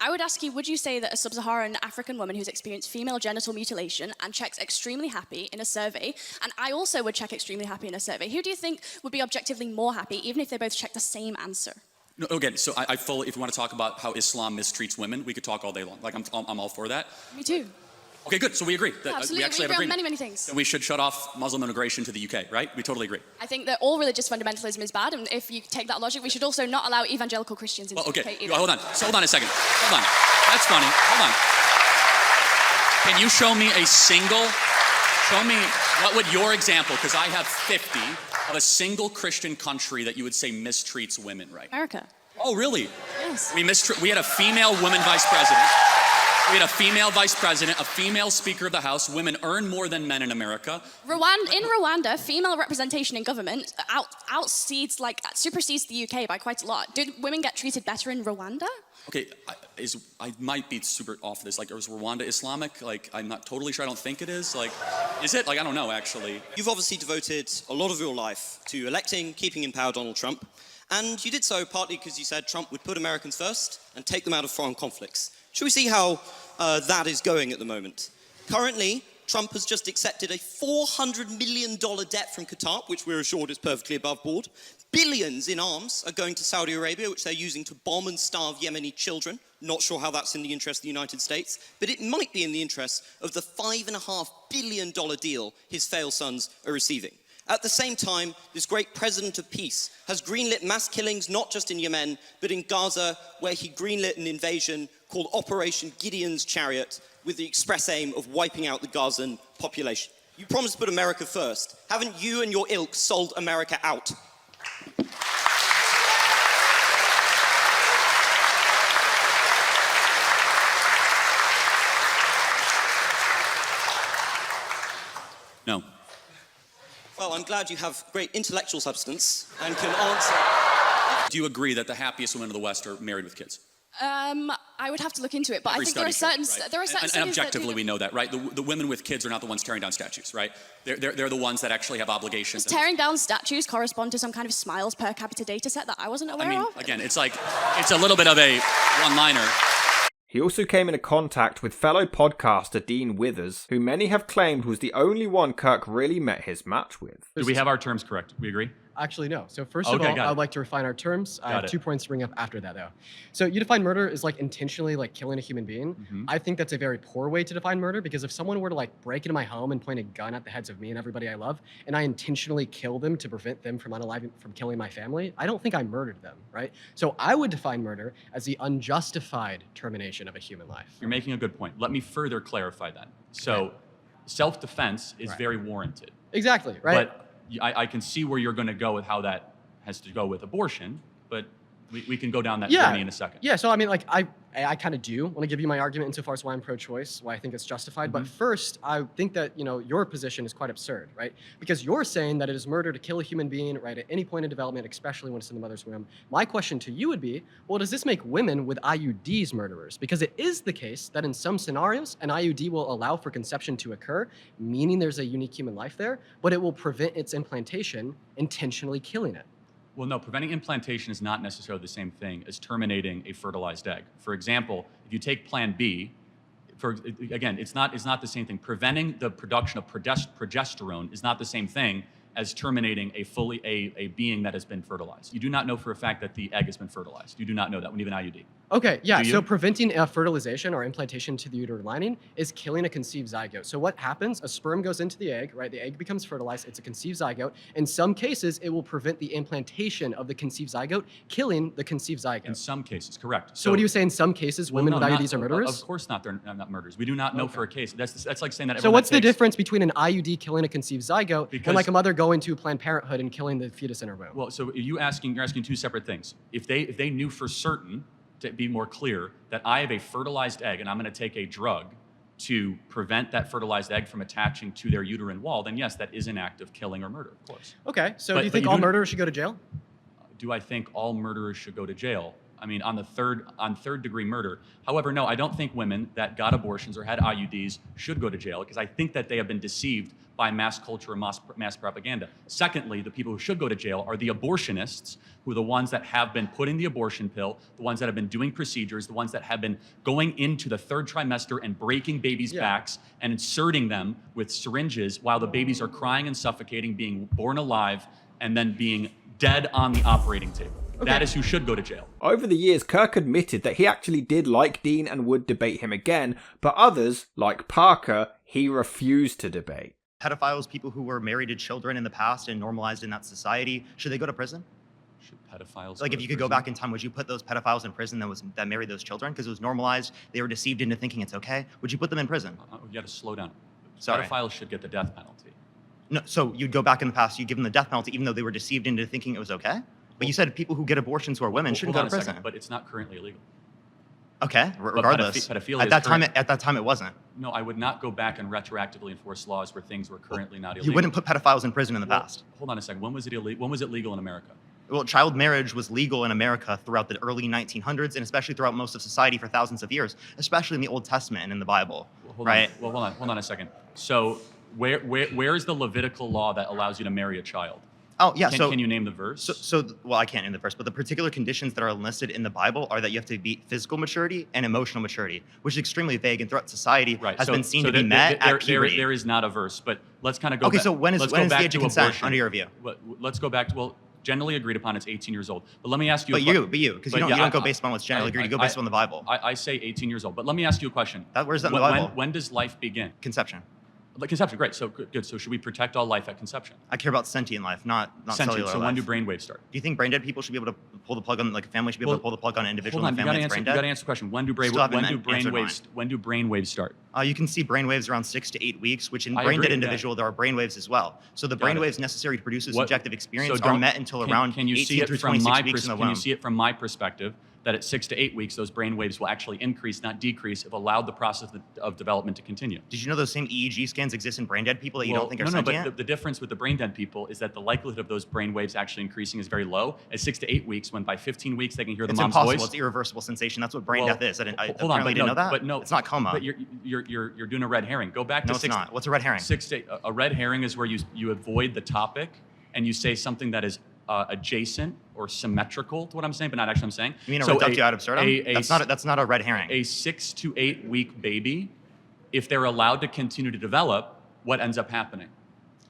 I would ask you, would you say that a sub-Saharan African woman who's experienced female genital mutilation and checks extremely happy in a survey, and I also would check extremely happy in a survey, who do you think would be objectively more happy, even if they both check the same answer? No, again, so I fully, if you want to talk about how Islam mistreats women, we could talk all day long. Like, I'm all for that. Me too. Okay, good. So we agree. Yeah, absolutely. We actually agree have on agreement. many things. And we should shut off Muslim immigration to the UK, right? We totally agree. I think that all religious fundamentalism is bad, and if you take that logic, we should also not allow evangelical Christians into the UK either. Hold on. So hold on a second. Hold on. That's funny. Hold on. Can you show me what would your example, because I have 50, of a single Christian country that you would say mistreats women, right? America. Oh, really? Yes. We had a female woman vice president. We had a female vice president, a female speaker of the House. Women earn more than men in America. In Rwanda, female representation in government supersedes the UK by quite a lot. Did women get treated better in Rwanda? Okay, I might be super off this. Like, is Rwanda Islamic? Like, I'm not totally sure. I don't think it is. Like, is it? Like, I don't know, actually. You've obviously devoted a lot of your life to electing, keeping in power Donald Trump. And you did so partly because you said Trump would put Americans first and take them out of foreign conflicts. Should we see how that is going at the moment? Currently, Trump has just accepted a $400 million debt from Qatar, which we're assured is perfectly above board. Billions in arms are going to Saudi Arabia, which they're using to bomb and starve Yemeni children. Not sure how that's in the interest of the United States, but it might be in the interest of the $5.5 billion deal his failed sons are receiving. At the same time, this great president of peace has greenlit mass killings not just in Yemen, but in Gaza, where he greenlit an invasion called Operation Gideon's Chariot with the express aim of wiping out the Gazan population. You promised to put America first. Haven't you and your ilk sold America out? No. Well, I'm glad you have great intellectual substance and can answer. Do you agree that the happiest women of the West are married with kids? I I would have to look into it, but I Every think there are study certain shows, right? there are certain and studies that objectively, we know that, right? The women with kids are not the ones tearing down statues, right? They're the ones that actually have obligations. tearing down statues correspond to some kind of smiles per capita data set that I wasn't aware of. Again, it's like, it's a little bit of a one-liner. He also came into contact with fellow podcaster Dean Withers, who many have claimed was the only one Kirk really met his match with. Do we have our terms correct? We agree? Actually, no. So first of all, I'd like to refine our terms. I have 2 points to bring up after that, though. So you define murder as like intentionally like killing a human being. I think that's a very poor way to define murder, because if someone were to like break into my home and point a gun at the heads of me and everybody I love, and I intentionally kill them to prevent them from killing my family, I don't think I murdered them, right? So I would define murder as the unjustified termination of a human life. You're making a good point. Let me further clarify that. So self-defense is very warranted. Exactly, right? But I can see where you're going to go with how that has to go with abortion, but we can go down that journey in a second. Yeah, so I mean, like, I kind of do want to give you my argument insofar as why I'm pro-choice, why I think it's justified. But first, I think that, you know, your position is quite absurd, right? Because you're saying that it is murder to kill a human being, right, at any point in development, especially when it's in the mother's womb. My question to you would be, well, does this make women with IUDs murderers? Because it is the case that in some scenarios, an IUD will allow for conception to occur, meaning there's a unique human life there, but it will prevent its implantation, intentionally killing it. Well, no, preventing implantation is not necessarily the same thing as terminating a fertilized egg. For example, if you take Plan B, again, it's not the same thing. Preventing the production of progesterone is not the same thing as terminating a being that has been fertilized. You do not know for a fact that the egg has been fertilized. You do not know that when you have an IUD. Okay, yeah, so preventing fertilization or implantation to the uterine lining is killing a conceived zygote. So what happens? A sperm goes into the egg, right? The egg becomes fertilized. It's a conceived zygote. In some cases, it will prevent the implantation of the conceived zygote, killing the conceived zygote. In some cases, correct. So what do you say in some cases, women with IUDs are murderers? Of course not, they're not murderers. We do not know for a case. That's like saying that So what's the difference between an IUD killing a conceived zygote and like a mother going to Planned Parenthood and killing the fetus in her womb? Well, so you're asking two separate things. If they knew for certain, to be more clear, that I have a fertilized egg and I'm going to take a drug to prevent that fertilized egg from attaching to their uterine wall, then yes, that is an act of killing or murder, of course. Okay, so do you think all murderers should go to jail? Do I think all murderers should go to jail? I mean, on third degree murder. However, no, I don't think women that got abortions or had IUDs should go to jail, because I think that they have been deceived by mass culture and mass propaganda. Secondly, the people who should go to jail are the abortionists, who are the ones that have been putting the abortion pill, the ones that have been doing procedures, the ones that have been going into the third trimester and breaking babies' backs and inserting them with syringes while the babies are crying and suffocating, being born alive, and then being dead on the operating table. Okay. That is who should go to jail. Over the years, Kirk admitted that he actually did like Dean and would debate him again, but others, like Parker, he refused to debate. Pedophiles, people who were married to children in the past and normalized in that society, should they go to prison? Should pedophiles Like, if you could go back in time, would you put those pedophiles in prison that married those children? Because it was normalized, they were deceived into thinking it's okay. Would you put them in prison? You got to slow down. Sorry. Pedophiles should get the death penalty. No, so you'd go back in the past, you'd give them the death penalty even though they were deceived into thinking it was okay? But you said people who get abortions who are women shouldn't go to prison. But it's not currently illegal. Okay, regardless. Pedophilia at that time, it wasn't. No, I would not go back and retroactively enforce laws where things were currently not illegal. You wouldn't put pedophiles in prison in the past. Hold on a second. When was it illegal? When was it legal in America? Well, child marriage was legal in America throughout the early 1900s, and especially throughout most of society for thousands of years, especially in the Old Testament and in the Bible. Hold on a second. So where is the Levitical law that allows you to marry a child? Oh, yeah. Can you name the verse? Well, I can't name the verse, but the particular conditions that are listed in the Bible are that you have to be physical maturity and emotional maturity, which is extremely vague and throughout society has been seen to be met at puberty. There is not a verse, but let's kind of go back. Okay, so when is the age of consent under your view? Let's go back to, generally agreed upon it's 18 years old. But let me ask you because you don't go based on what's generally agreed, you go based on the Bible. I say 18 years old, but let me ask you a question. Where's that in the Bible? When does life begin? Conception. Conception, great. So good. So should we protect all life at conception? I care about sentient life, not cellular life. So when do brainwaves start? Do you think brain dead people should be able to pull the plug on, like a family should be able to pull the plug on an individual in the family that's brain dead? You got to answer the question. When do brainwaves start? You can see brainwaves around 6 to 8 weeks, which in brain dead individual there are brainwaves as well. So the brainwaves necessary to produce a subjective experience are met until around 18 through 26 weeks in the womb. Can you see it from my perspective? that at 6 to 8 weeks, those brain waves will actually increase, not decrease, if allowed the process of development to continue. Did you know those same EEG scans exist in brain dead people that you don't think are no, sentient? but the difference with the brain dead people is that the likelihood of those brain waves actually increasing is very low at 6 to 8 weeks, when by 15 weeks they can hear the mom's impossible. voice. It's irreversible sensation. That's what brain death is. I Hold on, didn't know that. But no, it's not coma. But you're doing a red herring. Go back to No, it's not. What's a red herring? A red herring is where you avoid the topic and you say something that is adjacent or symmetrical to what I'm saying, but not actually what I'm saying. You mean a reductio ad absurdum? That's not a red herring. A 6 to 8 week baby, if they're allowed to continue to develop, what ends up happening?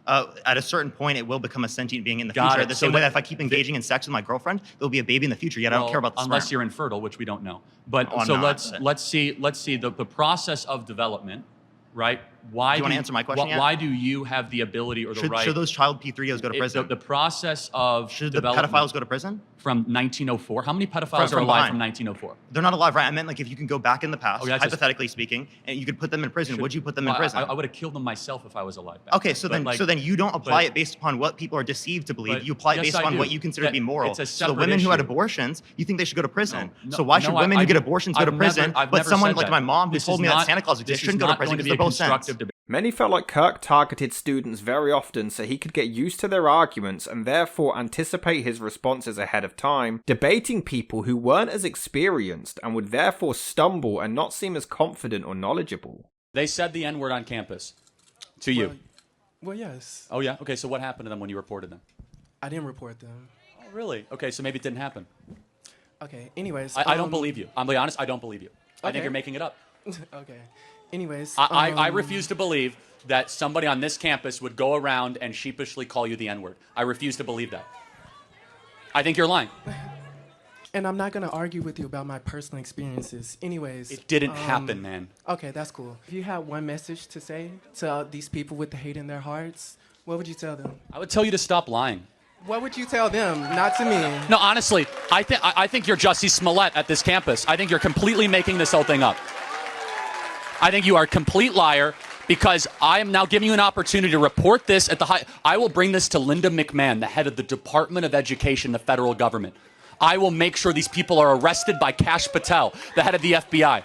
At a certain point, it will become a sentient being in the future. The same way that if I keep engaging in sex with my girlfriend, there'll be a baby in the future. Yet I don't care about the unless sperm. you're infertile, which we don't know. But Oh, I'm so not. let's see the process of development, right? Why Do you want to answer my question yet? Why do you have the ability or the right? Should those child P3os go to prison? The process of Should the development pedophiles go to prison? from 1904. How many pedophiles are From alive behind. from 1904? They're not alive, right? I meant like if you can go back in the past, Oh, yeah, that's hypothetically speaking, and you could put them in prison. Would you put them in Well, prison? I would have killed them myself if I was alive. Back Okay, then. so But then you don't apply but- it based upon what people are deceived to believe. but You apply it yes, based I upon do. what you consider to be moral. It's a So the separate women who had issue. abortions, you think they should go to prison. No, so why no, should women who get I- abortions go I've to prison, never- I've but never someone said like that. my mom who This told is me that not- Santa Claus this exists is shouldn't go to not prison going to because be a they're both sense? constructive debate. Many felt like Kirk targeted students very often so he could get used to their arguments and therefore anticipate his responses ahead of time, debating people who weren't as experienced and would therefore stumble and not seem as confident or knowledgeable. They said the N-word on campus. To you. Well, yes. Oh, yeah? Okay, so what happened to them when you reported them? I didn't report them. Oh, really? Okay, so maybe it didn't happen. Okay, anyways. I don't believe you. I'm being honest, I don't believe you. I Okay. think you're making it up. Okay. Anyways. I refuse to believe that somebody on this campus would go around and sheepishly call you the N-word. I refuse to believe that. I think you're lying. And I'm not going to argue with you about my personal experiences. Anyways. It didn't happen, man. Okay, that's cool. If you had one message to say to these people with the hate in their hearts, what would you tell them? I would tell you to stop lying. What would you tell them? Not to me. No, honestly, I think you're Jussie Smollett at this campus. I think you're completely making this whole thing up. I think you are a complete liar because I am now giving you an opportunity to report this at the high. I will bring this to Linda McMahon, the head of the Department of Education, the federal government. I will make sure these people are arrested by Kash Patel, the head of the FBI.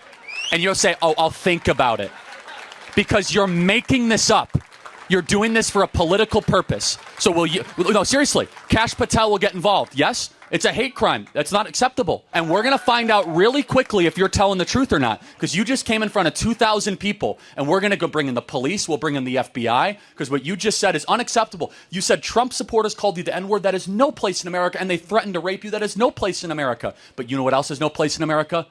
And you'll say, oh, I'll think about it. Because you're making this up. You're doing this for a political purpose. So will you, no, seriously, Kash Patel will get involved. Yes? It's a hate crime. That's not acceptable. And we're going to find out really quickly if you're telling the truth or not. Because you just came in front of 2,000 people, and we're going to go bring in the police. We'll bring in the FBI. Because what you just said is unacceptable. You said Trump supporters called you the N-word. That is no place in America. And they threatened to rape you. That is no place in America. But you know what else is no place in America?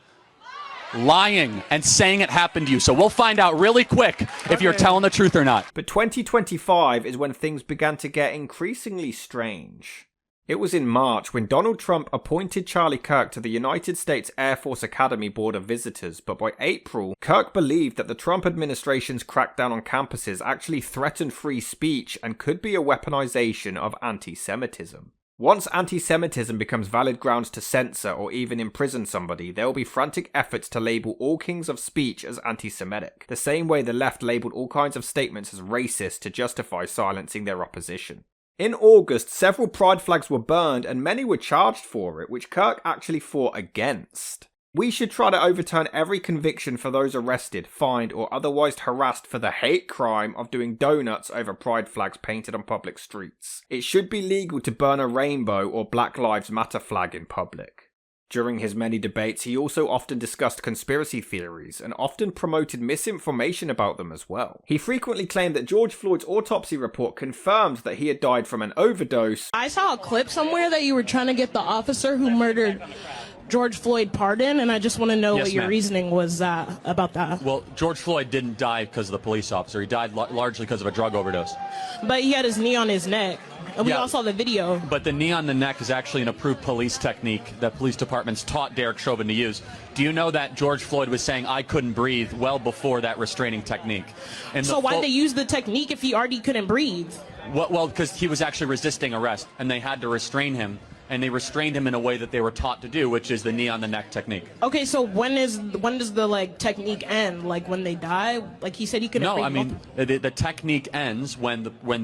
Lying and saying it happened to you. So we'll find out really quick if you're telling the truth or not. But 2025 is when things began to get increasingly strange. It was in March when Donald Trump appointed Charlie Kirk to the United States Air Force Academy Board of Visitors, but by April, Kirk believed that the Trump administration's crackdown on campuses actually threatened free speech and could be a weaponization of anti-Semitism. Once anti-Semitism becomes valid grounds to censor or even imprison somebody, there will be frantic efforts to label all kings of speech as anti-Semitic, the same way the left labelled all kinds of statements as racist to justify silencing their opposition. In August, several pride flags were burned and many were charged for it, which Kirk actually fought against. We should try to overturn every conviction for those arrested, fined, or otherwise harassed for the hate crime of doing donuts over pride flags painted on public streets. It should be legal to burn a rainbow or Black Lives Matter flag in public. During his many debates, he also often discussed conspiracy theories and often promoted misinformation about them as well. He frequently claimed that George Floyd's autopsy report confirmed that he had died from an overdose. I saw a clip somewhere that you were trying to get the officer who murdered George Floyd pardoned, and I just want to know what your reasoning was about that. Well, George Floyd didn't die because of the police officer. He died largely because of a drug overdose. But he had his knee on his neck, and we all saw the video. But the knee on the neck is actually an approved police technique that police departments taught Derek Chauvin to use. Do you know that George Floyd was saying, I couldn't breathe, well before that restraining technique? And So why'd they use the technique if he already couldn't breathe? Well, because he was actually resisting arrest, and they had to restrain him. and they restrained him in a way that they were taught to do, which is the knee on the neck technique. Okay, so when does the like technique end? Like when they die? Like he said he could. No, I mean the technique ends when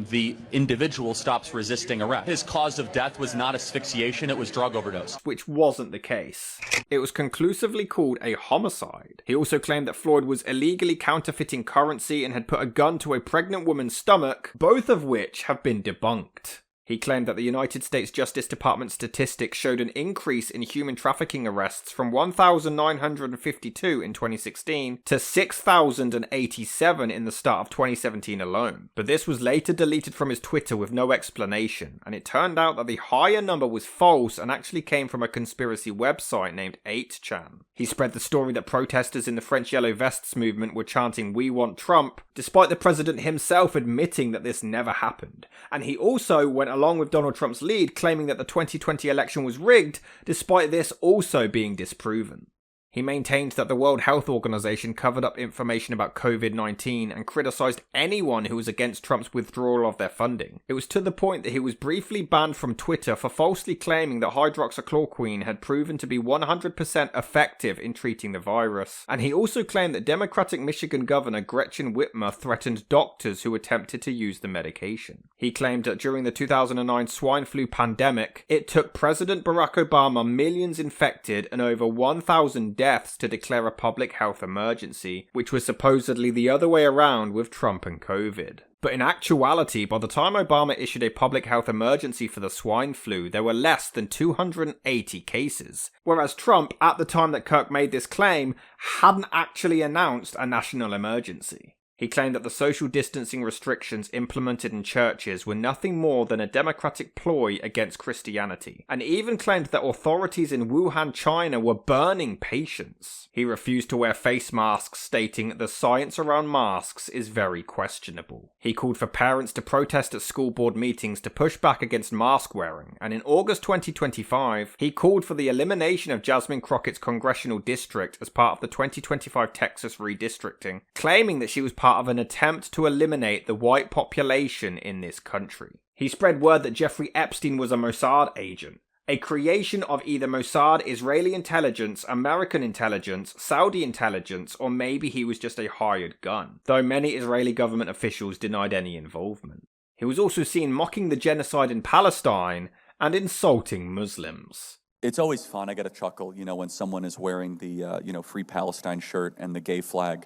the individual stops resisting arrest. His cause of death was not asphyxiation; it was drug overdose. Which wasn't the case. It was conclusively called a homicide. He also claimed that Floyd was illegally counterfeiting currency and had put a gun to a pregnant woman's stomach, both of which have been debunked. He claimed that the United States Justice Department statistics showed an increase in human trafficking arrests from 1,952 in 2016 to 6,087 in the start of 2017 alone. But this was later deleted from his Twitter with no explanation, and it turned out that the higher number was false and actually came from a conspiracy website named 8chan. He spread the story that protesters in the French Yellow Vests movement were chanting "We want Trump," despite the president himself admitting that this never happened. And he also went along with Donald Trump's lead, claiming that the 2020 election was rigged, despite this also being disproven. He maintained that the World Health Organization covered up information about COVID-19 and criticized anyone who was against Trump's withdrawal of their funding. It was to the point that he was briefly banned from Twitter for falsely claiming that hydroxychloroquine had proven to be 100% effective in treating the virus. And he also claimed that Democratic Michigan Governor Gretchen Whitmer threatened doctors who attempted to use the medication. He claimed that during the 2009 swine flu pandemic, it took President Barack Obama millions infected and over 1,000 deaths to declare a public health emergency, which was supposedly the other way around with Trump and COVID. But in actuality, by the time Obama issued a public health emergency for the swine flu, there were less than 280 cases. Whereas Trump, at the time that Kirk made this claim, hadn't actually announced a national emergency. He claimed that the social distancing restrictions implemented in churches were nothing more than a democratic ploy against Christianity, and even claimed that authorities in Wuhan, China were burning patients. He refused to wear face masks, stating that the science around masks is very questionable. He called for parents to protest at school board meetings to push back against mask wearing, and in August 2025, he called for the elimination of Jasmine Crockett's congressional district as part of the 2025 Texas redistricting, claiming that she was part of an attempt to eliminate the white population in this country. He spread word that Jeffrey Epstein was a Mossad agent, a creation of either Mossad, Israeli intelligence, American intelligence, Saudi intelligence, or maybe he was just a hired gun, though many Israeli government officials denied any involvement. He was also seen mocking the genocide in Palestine and insulting Muslims. It's always fun. I get a chuckle, when someone is wearing the, Free Palestine shirt and the gay flag.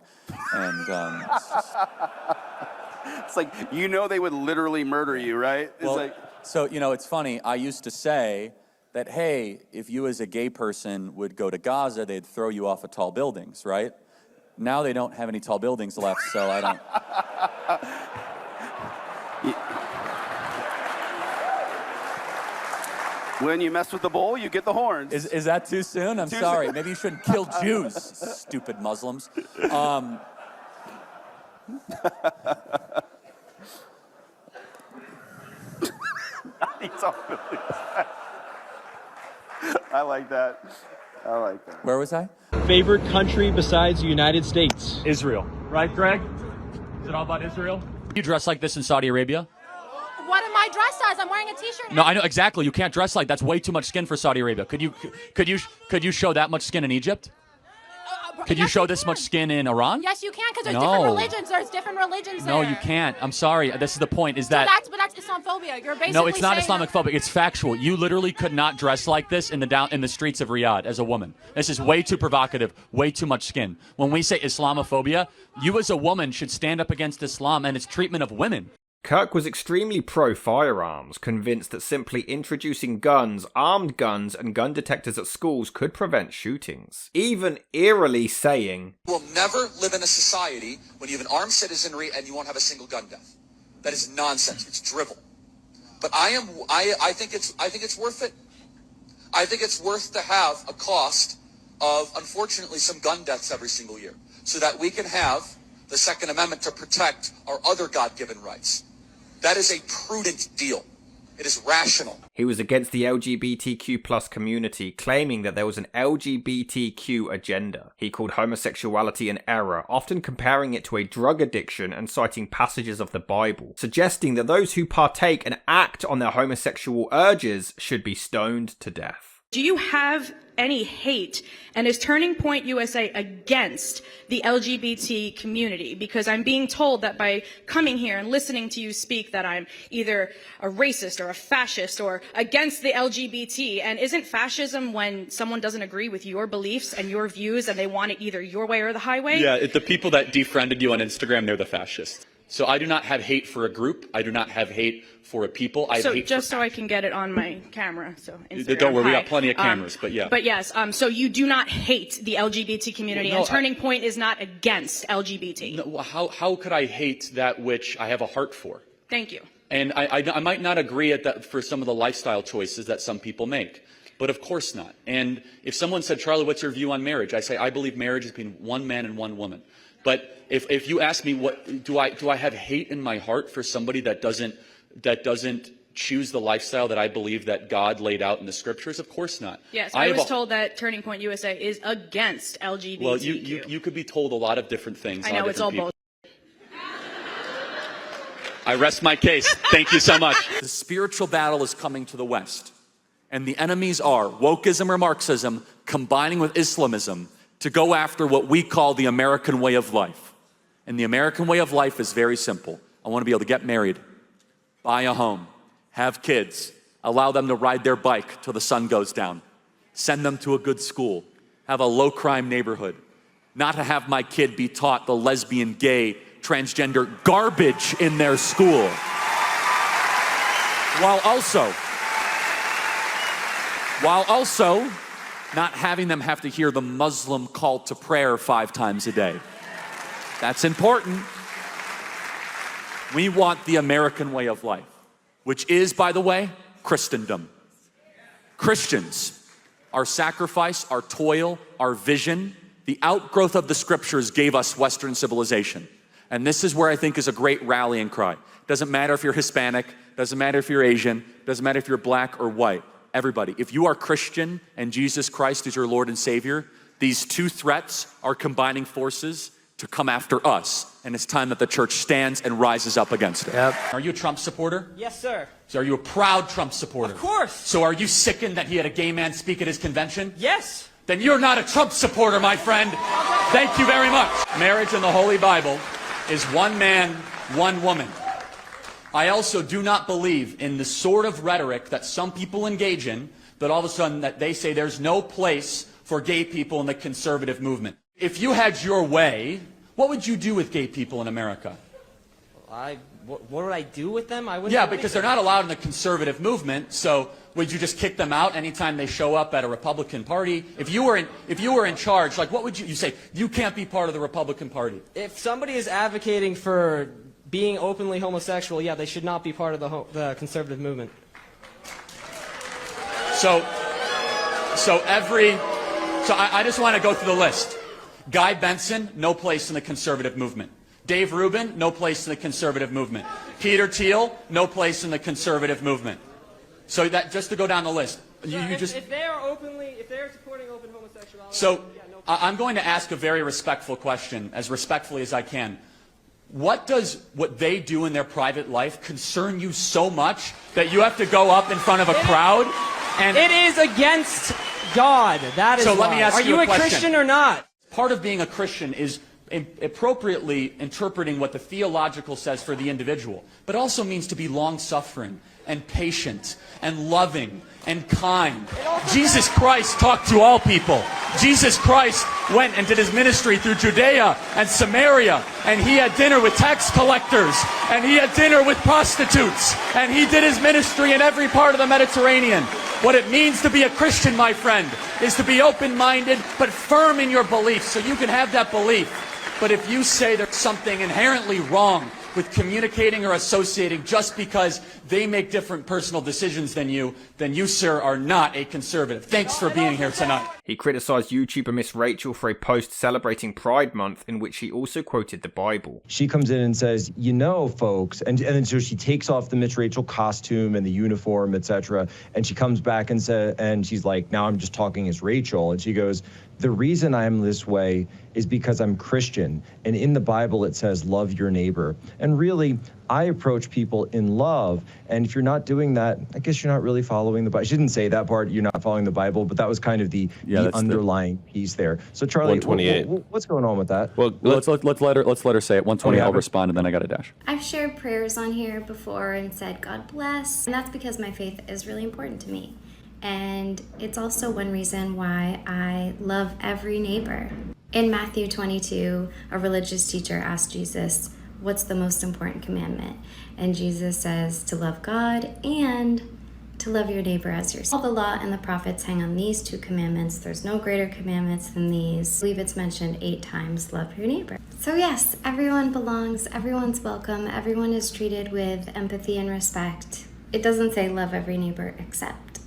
And it's like, they would literally murder you, right? So, it's funny. I used to say that, hey, if you as a gay person would go to Gaza, they'd throw you off of tall buildings, right? Now they don't have any tall buildings left, so I don't... When you mess with the bull, you get the horns. Is that too soon? I'm sorry. Maybe you shouldn't kill Jews, stupid Muslims. He's all I like that. Where was I? Favorite country besides the United States? Israel. Right, Greg? Is it all about Israel? You dress like this in Saudi Arabia? What am I dressed as? I'm wearing a t-shirt. No, I know exactly. You can't dress like that's way too much skin for Saudi Arabia. Could you show that much skin in Egypt? Could you show this much skin in Iran? Yes, you can, because there's different religions. There's different religions there. No, you can't. I'm sorry. This is the point. Is that? But that's Islamophobia. You're basically no, it's not saying Islamophobic. It's factual. You literally could not dress like this in the streets of Riyadh as a woman. This is way too provocative. Way too much skin. When we say Islamophobia, you as a woman should stand up against Islam and its treatment of women. Kirk was extremely pro-firearms, convinced that simply introducing guns, armed guns, and gun detectors at schools could prevent shootings. Even eerily saying, "You will never live in a society when you have an armed citizenry and you won't have a single gun death. That is nonsense. It's drivel." But I think it's worth it. I think it's worth to have a cost of, unfortunately, some gun deaths every single year, so that we can have the Second Amendment to protect our other God-given rights. That is a prudent deal. It is rational. He was against the LGBTQ plus community, claiming that there was an LGBTQ agenda. He called homosexuality an error, often comparing it to a drug addiction and citing passages of the Bible, suggesting that those who partake and act on their homosexual urges should be stoned to death. Do you have any hate, and is Turning Point USA against the LGBT community? Because I'm being told that by coming here and listening to you speak that I'm either a racist or a fascist or against the LGBT. And isn't fascism when someone doesn't agree with your beliefs and your views and they want it either your way or the highway? Yeah, the people that defriended you on Instagram, they're the fascists. So I do not have hate for a group. I do not have hate for a people. I have So hate just so I can get it on my camera. So Instagram, Don't worry, we hi. got plenty of cameras, but yeah. But yes, so you do not hate the LGBT community, Well, no, and Turning Point is not against LGBT. No, how could I hate that which I have a heart for? Thank you. And I might not agree at that for some of the lifestyle choices that some people make, but of course not. And if someone said, Charlie, what's your view on marriage? I say, I believe marriage is between one man and one woman. But if you ask me, what do I have hate in my heart for somebody that doesn't choose the lifestyle that I believe that God laid out in the scriptures? Of course not. Yes, I was told that Turning Point USA is against LGBTQ. Well, you could be told a lot of different things. I know, it's all bullshit. I rest my case. Thank you so much. The spiritual battle is coming to the West, and the enemies are wokeism or Marxism combining with Islamism to go after what we call the American way of life. And the American way of life is very simple. I want to be able to get married, buy a home, have kids, allow them to ride their bike till the sun goes down, send them to a good school, have a low-crime neighborhood, not to have my kid be taught the lesbian, gay, transgender garbage in their school, while also not having them have to hear the Muslim call to prayer 5 times a day. That's important. We want the American way of life, which is, by the way, Christendom. Christians, our sacrifice, our toil, our vision, the outgrowth of the scriptures gave us Western civilization. And this is where I think is a great rallying cry. Doesn't matter if you're Hispanic, doesn't matter if you're Asian, doesn't matter if you're black or white. Everybody, if you are Christian and Jesus Christ is your Lord and Savior, these two threats are combining forces to come after us. And it's time that the church stands and rises up against it. Yep. Are you a Trump supporter? Yes, sir. So are you a proud Trump supporter? Of course. So are you sickened that he had a gay man speak at his convention? Yes. Then you're not a Trump supporter, my friend. Thank you very much. Marriage in the Holy Bible is one man, one woman. I also do not believe in the sort of rhetoric that some people engage in, that all of a sudden that they say there's no place for gay people in the conservative movement. If you had your way, what would you do with gay people in America? What would I do with them? I wouldn't. Yeah, because they're not allowed in the conservative movement, so would you just kick them out anytime they show up at a Republican Party? If you were in charge, like what would you say? You can't be part of the Republican Party. If somebody is advocating for being openly homosexual, yeah, they should not be part of the conservative movement. So I just want to go through the list. Guy Benson, no place in the conservative movement. Dave Rubin, no place in the conservative movement. Peter Thiel, no place in the conservative movement. So that just to go down the list. If they are supporting open homosexuality. So I'm going to ask a very respectful question, as respectfully as I can. What does what they do in their private life concern you so much that you have to go up in front of a crowd? And it is against God. That is so let me ask you a question. Are you a Christian or not? Part of being a Christian is appropriately interpreting what the theological says for the individual, but also means to be long-suffering and patient and loving and kind. Jesus Christ talked to all people. Jesus Christ went and did his ministry through Judea and Samaria, and he had dinner with tax collectors, and he had dinner with prostitutes, and he did his ministry in every part of the Mediterranean. What it means to be a Christian, my friend, is to be open-minded but firm in your beliefs, so you can have that belief. But if you say there's something inherently wrong with communicating or associating just because they make different personal decisions than you, sir, are not a conservative. Thanks for being here tonight. He criticised YouTuber Miss Rachel for a post celebrating Pride Month in which she also quoted the Bible. She comes in and says, you know, folks, and then so she takes off the Miss Rachel costume and the uniform, etc. And she comes back and she's like, now I'm just talking as Rachel. And she goes, the reason I'm this way is because I'm Christian. And in the Bible, it says, love your neighbor. And really, I approach people in love. And if you're not doing that, I guess you're not really following the Bible. I shouldn't say that part, you're not following the Bible, but that was kind of the underlying piece there. So Charlie, 128. What's going on with that? Well, let's let her say it. 120, I'll respond, and then I got a dash. I've shared prayers on here before and said, God bless. And that's because my faith is really important to me. And it's also one reason why I love every neighbor. In Matthew 22, a religious teacher asked Jesus, what's the most important commandment? And Jesus says to love God and to love your neighbor as yourself. All the law and the prophets hang on these two commandments. There's no greater commandments than these. I believe it's mentioned 8 times, love your neighbor. So yes, everyone belongs, everyone's welcome, everyone is treated with empathy and respect. It doesn't say love every neighbor except.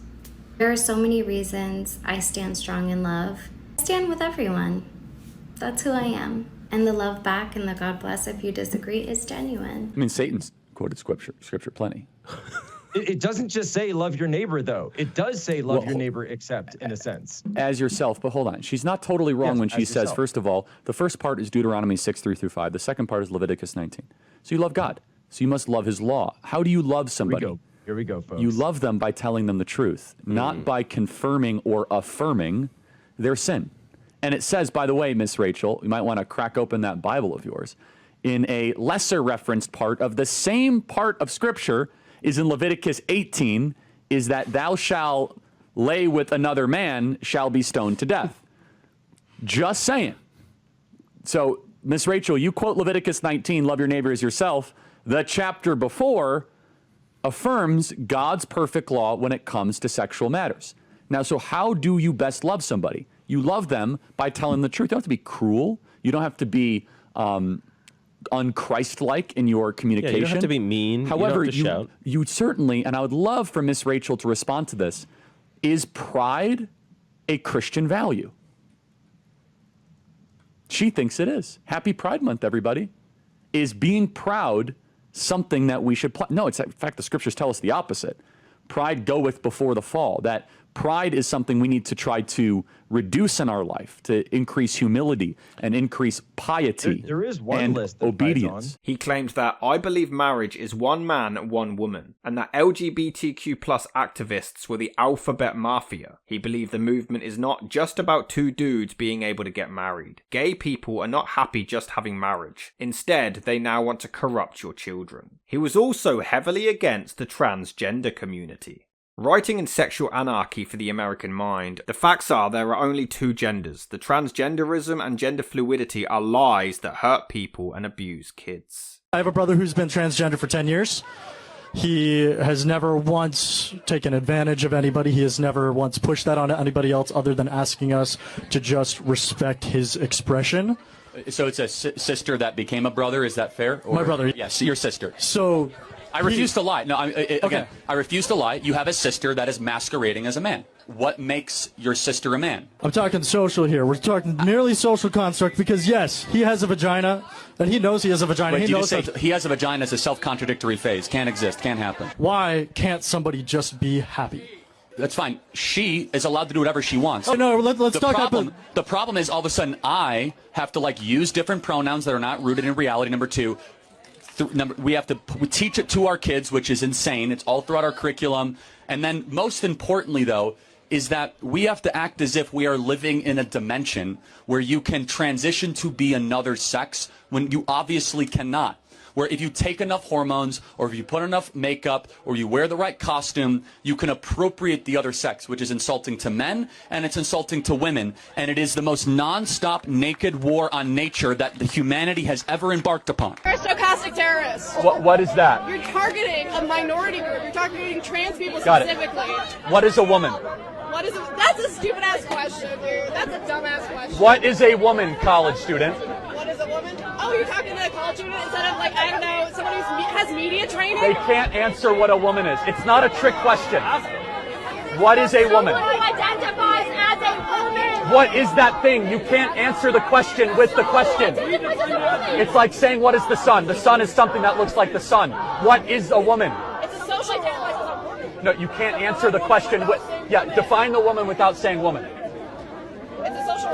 There are so many reasons I stand strong in love. I stand with everyone. That's who I am. And the love back and the God bless if you disagree is genuine. I mean, Satan's quoted scripture plenty. It doesn't just say love your neighbor, though. It does say love your neighbor except, in a sense. As yourself, but hold on. She's not totally wrong when she says, first of all, the first part is Deuteronomy 6:3-5. The second part is Leviticus 19. So you love God. So you must love his law. How do you love somebody? Here we go, folks. You love them by telling them the truth, not by confirming or affirming their sin. And it says, by the way, Miss Rachel, you might want to crack open that Bible of yours. In a lesser referenced part of the same part of Scripture is in Leviticus 18, is that thou shalt lay with another man shall be stoned to death. Just saying. So, Miss Rachel, you quote Leviticus 19, love your neighbor as yourself. The chapter before affirms God's perfect law when it comes to sexual matters. Now, so how do you best love somebody? You love them by telling the truth. You don't have to be cruel. You don't have to be un-Christ-like in your communication. Yeah, you don't have to be mean. However, you don't have to shout. You certainly, and I would love for Miss Rachel to respond to this, is pride a Christian value? She thinks it is. Happy Pride Month, everybody. Is being proud something that we should no, it's in fact the scriptures tell us the opposite. Pride goeth before the fall. That pride is something we need to try to reduce in our life to increase humility and increase piety. There is one and list that obedience. He claimed that I believe marriage is one man, one woman, and that LGBTQ plus activists were the alphabet mafia. He believed the movement is not just about 2 dudes being able to get married. Gay people are not happy just having marriage. Instead, they now want to corrupt your children. He was also heavily against the transgender community. Writing in Sexual Anarchy for the American Mind, the facts are there are only 2 genders. The transgenderism and gender fluidity are lies that hurt people and abuse kids. I have a brother who's been transgender for 10 years. He has never once taken advantage of anybody. He has never once pushed that on anybody else other than asking us to just respect his expression. So it's a sister that became a brother, is that fair? My brother. Yes, your sister. So I refuse to lie. No, again, I refuse to lie. You have a sister that is masquerading as a man. What makes your sister a man? I'm talking social here. We're talking merely social construct because, yes, he has a vagina, and he knows he has a vagina. Wait, he knows say he has a vagina as a self-contradictory phase. Can't exist. Can't happen. Why can't somebody just be happy? That's fine. She is allowed to do whatever she wants. Oh, no, let's talk about the problem is all of a sudden I have to use different pronouns that are not rooted in reality. Number 2. We have to teach it to our kids, which is insane. It's all throughout our curriculum. And then most importantly, though, is that we have to act as if we are living in a dimension where you can transition to be another sex when you obviously cannot. Where if you take enough hormones or if you put enough makeup or you wear the right costume, you can appropriate the other sex, which is insulting to men and it's insulting to women. And it is the most non-stop naked war on nature that the humanity has ever embarked upon. You're a stochastic terrorist. What is that? You're targeting a minority group. You're targeting trans people Got it. specifically. What is a woman? That's a stupid ass question, dude. That's a dumbass question. What is a woman, college student? What is a woman? Oh, you're talking to a college student instead of I don't know, somebody who has media training? They can't answer what a woman is. It's not a trick question. What is a woman? Someone who identifies as What is that thing? You can't answer the question with the question. It's like saying, what is the sun? The sun is something that looks like the sun. What is a woman? It's a social category. No, you can't answer the question with, yeah, define the woman without saying woman. It's a social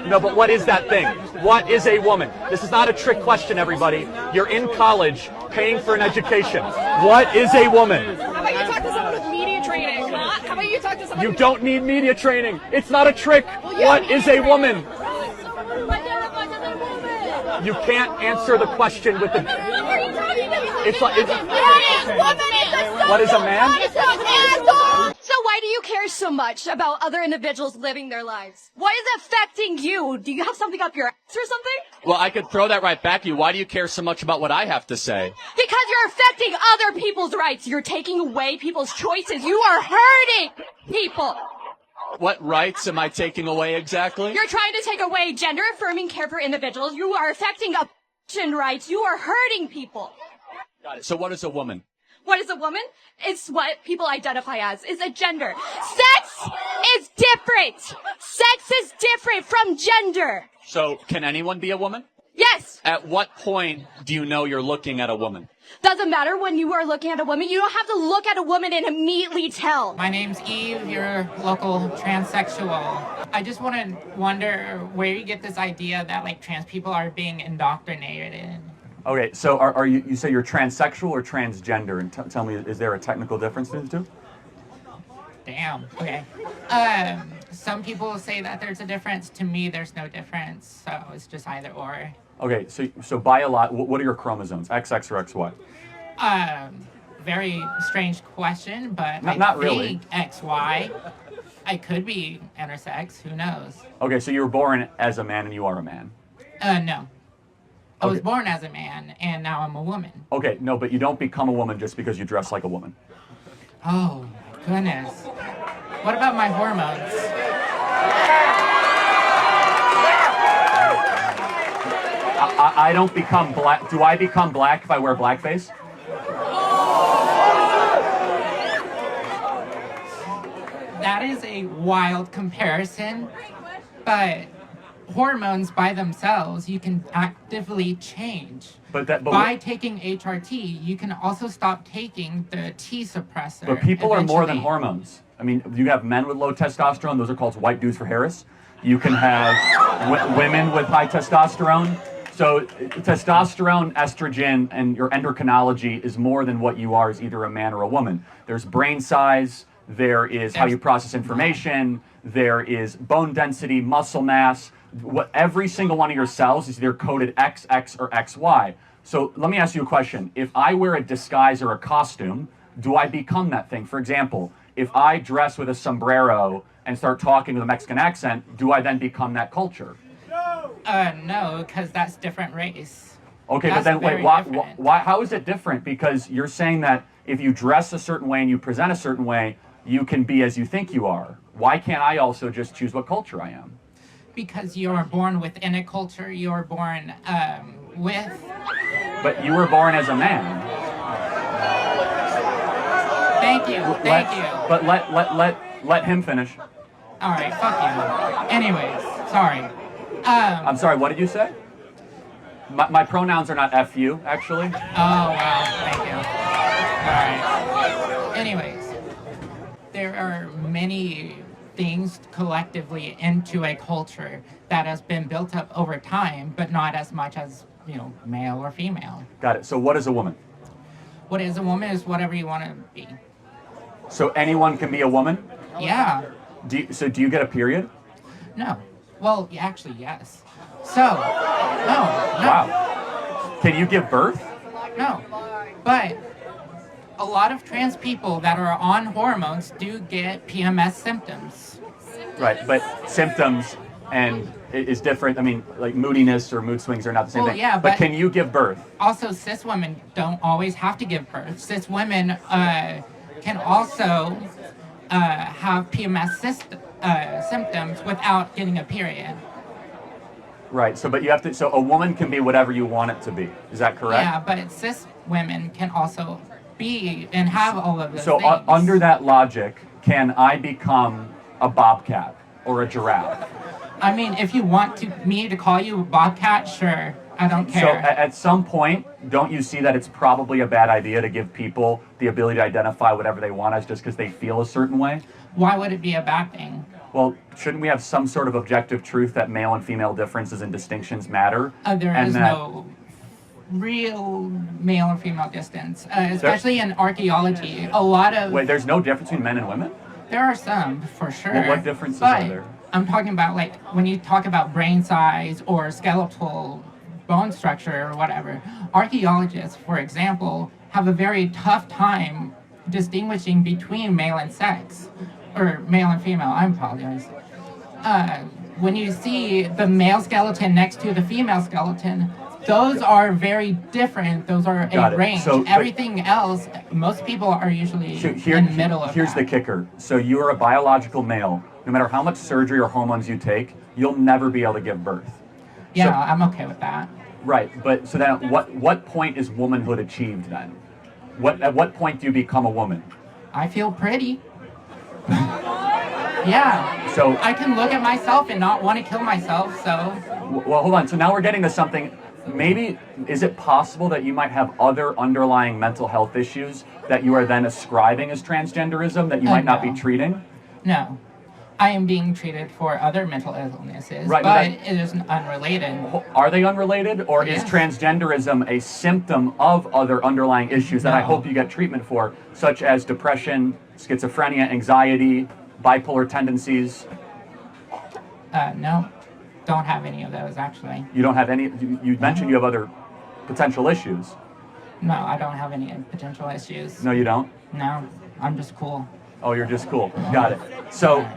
No, but what is that thing? What is a woman? This is not a trick question, everybody. You're in college, paying for an education. What is a woman? How about you talk to someone with media training? How about you talk to someone? You don't need media training. It's not a trick. Well, yeah, what is a woman? Woman. You can't answer the question with the. It's like. What is a man? So why do you care so much about other individuals living their lives? Why is it affecting you? Do you have something up your ass or something? Well, I could throw that right back at you. Why do you care so much about what I have to say? Because you're affecting other people's rights. You're taking away people's choices. You are hurting people. What rights am I taking away exactly? You're trying to take away gender-affirming care for individuals. You are affecting abortion rights. You are hurting people. Got it. So what is a woman? What is a woman? It's what people identify as. It's a gender. Sex is different. Sex is different from gender. So can anyone be a woman? Yes. At what point do you know you're looking at a woman? Doesn't matter when you are looking at a woman. You don't have to look at a woman and immediately tell. My name's Eve. You're a local transsexual. I just wonder where you get this idea that like trans people are being indoctrinated. Okay, so are you say you're transsexual or transgender? And tell me, is there a technical difference between the two? Damn. Okay. Some people say that there's a difference. To me, there's no difference. So it's just either or. Okay, so what are your chromosomes? XX or XY? Very strange question, but Not really. XY. I could be intersex. Who knows? Okay, so you were born as a man and you are a man. No. I was born as a man, and now I'm a woman. Okay, no, but you don't become a woman just because you dress like a woman. Oh, my goodness. What about my hormones? I don't become black. Do I become black if I wear blackface? That is a wild comparison, but hormones by themselves you can actively change. By taking HRT, you can also stop taking the T suppressor. But people are more than eventually. hormones. I mean, you have men with low testosterone. Those are called white dudes for Harris. You can have women with high testosterone. So testosterone, estrogen, and your endocrinology is more than what you are as either a man or a woman. There's brain size. There is how you process information. There is bone density, muscle mass. Every single one of your cells is either coded XX or XY. So let me ask you a question. If I wear a disguise or a costume, do I become that thing? For example, if I dress with a sombrero and start talking with a Mexican accent, do I then become that culture? No, because that's different race. Okay, That's but then wait, very why? How is it different? Because you're saying that if you dress a certain way and you present a certain way, you can be as you think you are. Why can't I also just choose what culture I am? Because you are born within a culture, you are born with... But you were born as a man. Thank you, thank you. But let him finish. All right, fuck you. Anyways, sorry. I'm sorry, what did you say? My pronouns are not F you, actually. Oh, wow, thank you. All right. Anyways, there are many things collectively into a culture that has been built up over time, but not as much as, male or female. Got it. So what is a woman? What is a woman is whatever you want to be. So anyone can be a woman? Yeah. Do you get a period? No. Well, actually, yes. So, no. Wow. Can you give birth? No. But a lot of trans people that are on hormones do get PMS symptoms. Right, but symptoms and is different. I mean, like moodiness or mood swings are not the same thing. Yeah, but can you give birth? Also, cis women don't always have to give birth. Cis women can also have PMS symptoms without getting a period. Right. So, but you have to. So, a woman can be whatever you want it to be. Is that correct? Yeah, but cis women can also be and have all of those So things. under that logic, can I become a bobcat or a giraffe? I mean, if you want me to call you a bobcat, sure. I don't care. So at some point, don't you see that it's probably a bad idea to give people the ability to identify whatever they want as just because they feel a certain way? Why would it be a bad thing? Well, shouldn't we have some sort of objective truth that male and female differences and distinctions matter? There is no real male or female distance, especially in archaeology. A lot of... Wait, there's no difference between men and women? There are some, for sure. Well, what differences are there? I'm talking about, like, when you talk about brain size or skeletal bone structure or whatever, archaeologists, for example, have a very tough time distinguishing between male and sex, or male and female, I apologize. When you see the male skeleton next to the female skeleton, those are very different. Those are a range. So, everything else, most people are usually in the middle of Here's the kicker. So you are a biological male. No matter how much surgery or hormones you take, you'll never be able to give birth. Yeah, so, I'm okay with that. Right, but so then at what point is womanhood achieved then? At what point do you become a woman? I feel pretty. Yeah. So I can look at myself and not want to kill myself, so. Well, hold on. So now we're getting to something. Maybe, is it possible that you might have other underlying mental health issues that you are then ascribing as transgenderism that you might not be treating? No. I am being treated for other mental illnesses, right, but it is unrelated. Are they unrelated, or is transgenderism a symptom of other underlying issues that I hope you get treatment for, such as depression, schizophrenia, anxiety, bipolar tendencies? No, don't have any of those, actually. You don't have any? You mentioned you have other potential issues. No, I don't have any potential issues. No, you don't? No, I'm just cool. Oh, you're just cool. Got it. So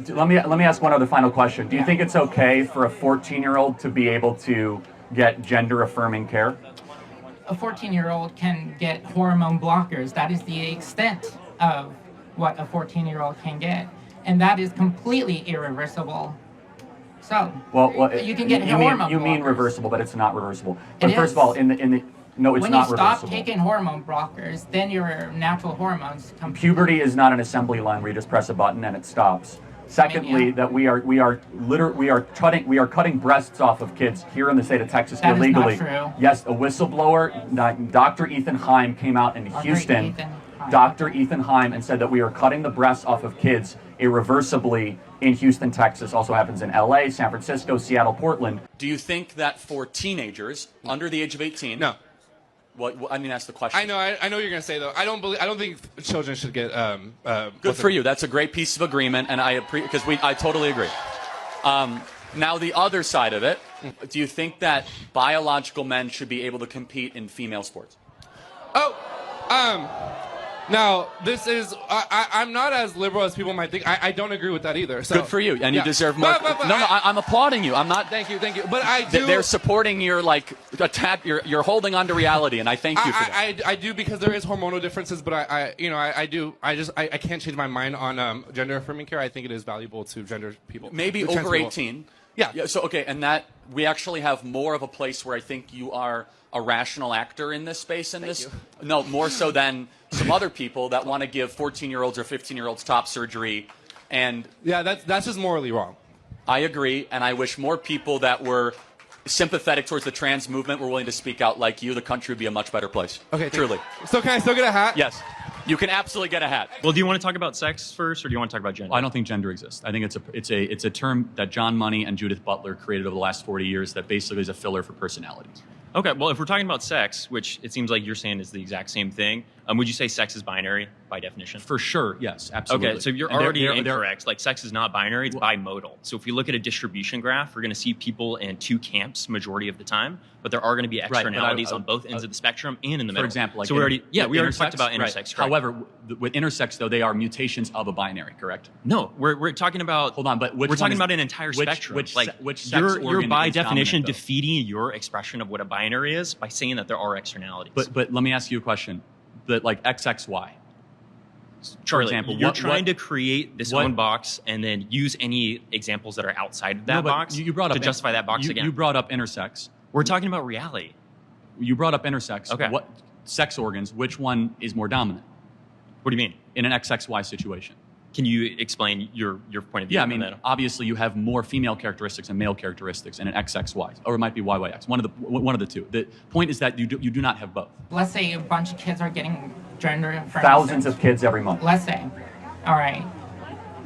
let me ask one other final question. Do you think it's okay for a 14-year-old to be able to get gender-affirming care? A 14-year-old can get hormone blockers. That is the extent of what a 14-year-old can get, and that is completely irreversible. So, you can get hormone blockers. You mean reversible, but it's not reversible. But first of all, no, it's when not you reversible. stop taking hormone blockers, then your natural hormones come. Puberty is not an assembly line where you just press a button and it stops. Secondly, that we are cutting breasts off of kids here in the state of Texas illegally. That is not true. Yes, a whistleblower, Dr. Ethan Heim, came out in Houston. Dr. Ethan Heim, and said that we are cutting the breasts off of kids irreversibly in Houston, Texas. Also happens in LA, San Francisco, Seattle, Portland. Do you think that for teenagers under the age of 18? No. Well, I mean, that's the question. I know what you're gonna say though. I don't think children should get. Good for you. That's a great piece of agreement, and I totally agree. Now the other side of it, do you think that biological men should be able to compete in female sports? Now, this is, I'm not as liberal as people might think. I don't agree with that either. So. Good for you, and you deserve more. I'm applauding you. I'm not. Thank you. But I do. They're supporting your attack. You're holding on to reality, and I thank you for that. I do, because there is hormonal differences, but I can't change my mind on gender affirming care. I think it is valuable to gender people. Maybe over 18. Yeah. So okay, and that we actually have more of a place where I think you are a rational actor in this space. No, more so than some other people that want to give 14-year-olds or 15-year-olds top surgery, and that's just morally wrong. I agree, and I wish more people that were sympathetic towards the trans movement were willing to speak out like you. The country would be a much better place. Okay, truly. So can I still get a hat? Yes, you can absolutely get a hat. Well, do you want to talk about sex first, or do you want to talk about gender? I don't think gender exists. I think it's a term that John Money and Judith Butler created over the last 40 years that basically is a filler for personalities. Okay, well, if we're talking about sex, which it seems like you're saying is the exact same thing, would you say sex is binary by definition? For sure, yes, absolutely. Okay, so you're already incorrect. Like, sex is not binary, it's bimodal. So if we look at a distribution graph, we're going to see people in two camps majority of the time, but there are going to be externalities on both ends of the spectrum and in the middle. For example, so we already talked about intersex. Right. However, with intersex, though, they are mutations of a binary, correct? No, we're talking about. Hold on, but we're talking about an entire spectrum. Which sex you're by definition dominant, defeating your expression of what a binary is by saying that there are externalities. But let me ask you a question. That like XXY. Charlie, for example, you're trying to create this own box and then use any examples that are outside of that box to justify that box again. You brought up intersex. We're talking about reality. You brought up intersex. Okay. sex organs, which one is more dominant? What do you mean? In an XXY situation. Can you explain your point of view? Yeah, I on mean, that? obviously you have more female characteristics and male characteristics in an XXY, or it might be YYX, one of the two. The point is that you do not have both. Let's say a bunch of kids are getting gender affirming. Thousands of kids every month. Let's say. All right.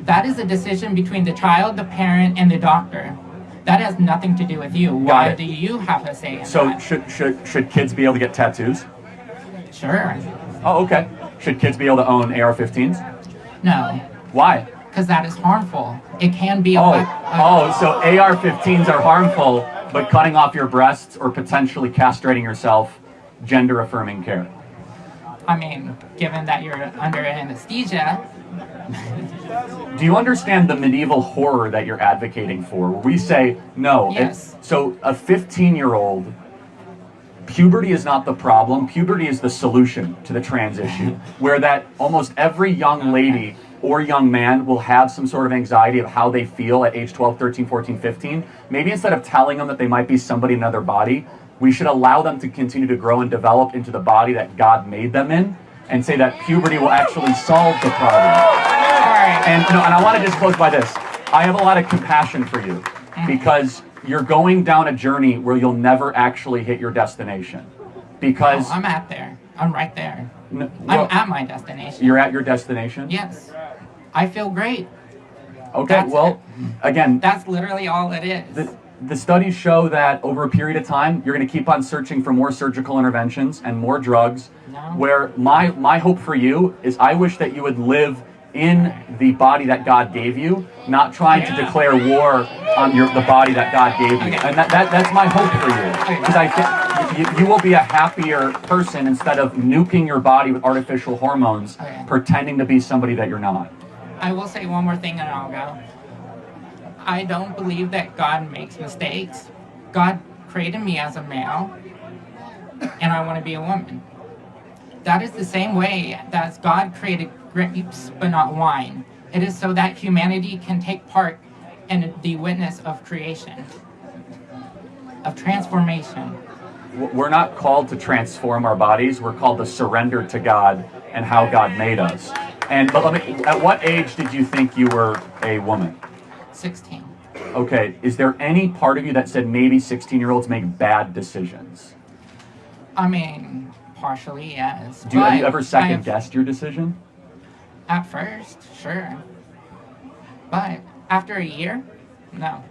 That is a decision between the child, the parent, and the doctor. That has nothing to do with you. Why do you have a say in So that? should kids be able to get tattoos? Sure. Oh, okay. Should kids be able to own AR-15s? No. Why? Because that is harmful. It can be so AR-15s are harmful, but cutting off your breasts or potentially castrating yourself, gender-affirming care. I mean, given that you're under anesthesia. Do you understand the medieval horror that you're advocating for? Where we say, no. Yes. So a 15-year-old, puberty is not the problem. Puberty is the solution to the trans issue, where that almost every young lady or young man will have some sort of anxiety of how they feel at age 12, 13, 14, 15. Maybe instead of telling them that they might be somebody in another body, we should allow them to continue to grow and develop into the body that God made them in, and say that puberty will actually solve the problem. And I want to just close by this. I have a lot of compassion for you, because you're going down a journey where you'll never actually hit your destination. Because I'm at there. I'm right there. I'm at my destination. You're at your destination? Yes. I feel great. Okay, again, that's literally all it is. The studies show that over a period of time, you're going to keep on searching for more surgical interventions and more drugs. Where my hope for you is, I wish that you would live in the body that God gave you, not trying to declare war on the body that God gave you. And that's my hope for you. Because I think you will be a happier person instead of nuking your body with artificial hormones, pretending to be somebody that you're not. I will say one more thing and I'll go. I don't believe that God makes mistakes. God created me as a male, and I want to be a woman. That is the same way that God created grapes but not wine. It is so that humanity can take part in the witness of creation, of transformation. We're not called to transform our bodies. We're called to surrender to God and how God made us. But at what age did you think you were a woman? 16. Okay, is there any part of you that said maybe 16-year-olds make bad decisions? I mean, partially, yes. Have you ever second-guessed your decision? At first, sure. But after a year, no.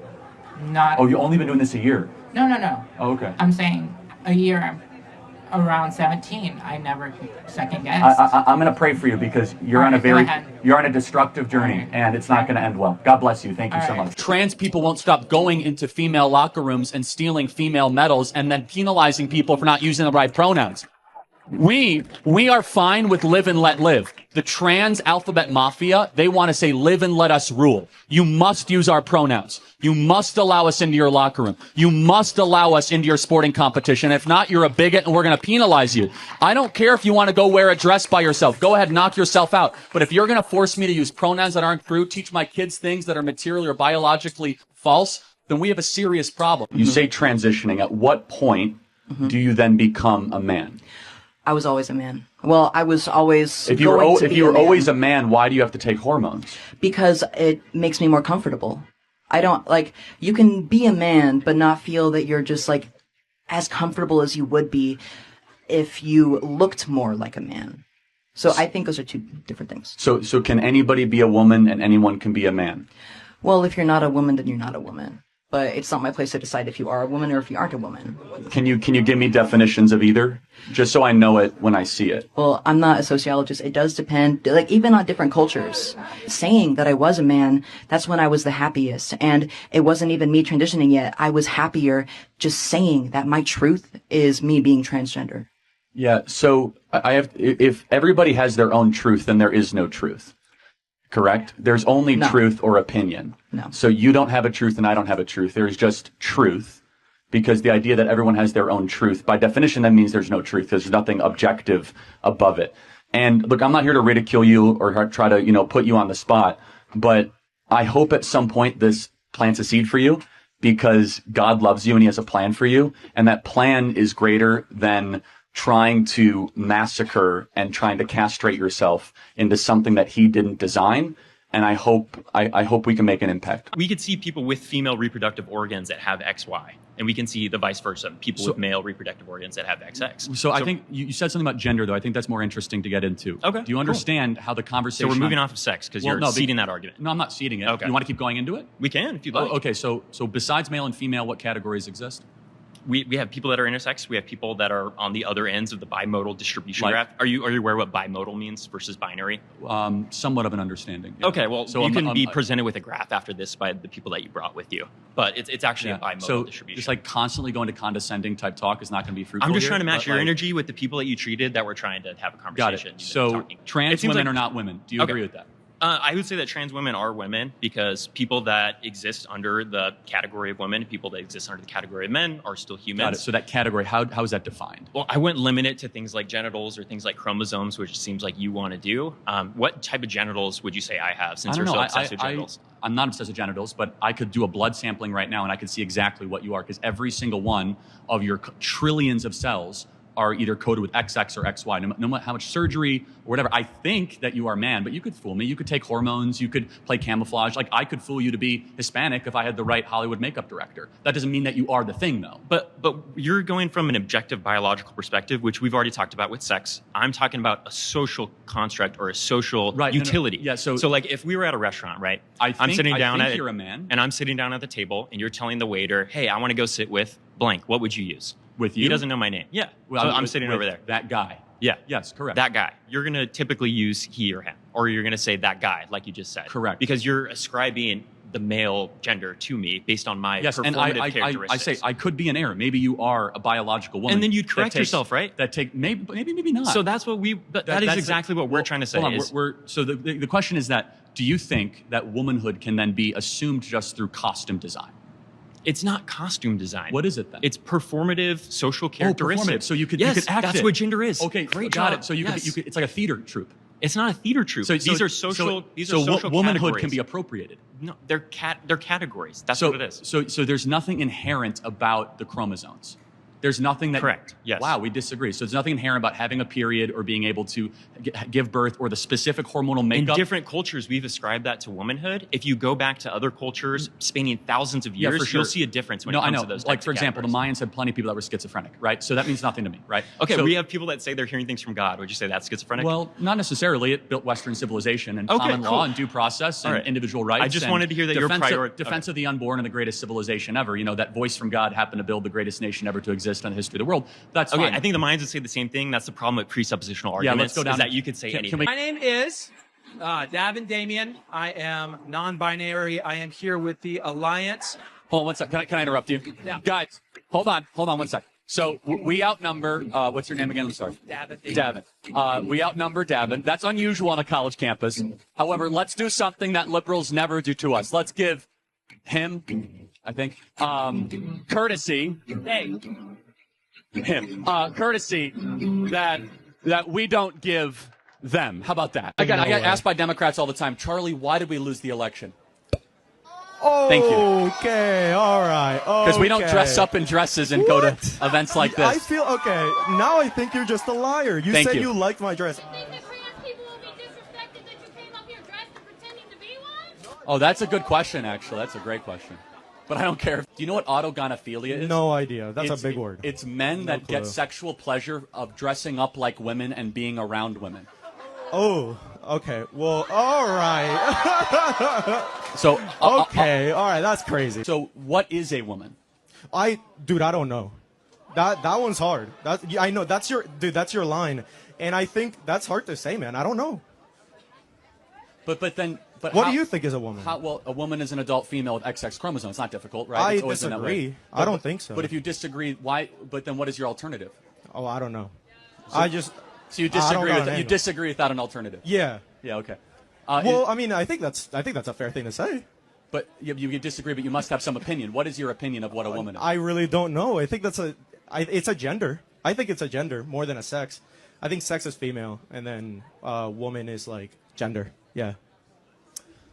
Not. Oh, you've only been doing this a year? No. Oh, okay. I'm saying a year around 17, I never second-guessed. I'm going to pray for you, because you're on a destructive journey, and it's not going to end well. God bless you. Thank you so much. Trans people won't stop going into female locker rooms and stealing female medals and then penalizing people for not using the right pronouns. We are fine with live and let live. The trans alphabet mafia, they want to say live and let us rule. You must use our pronouns. You must allow us into your locker room. You must allow us into your sporting competition. If not, you're a bigot and we're going to penalize you. I don't care if you want to go wear a dress by yourself. Go ahead, knock yourself out. But if you're going to force me to use pronouns that aren't true, teach my kids things that are materially or biologically false, then we have a serious problem. You say transitioning. At what point do you then become a man? I was always a man. Well, I was always. If you were always a man, why do you have to take hormones? Because it makes me more comfortable. I don't you can be a man, but not feel that you're just as comfortable as you would be if you looked more like a man. So I think those are two different things. So can anybody be a woman and anyone can be a man? Well, if you're not a woman, then you're not a woman. But it's not my place to decide if you are a woman or if you aren't a woman. Can you give me definitions of either? Just so I know it when I see it. Well, I'm not a sociologist. It does depend, even on different cultures. Saying that I was a man, that's when I was the happiest. And it wasn't even me transitioning yet. I was happier just saying that my truth is me being transgender. Yeah, so if everybody has their own truth, then there is no truth. Correct? There's only truth or opinion. No. So you don't have a truth and I don't have a truth. There's just truth, because the idea that everyone has their own truth, by definition, that means there's no truth. There's nothing objective above it. And look, I'm not here to ridicule you or try to, put you on the spot, but I hope at some point this plants a seed for you, because God loves you and he has a plan for you. And that plan is greater than trying to massacre and trying to castrate yourself into something that he didn't design. And I hope we can make an impact. We could see people with female reproductive organs that have XY, and we can see the vice versa, people with male reproductive organs that have XX. So I think you said something about gender, though. I think that's more interesting to get into. Okay. Do you understand how the conversation? So we're moving off of sex because you're ceding that argument. No, I'm not ceding it. Okay. You want to keep going into it? We can if you'd like. Okay. So besides male and female, what categories exist? We have people that are intersex. We have people that are on the other ends of the bimodal distribution graph. Are you aware what bimodal means versus binary? Somewhat of an understanding. Yeah. Okay, well, so you can be presented with a graph after this by the people that you brought with you. But it's actually a bimodal distribution. Just like constantly going to condescending type talk is not going to be fruitful. I'm just trying to match your energy with the people that you treated that were trying to have a conversation. Got it. So trans women are not women. Do you agree with that? I would say that trans women are women because people that exist under the category of women, people that exist under the category of men are still humans. Got it. So that category, how is that defined? Well, I wouldn't limit it to things like genitals or things like chromosomes, which seems like you want to do. What type of genitals would you say I have since you're so obsessed with genitals? I'm not obsessed with genitals, but I could do a blood sampling right now and I could see exactly what you are because every single one of your trillions of cells are either coded with XX or XY, no matter how much surgery or whatever. I think that you are man, but you could fool me. You could take hormones. You could play camouflage. Like I could fool you to be Hispanic if I had the right Hollywood makeup director. That doesn't mean that you are the thing, though. But you're going from an objective biological perspective, which we've already talked about with sex. I'm talking about a social construct or a social utility. Yeah. So like if we were at a restaurant, right? I'm sitting down you're a man, and I'm sitting down at the table, and you're telling the waiter, "Hey, I want to go sit with blank." What would you use? With you? He doesn't know my name. Yeah. Well, so I'm sitting over there. That guy. Yeah. Yes, correct. That guy. You're going to typically use he or him, or you're going to say that guy, like you just said. Correct. Because you're ascribing the male gender to me based on my performative characteristics. I say I could be an error. Maybe you are a biological woman. And then you'd correct yourself, right? Maybe not. So that's what that is exactly what we're trying to say. So the question is that, do you think that womanhood can then be assumed just through costume design? It's not costume design. What is it then? It's performative social characteristics. So you could yes, act that's it. what gender is. Okay, great got job. it. So you could it's like a theater troupe. It's not a theater troupe. So these are social. These are social womanhood categories. can be appropriated. No, they're categories. That's what it is. So there's nothing inherent about the chromosomes. There's nothing that... Correct, yes. Wow, we disagree. So there's nothing inherent about having a period or being able to give birth or the specific hormonal makeup. In different cultures, we've ascribed that to womanhood. If you go back to other cultures spanning thousands of years, for sure. you'll see a difference when it comes to those Like, types for of example, the categories. Mayans had plenty of people that were schizophrenic, right? So that means nothing to me, right? Okay, so, we have people that say they're hearing things from God. Would you say that's schizophrenic? Well, not necessarily. It built Western civilization and common law and due process and individual rights. I just wanted to hear that defense of the unborn and the greatest civilization ever. You know, that voice from God happened to build the greatest nation ever to exist in the history of the world. That's okay. fine. I think the Mayans would say the same thing. That's the problem with presuppositional arguments. Let's go down. Is that you could say anything. My name is Davin Damien. I am non-binary. I am here with the Alliance. Hold on one sec. Can I interrupt you? Yeah. Guys, hold on one sec. So we outnumber, what's your name again? I'm sorry. Davin. We outnumber Davin. That's unusual on a college campus. However, let's do something that liberals never do to us. Let's give him, I think, courtesy. Hey. Him. Courtesy that we don't give them. How about that? I get asked by Democrats all the time, Charlie, why did we lose the election? Oh, thank you. Okay, all right. Because we don't dress up in dresses and go to events like this. I feel okay. Now I think you're just a liar. You said you liked my dress. Oh, that's a good question, actually. That's a great question. But I don't care. Do you know what autogonophilia is? No idea. That's a big word. It's men that get sexual pleasure of dressing up like women and being around women. Oh, okay. Well, all right. So okay, all right. That's crazy. So what is a woman? Dude, I don't know. That one's hard. I know that's your line, and I think that's hard to say, man. I don't know. But what do you think is a woman? Well, a woman is an adult female with XX chromosomes. It's not difficult, right? I It's always been that way. disagree. I don't think so. But if you disagree, why? But then what is your alternative? Oh, I don't know. So you disagree with you disagree without an alternative? Yeah. Yeah. Okay. Well, I mean, I think that's a fair thing to say. But you disagree, but you must have some opinion. What is your opinion of what a woman is? I really don't know. I think it's a gender. I think it's a gender more than a sex. I think sex is female, and then woman is like gender. Yeah.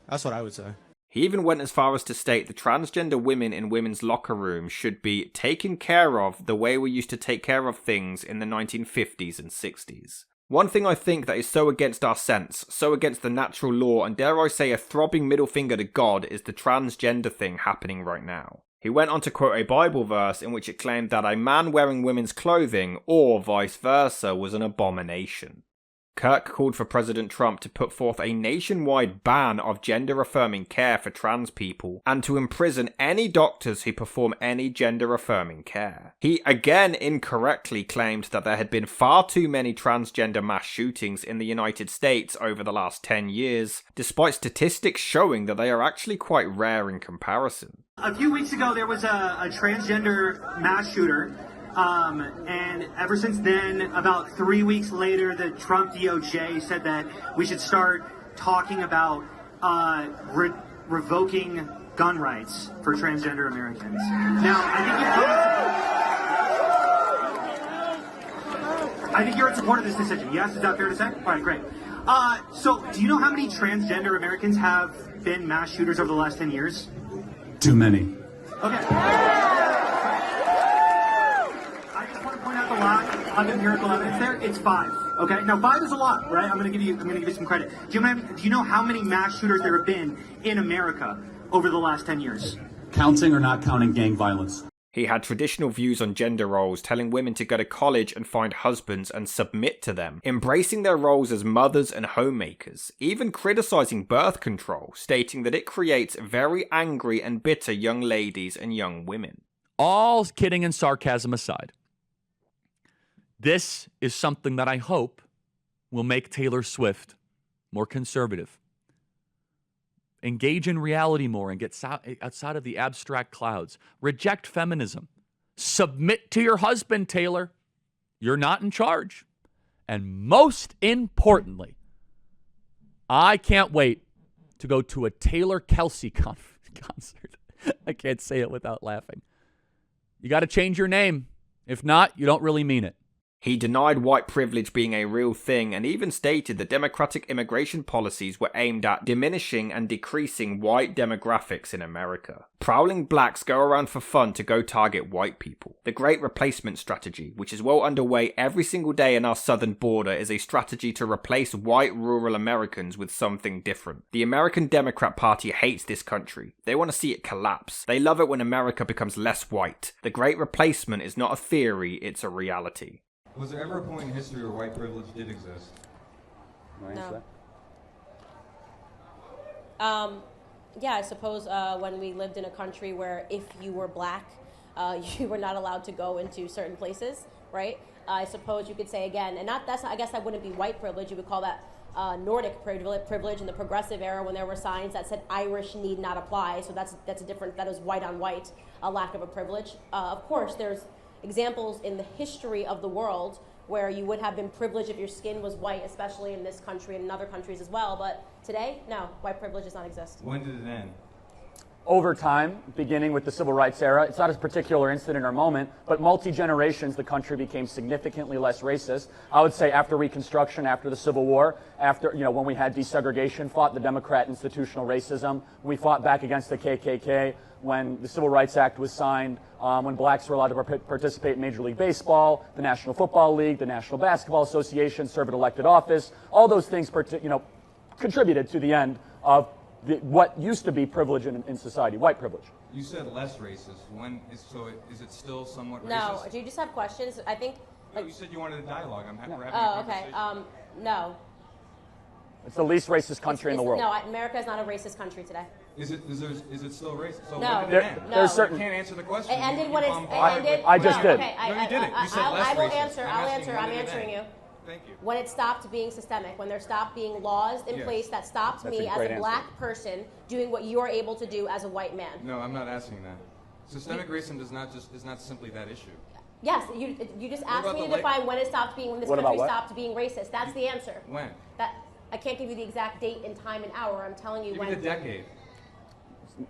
That's what I would say. He even went as far as to state the transgender women in women's locker rooms should be taken care of the way we used to take care of things in the 1950s and 60s. One thing I think that is so against our sense, so against the natural law, and dare I say a throbbing middle finger to God, is the transgender thing happening right now. He went on to quote a Bible verse in which it claimed that a man wearing women's clothing, or vice versa, was an abomination. Kirk called for President Trump to put forth a nationwide ban of gender-affirming care for trans people and to imprison any doctors who perform any gender-affirming care. He again incorrectly claimed that there had been far too many transgender mass shootings in the United States over the last 10 years, despite statistics showing that they are actually quite rare in comparison. A few weeks ago, there was a transgender mass shooter. And ever since then, about 3 weeks later, the Trump DOJ said that we should start talking about revoking gun rights for transgender Americans. Now, I think you're in support of this decision. Yes, is that fair to say? All right, great. So, do you know how many transgender Americans have been mass shooters over the last 10 years? Too many. Okay. The lack of empirical evidence there, it's 5. Okay, now 5 is a lot, right? I'm gonna give you some credit. Do you know how many mass shooters there have been in America over the last 10 years? Counting or not counting gang violence? He had traditional views on gender roles, telling women to go to college and find husbands and submit to them, embracing their roles as mothers and homemakers, even criticizing birth control, stating that it creates very angry and bitter young ladies and young women. All kidding and sarcasm aside, this is something that I hope will make Taylor Swift more conservative. Engage in reality more and get outside of the abstract clouds. Reject feminism. Submit to your husband, Taylor. You're not in charge. And most importantly, I can't wait to go to a Taylor Kelsey concert. I can't say it without laughing. You got to change your name. If not, you don't really mean it. He denied white privilege being a real thing and even stated that Democratic immigration policies were aimed at diminishing and decreasing white demographics in America. Prowling blacks go around for fun to go target white people. The Great Replacement strategy, which is well underway every single day in our southern border, is a strategy to replace white rural Americans with something different. The American Democrat Party hates this country. They want to see it collapse. They love it when America becomes less white. The Great Replacement is not a theory, it's a reality. Was there ever a point in history where white privilege did exist? No. Yeah, I suppose when we lived in a country where if you were black, you were not allowed to go into certain places, right? I suppose you could say again, and I guess that wouldn't be white privilege. You would call that Nordic privilege in the progressive era when there were signs that said Irish need not apply. So that's a different. That is white on white, a lack of a privilege. Of course, there's examples in the history of the world where you would have been privileged if your skin was white, especially in this country and in other countries as well. But today, no, white privilege does not exist. When did it end? Over time, beginning with the civil rights era, it's not a particular incident or moment, but multi-generations, the country became significantly less racist. I would say after Reconstruction, after the Civil War, after, when we had desegregation, fought the Democrat institutional racism, we fought back against the KKK, when the Civil Rights Act was signed, when blacks were allowed to participate in Major League Baseball, the National Football League, the National Basketball Association, serve an elected office, all those things, contributed to the end of what used to be privilege in society, white privilege. You said less racist. Is it still somewhat racist? No. Do you just have questions? I think. No, you said you wanted a dialogue. We're having a conversation. Okay. No. It's the least racist country in the world. No, America is not a racist country today. Is it still racist? So no. When did it end? No. You can't answer the question. It ended when it ended. I just did. Okay, no, you didn't. You said less I will racist. answer. I'll answer. I'm answering you. Thank you. When it stopped being systemic, when there stopped being laws in place that stopped me as a black person doing what you are able to do as a white man. No, I'm not asking that. Systemic racism is not simply that issue. Yes, you just asked me to define when it stopped being, when this country stopped being racist. That's the answer. When? I can't give you the exact date and time and hour. I'm telling you when. Give me the decade.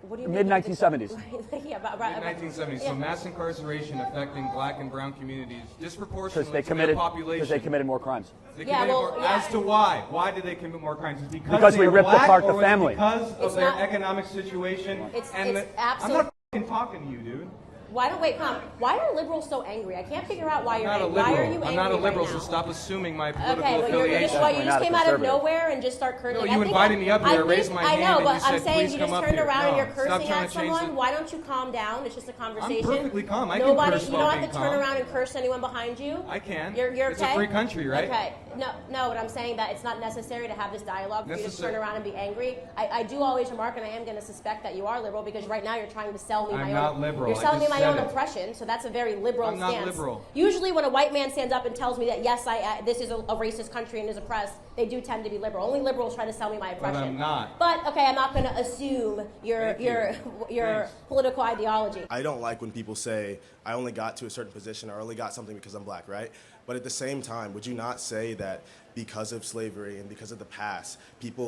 What do you Mid mean? 1970s. Yeah, Mid-1970s, so mass incarceration affecting black and brown communities disproportionately Because to their population. they committed more crimes. They committed more, as to why? Why did they commit more crimes? Is it Because they we are ripped black, apart the or was it family. because It's of their not- economic situation? I'm not f***ing talking to you, dude. Why are liberals so angry? I can't figure out why you're I'm not a angry. Why are liberal. you angry I'm not a liberal, right so now? stop assuming my political Okay, but you affiliation. just came out of nowhere and just start cursing. No, you invited me up here, raised my hand, I know, and but you said, I'm saying "Please you come just up turned here." around No, and you're stop cursing trying at to change someone. the- Why don't you calm down? It's just a conversation. I'm perfectly calm. I can Nobody, curse you while don't have being to turn calm. around and curse anyone behind you. I can. You're It's okay? a free country, right? Okay. No, but I'm saying that it's not necessary to have this dialogue for you to Necessary. turn around and be angry. I do always remark, and I am going to suspect that you are liberal because right now you're trying to sell me I'm my own. not liberal. You're I selling me just my own said it. oppression, so that's a very liberal I'm not stance. liberal. Usually, when a white man stands up and tells me that yes, this is a racist country and is oppressed, they do tend to be liberal. Only liberals try to sell me my But oppression. I'm not. But okay, I'm not going to assume your Thanks. political ideology. I don't like when people say, I only got to a certain position or I only got something because I'm black, right? But at the same time, would you not say that because of slavery and because of the past,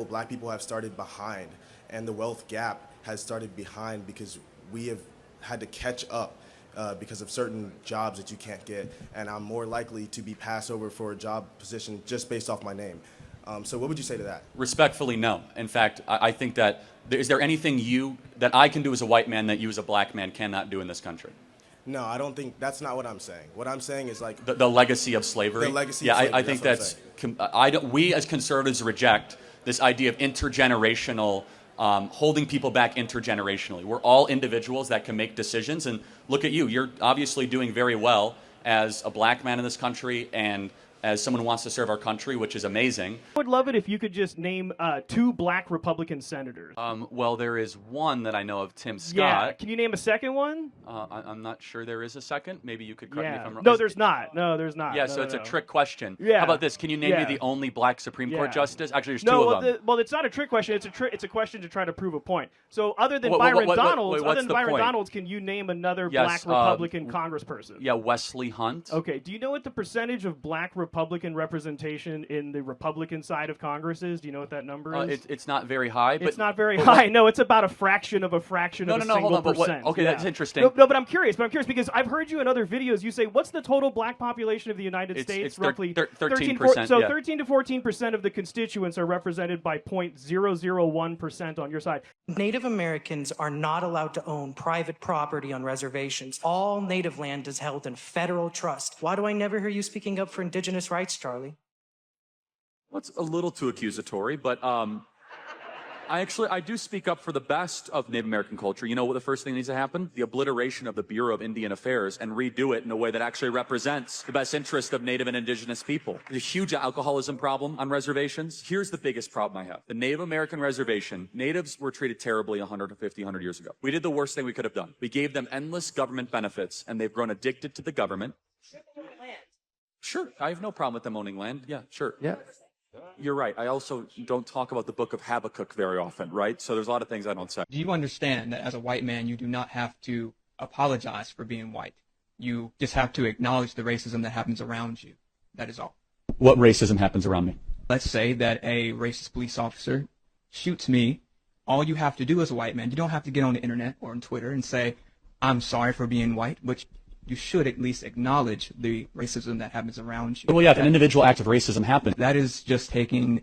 black people have started behind, and the wealth gap has started behind because we have had to catch up because of certain jobs that you can't get, and I'm more likely to be passed over for a job position just based off my name. So what would you say to that? Respectfully, no. In fact, I think that, is there anything that I can do as a white man that you as a black man cannot do in this country? No, I don't think, that's not what I'm saying. What I'm saying is like... The legacy of slavery? The legacy of slavery, I think we as conservatives reject this idea of intergenerational, holding people back intergenerationally. We're all individuals that can make decisions, and look at you. You're obviously doing very well as a black man in this country and as someone who wants to serve our country, which is amazing. I would love it if you could just name 2 black Republican senators. Well, there is one that I know of, Tim Scott. Yeah, can you name a second one? I'm not sure there is a second. Maybe you could correct me if I'm wrong. No, there's not. No, there's not. Yeah, no, so it's no. a trick question. Yeah. How about this? Can you name me the only black Supreme Court justice? Actually, there's 2 of them. Well, it's not a trick question. It's a question to try to prove a point. So other than What's Byron the Donalds, point? can you name another Yes, black Republican congressperson? Yeah, Wesley Hunt. Okay. Do you know what the percentage of black Republican representation in the Republican side of Congress is? Do you know what that number is? It's not very high. It's not very high. No, it's about a fraction of a fraction of a single hold on, percent. Okay, Yeah. that's interesting. No, but I'm curious because I've heard you in other videos. You say, what's the total black population of the United States? It's roughly 13%. So yeah. 13 to 14% of the constituents are represented by 0.001% on your side. Native Americans are not allowed to own private property on reservations. All native land is held in federal trust. Why do I never hear you speaking up for indigenous rights, Charlie? Well, it's a little too accusatory, but I do speak up for the best of Native American culture. You know what the first thing needs to happen? The obliteration of the Bureau of Indian Affairs and redo it in a way that actually represents the best interest of Native and Indigenous people. There's a huge alcoholism problem on reservations. Here's the biggest problem I have. The Native American reservation, Natives were treated terribly 150, 100 years ago. We did the worst thing we could have done. We gave them endless government benefits, and they've grown addicted to the government. Sure, I have no problem with them owning land. Yeah, sure. Yeah. You're right. I also don't talk about the book of Habakkuk very often, right? So there's a lot of things I don't say. Do you understand that as a white man, you do not have to apologize for being white? You just have to acknowledge the racism that happens around you. That is all. What racism happens around me? Let's say that a racist police officer shoots me. All you have to do as a white man, you don't have to get on the internet or on Twitter and say, I'm sorry for being white, which you should at least acknowledge the racism that happens around you. Well, yeah, if an individual act of racism happens. That is just taking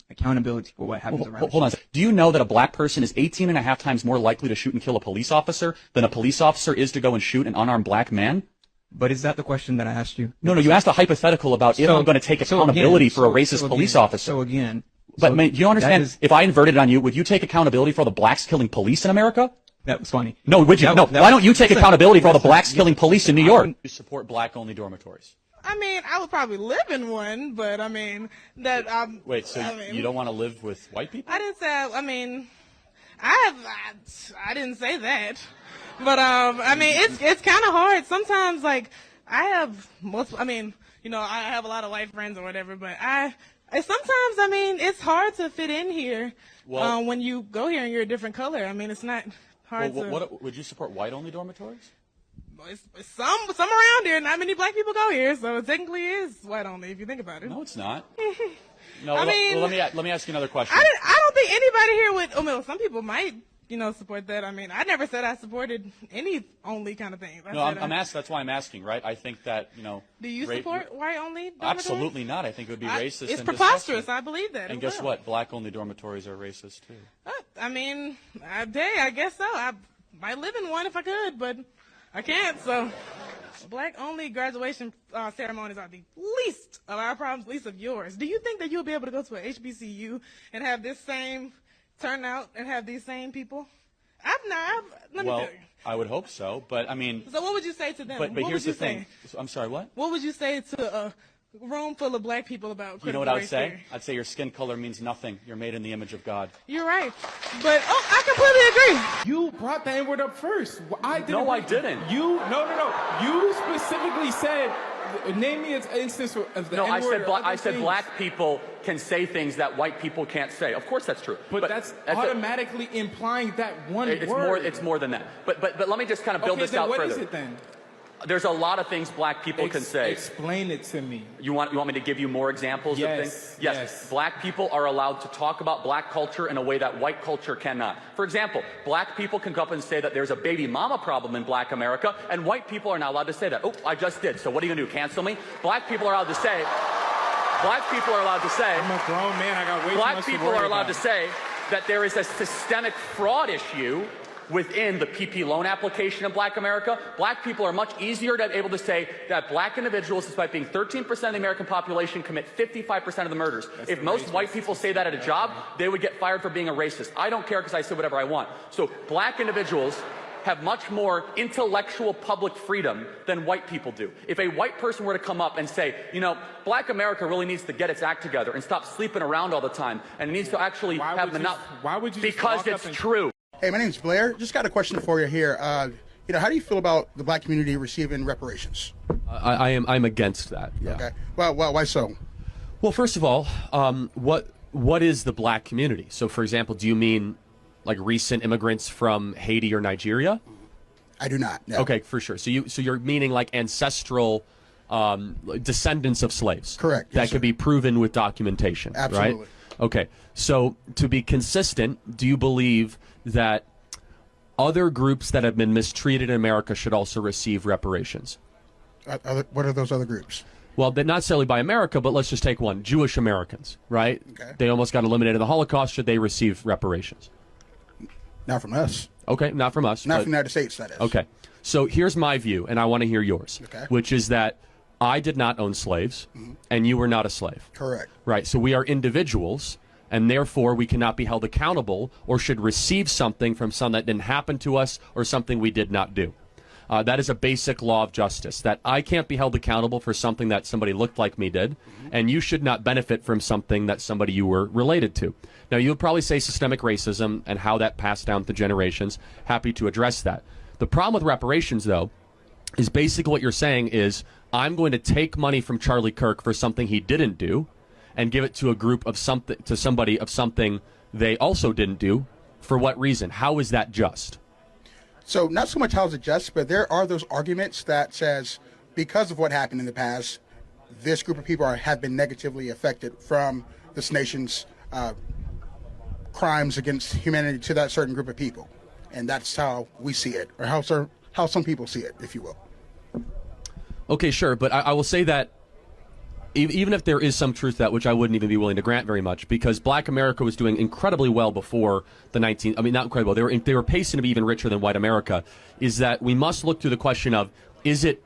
accountability for what happens around you. Hold on. Do you know that a black person is 18.5 times more likely to shoot and kill a police officer than a police officer is to go and shoot an unarmed black man? But is that the question that I asked you? No, you asked a hypothetical about if I'm going to take accountability for a racist police officer. So again... But man, you don't understand, if I inverted it on you, would you take accountability for all the blacks killing police in America? That was funny. No, would you? Why don't you take accountability for all the blacks killing police in New York? You support black-only dormitories. I mean, I would probably live in one, but I mean, that Wait, so you don't want to live with white people? I didn't say, I mean, I didn't say that. But, I mean, it's kind of hard. Sometimes, like, I have a lot of white friends or whatever, but sometimes, I mean, it's hard to fit in here when you go here and you're a different color. I mean, it's not hard to... Would you support white-only dormitories? It's some around here. Not many black people go here, so it technically is white-only if you think about it. No, it's not. No, I mean, let me ask you another question. I don't think anybody here would... Oh, well, some people might support that. I mean, I never said I supported any only kind of thing. No, that's why I'm asking, right? I think that, Do you support white-only dormitories? Absolutely not. I think it would be racist. It's preposterous. I believe that. And guess what? Black-only dormitories are racist, too. I mean, I guess so. I might live in one if I could, but I can't, so... Black-only graduation ceremonies are the least of our problems, least of yours. Do you think that you'll be able to go to a HBCU and have this same turnout and have these same people? Let me tell you. I would hope so, but I mean... So what would you say to them? But here's the thing. I'm sorry, what? What would you say to a room full of black people about critical You know what I would race say? theory? I'd say your skin color means nothing. You're made in the image of God. You're right. But, I completely agree. You brought the N-word up first. I didn't. No, I didn't. No. You specifically said, name me an instance of the N-word. No, I said black people can say things that white people can't say. Of course that's true. But that's automatically implying that one word. It's more than that. But let me just kind of build this out further. What is it then? There's a lot of things black people can say. Explain it to me. You want me to give you more examples of things? Yes. Black people are allowed to talk about black culture in a way that white culture cannot. For example, black people can go up and say that there's a baby mama problem in black America, and white people are not allowed to say that. Oh, I just did. So what are you going to do, cancel me? Black people are allowed to say... I'm a grown man. I got way too much to worry about. Black people are allowed to say that there is a systemic fraud issue within the PP loan application in black America. Black people are much easier to be able to say that black individuals, despite being 13% of the American population, commit 55% of the murders. If most white people say that at a job, they would get fired for being a racist. I don't care because I say whatever I want. So black individuals have much more intellectual public freedom than white people do. If a white person were to come up and say, black America really needs to get its act together and stop sleeping around all the time, and it needs to actually have why would you because it's true. Hey, my name's Blair. Just got a question for you here. How do you feel about the black community receiving reparations? I'm against that. Yeah. Okay. Well, why so? Well, first of all, what is the black community? So, for example, do you mean like recent immigrants from Haiti or Nigeria? I do not. No. Okay, for sure. So you're meaning like ancestral descendants of slaves. Correct. That could be proven with documentation. Absolutely. Right? Okay. So to be consistent, do you believe that other groups that have been mistreated in America should also receive reparations? What are those other groups? Well, not necessarily by America, but let's just take one. Jewish Americans, right? Okay. They almost got eliminated in the Holocaust. Should they receive reparations? Not from us. Okay, not from us. Not from the United States, that is. Okay. So here's my view, and I want to hear yours, which is that I did not own slaves, and you were not a slave. Correct. Right. So we are individuals, and therefore we cannot be held accountable or should receive something from something that didn't happen to us or something we did not do. That is a basic law of justice, that I can't be held accountable for something that somebody looked like me did, and you should not benefit from something that somebody you were related to. Now, you'll probably say systemic racism and how that passed down to generations. Happy to address that. The problem with reparations, though, is basically what you're saying is I'm going to take money from Charlie Kirk for something he didn't do and give it to a group of something, to somebody of something they also didn't do. For what reason? How is that just? So not so much how is it just, but there are those arguments that says because of what happened in the past, this group of people have been negatively affected from this nation's crimes against humanity to that certain group of people. And that's how we see it, or how some people see it, if you will. Okay, sure, but I will say that even if there is some truth to that, which I wouldn't even be willing to grant very much, because black America was doing incredibly well before the not incredibly well, they were pacing to be even richer than white America, is that we must look through the question of, is it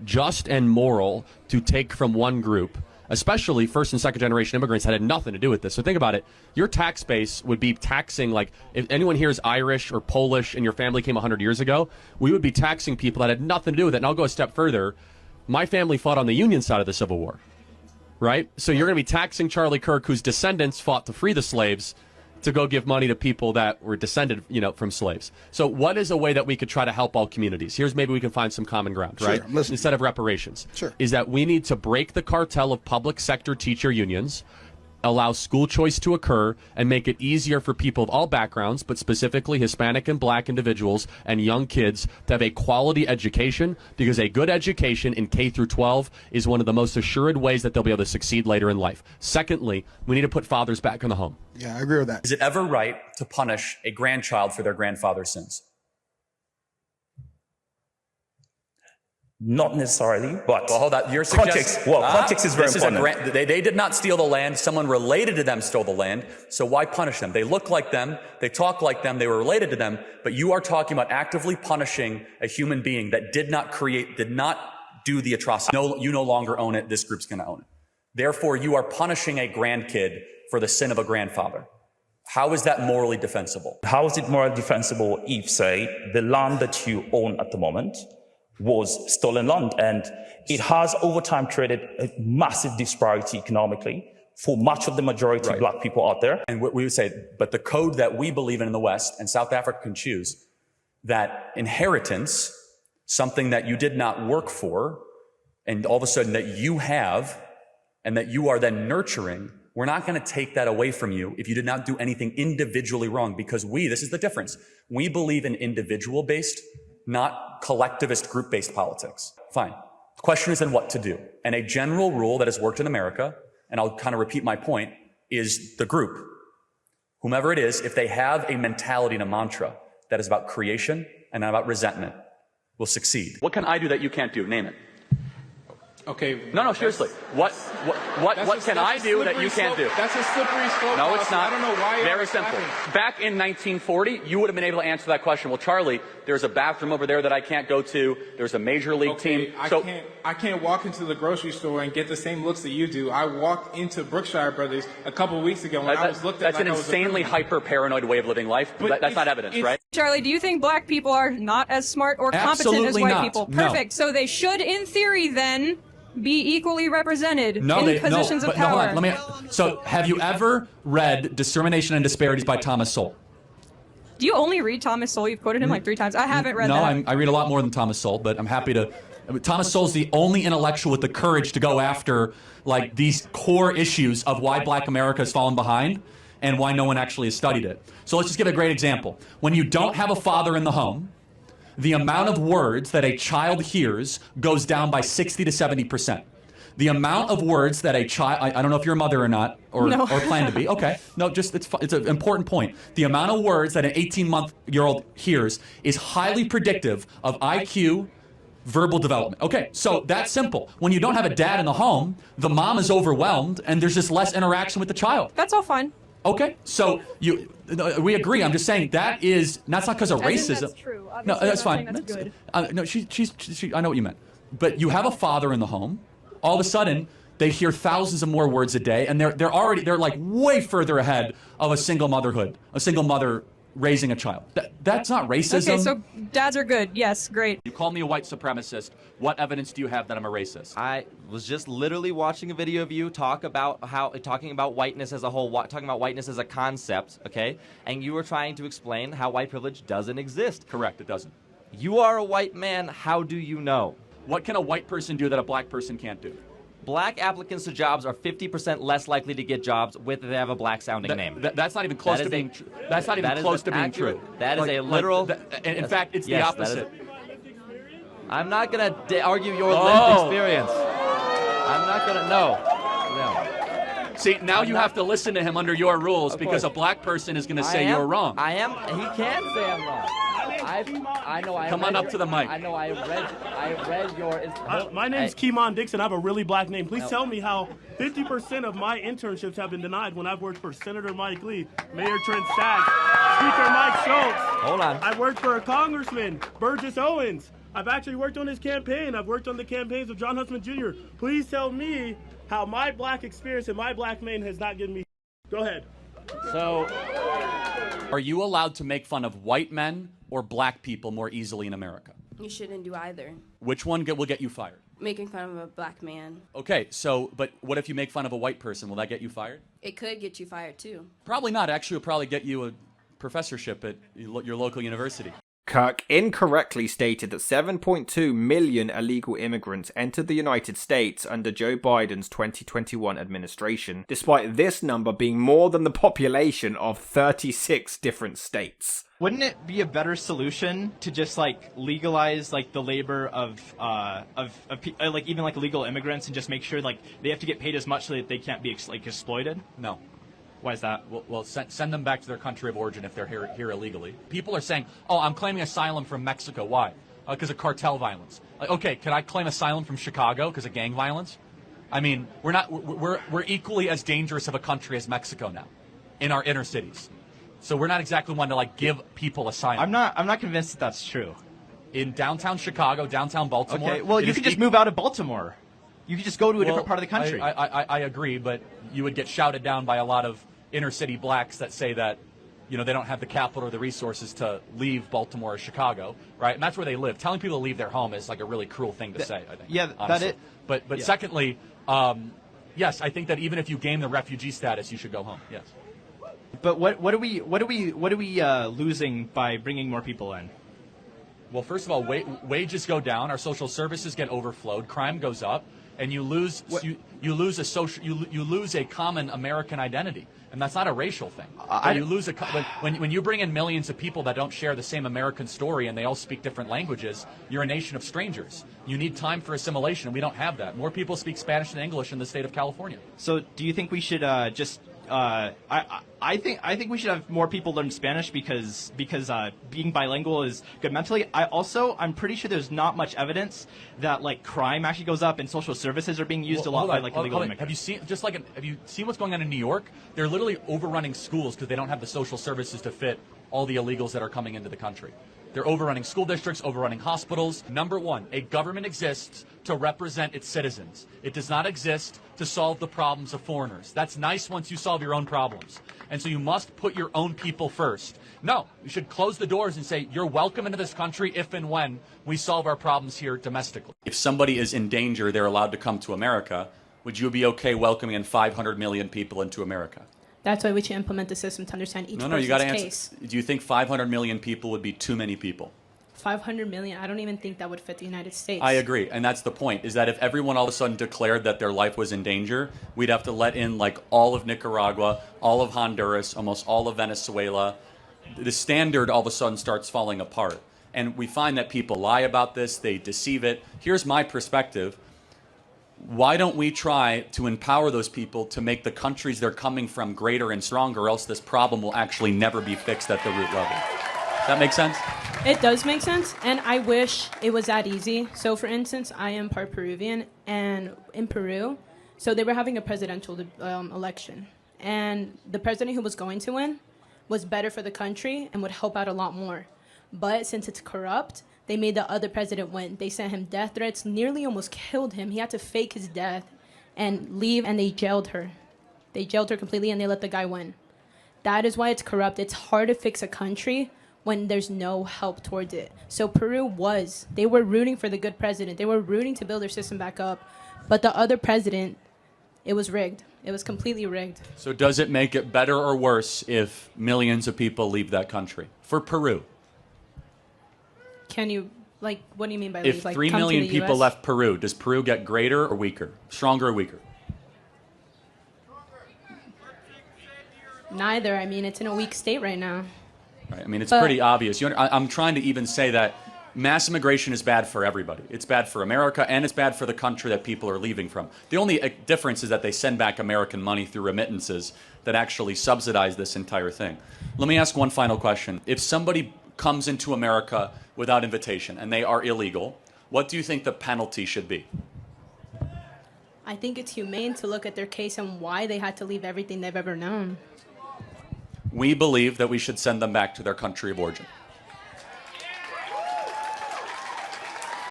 just and moral to take from one group, especially first and second generation immigrants that had nothing to do with this. So think about it. Your tax base would be taxing, like, if anyone here is Irish or Polish and your family came 100 years ago, we would be taxing people that had nothing to do with it. And I'll go a step further. My family fought on the Union side of the Civil War, right? So you're going to be taxing Charlie Kirk, whose descendants fought to free the slaves, to go give money to people that were descended, from slaves. So what is a way that we could try to help all communities? Here's maybe we can find some common ground, right? Instead of reparations. Sure. Is that we need to break the cartel of public sector teacher unions, allow school choice to occur, and make it easier for people of all backgrounds, but specifically Hispanic and black individuals and young kids to have a quality education, because a good education in K through 12 is one of the most assured ways that they'll be able to succeed later in life. Secondly, we need to put fathers back in the home. Yeah, I agree with that. Is it ever right to punish a grandchild for their grandfather's sins? Not necessarily, but well, hold on. Your context. Well, context is very important. They did not steal the land. Someone related to them stole the land. So why punish them? They look like them. They talk like them. They were related to them. But you are talking about actively punishing a human being that did not do the atrocity. No, you no longer own it. This group's going to own it. Therefore, you are punishing a grandkid for the sin of a grandfather. How is that morally defensible? How is it morally defensible if, say, the land that you own at the moment was stolen land, and it has over time created a massive disparity economically for much of the majority of black people out there. And we would say, but the code that we believe in the West, and South Africa can choose, that inheritance, something that you did not work for, and all of a sudden that you have, and that you are then nurturing, we're not going to take that away from you if you did not do anything individually wrong, because this is the difference. We believe in individual-based, not collectivist group-based politics. Fine. The question is then what to do. And a general rule that has worked in America, and I'll kind of repeat my point, is the group, whomever it is, if they have a mentality and a mantra that is about creation and not about resentment, will succeed. What can I do that you can't do? Name it. Okay. No, seriously. What can I do that you can't do? That's a slippery slope. No, it's not. I don't know why. Very simple. Back in 1940, you would have been able to answer that question. Well, Charlie, there's a bathroom over there that I can't go to. There's a major league team. I can't walk into the grocery store and get the same looks that you do. I walked into Brookshire Brothers a couple of weeks ago when I was looked at. That's an insanely hyper-paranoid way of living life. But that's not evidence, right? Charlie, do you think black people are not as smart or competent as white people? Perfect. So they should, in theory, then be equally represented in positions of power. Hold on. So, have you ever read Discrimination and Disparities by Thomas Sowell? Do you only read Thomas Sowell? You've quoted him like 3 times. I haven't read that. No, I read a lot more than Thomas Sowell, but I'm happy to. Thomas Sowell's the only intellectual with the courage to go after like these core issues of why Black America has fallen behind and why no one actually has studied it. So let's just give a great example. When you don't have a father in the home, the amount of words that a child hears goes down by 60 to 70%. The amount of words that a child, I don't know if you're a mother or not, or plan to be. Okay, no, it's an important point. The amount of words that an 18-month-old hears is highly predictive of IQ, verbal development. Okay, so that's simple. When you don't have a dad in the home, the mom is overwhelmed, and there's just less interaction with the child. That's all fine. Okay, so we agree. I'm just saying that's not because of racism. That's true. No, that's fine. That's good. No, I know what you meant. But you have a father in the home. All of a sudden, they hear thousands of more words a day, and they're like way further ahead of a single mother raising a child. That's not racism. Okay, so dads are good. Yes, great. You call me a white supremacist. What evidence do you have that I'm a racist? I was just literally watching a video of you talking about whiteness as a whole, talking about whiteness as a concept, okay? And you were trying to explain how white privilege doesn't exist. Correct, it doesn't. You are a white man. How do you know? What can a white person do that a black person can't do? Black applicants to jobs are 50% less likely to get jobs if they have a black-sounding name. That's not even close to being true. That's not even close to being true. That is a literal... in fact, it's the opposite. I'm not going to argue your lived experience. I'm not going to... No. See, now you have to listen to him under your rules because a black person is going to say you're wrong. I am. He can say I'm wrong. I know. Come on up to the mic. I know. I read your. My name's Keemon Dixon. I have a really black name. Please tell me how 50% of my internships have been denied when I've worked for Senator Mike Lee, Mayor Trent Sachs, Speaker Mike Schultz. Hold on. I worked for a Congressman, Burgess Owens. I've actually worked on his campaign. I've worked on the campaigns of John Huntsman Jr. Please tell me how my black experience and my black name has not given me. Go ahead. So, are you allowed to make fun of white men or black people more easily in America? You shouldn't do either. Which one will get you fired? Making fun of a black man. Okay, so, but what if you make fun of a white person? Will that get you fired? It could get you fired too. Probably not. Actually, it'll probably get you a professorship at your local university. Kirk incorrectly stated that 7.2 million illegal immigrants entered the United States under Joe Biden's 2021 administration, despite this number being more than the population of 36 different states. Wouldn't it be a better solution to just like legalize like the labor of like even like illegal immigrants and just make sure like they have to get paid as much so that they can't be exploited? No. Why is that? Well, send them back to their country of origin if they're here illegally. People are saying, "Oh, I'm claiming asylum from Mexico. Why? Because of cartel violence." Like, okay, can I claim asylum from Chicago because of gang violence? I mean, we're equally as dangerous of a country as Mexico now, in our inner cities. So we're not exactly one to like give people asylum. I'm not convinced that that's true. In downtown Chicago, downtown Baltimore. Okay, well, you could just move out of Baltimore. You could just go to a different part of the country. I agree, but you would get shouted down by a lot of inner city blacks that say that, you know, they don't have the capital or the resources to leave Baltimore or Chicago, right? And that's where they live. Telling people to leave their home is like a really cruel thing to say, I think. Yeah, honestly. that it. But yeah. Secondly, yes, I think that even if you gain the refugee status, you should go home. Yes. But what are we losing by bringing more people in? Well, first of all, wages go down, our social services get overflowed, crime goes up, and you lose you lose a common American identity. And that's not a racial thing. You lose when you bring in millions of people that don't share the same American story and they all speak different languages, you're a nation of strangers. You need time for assimilation, and we don't have that. More people speak Spanish than English in the state of California. So do you think we should I think we should have more people learn Spanish because being bilingual is good mentally. I'm pretty sure there's not much evidence that like crime actually goes up and social services are being used a lot by like illegal immigrants. Have you seen what's going on in New York? They're literally overrunning schools because they don't have the social services to fit all the illegals that are coming into the country. They're overrunning school districts, overrunning hospitals. Number one, a government exists to represent its citizens. It does not exist to solve the problems of foreigners. That's nice once you solve your own problems. And so you must put your own people first. No, you should close the doors and say, you're welcome into this country if and when we solve our problems here domestically. If somebody is in danger, they're allowed to come to America. Would you be okay welcoming in 500 million people into America? That's why we should implement the system to understand each you gotta person's answer. case. Do you think 500 million people would be too many people? 500 million, I don't even think that would fit the United States. I agree, and that's the point, is that if everyone all of a sudden declared that their life was in danger, we'd have to let in like all of Nicaragua, all of Honduras, almost all of Venezuela. The standard all of a sudden starts falling apart. And we find that people lie about this, they deceive it. Here's my perspective. Why don't we try to empower those people to make the countries they're coming from greater and stronger, or else this problem will actually never be fixed at the root level? Does that make sense? It does make sense, and I wish it was that easy. So, for instance, I am part Peruvian, and in Peru, so they were having a presidential election, and the president who was going to win was better for the country and would help out a lot more. But since it's corrupt, they made the other president win. They sent him death threats, nearly almost killed him. He had to fake his death and leave, and they jailed her. They jailed her completely, and they let the guy win. That is why it's corrupt. It's hard to fix a country when there's no help towards it. So Peru they were rooting for the good president. They were rooting to build their system back up. But the other president, it was rigged. It was completely rigged. So does it make it better or worse if millions of people leave that country? For Peru. Can you, like, what do you mean by If leave? Like, 3 come to million the people US? left Peru, does Peru get greater or weaker? Stronger or weaker? Neither. I mean, it's in a weak state right now. Right. I mean, it's pretty obvious. I'm trying to even say that mass immigration is bad for everybody. It's bad for America, and it's bad for the country that people are leaving from. The only difference is that they send back American money through remittances that actually subsidize this entire thing. Let me ask one final question. If somebody comes into America without invitation and they are illegal, what do you think the penalty should be? I think it's humane to look at their case and why they had to leave everything they've ever known. We believe that we should send them back to their country of origin.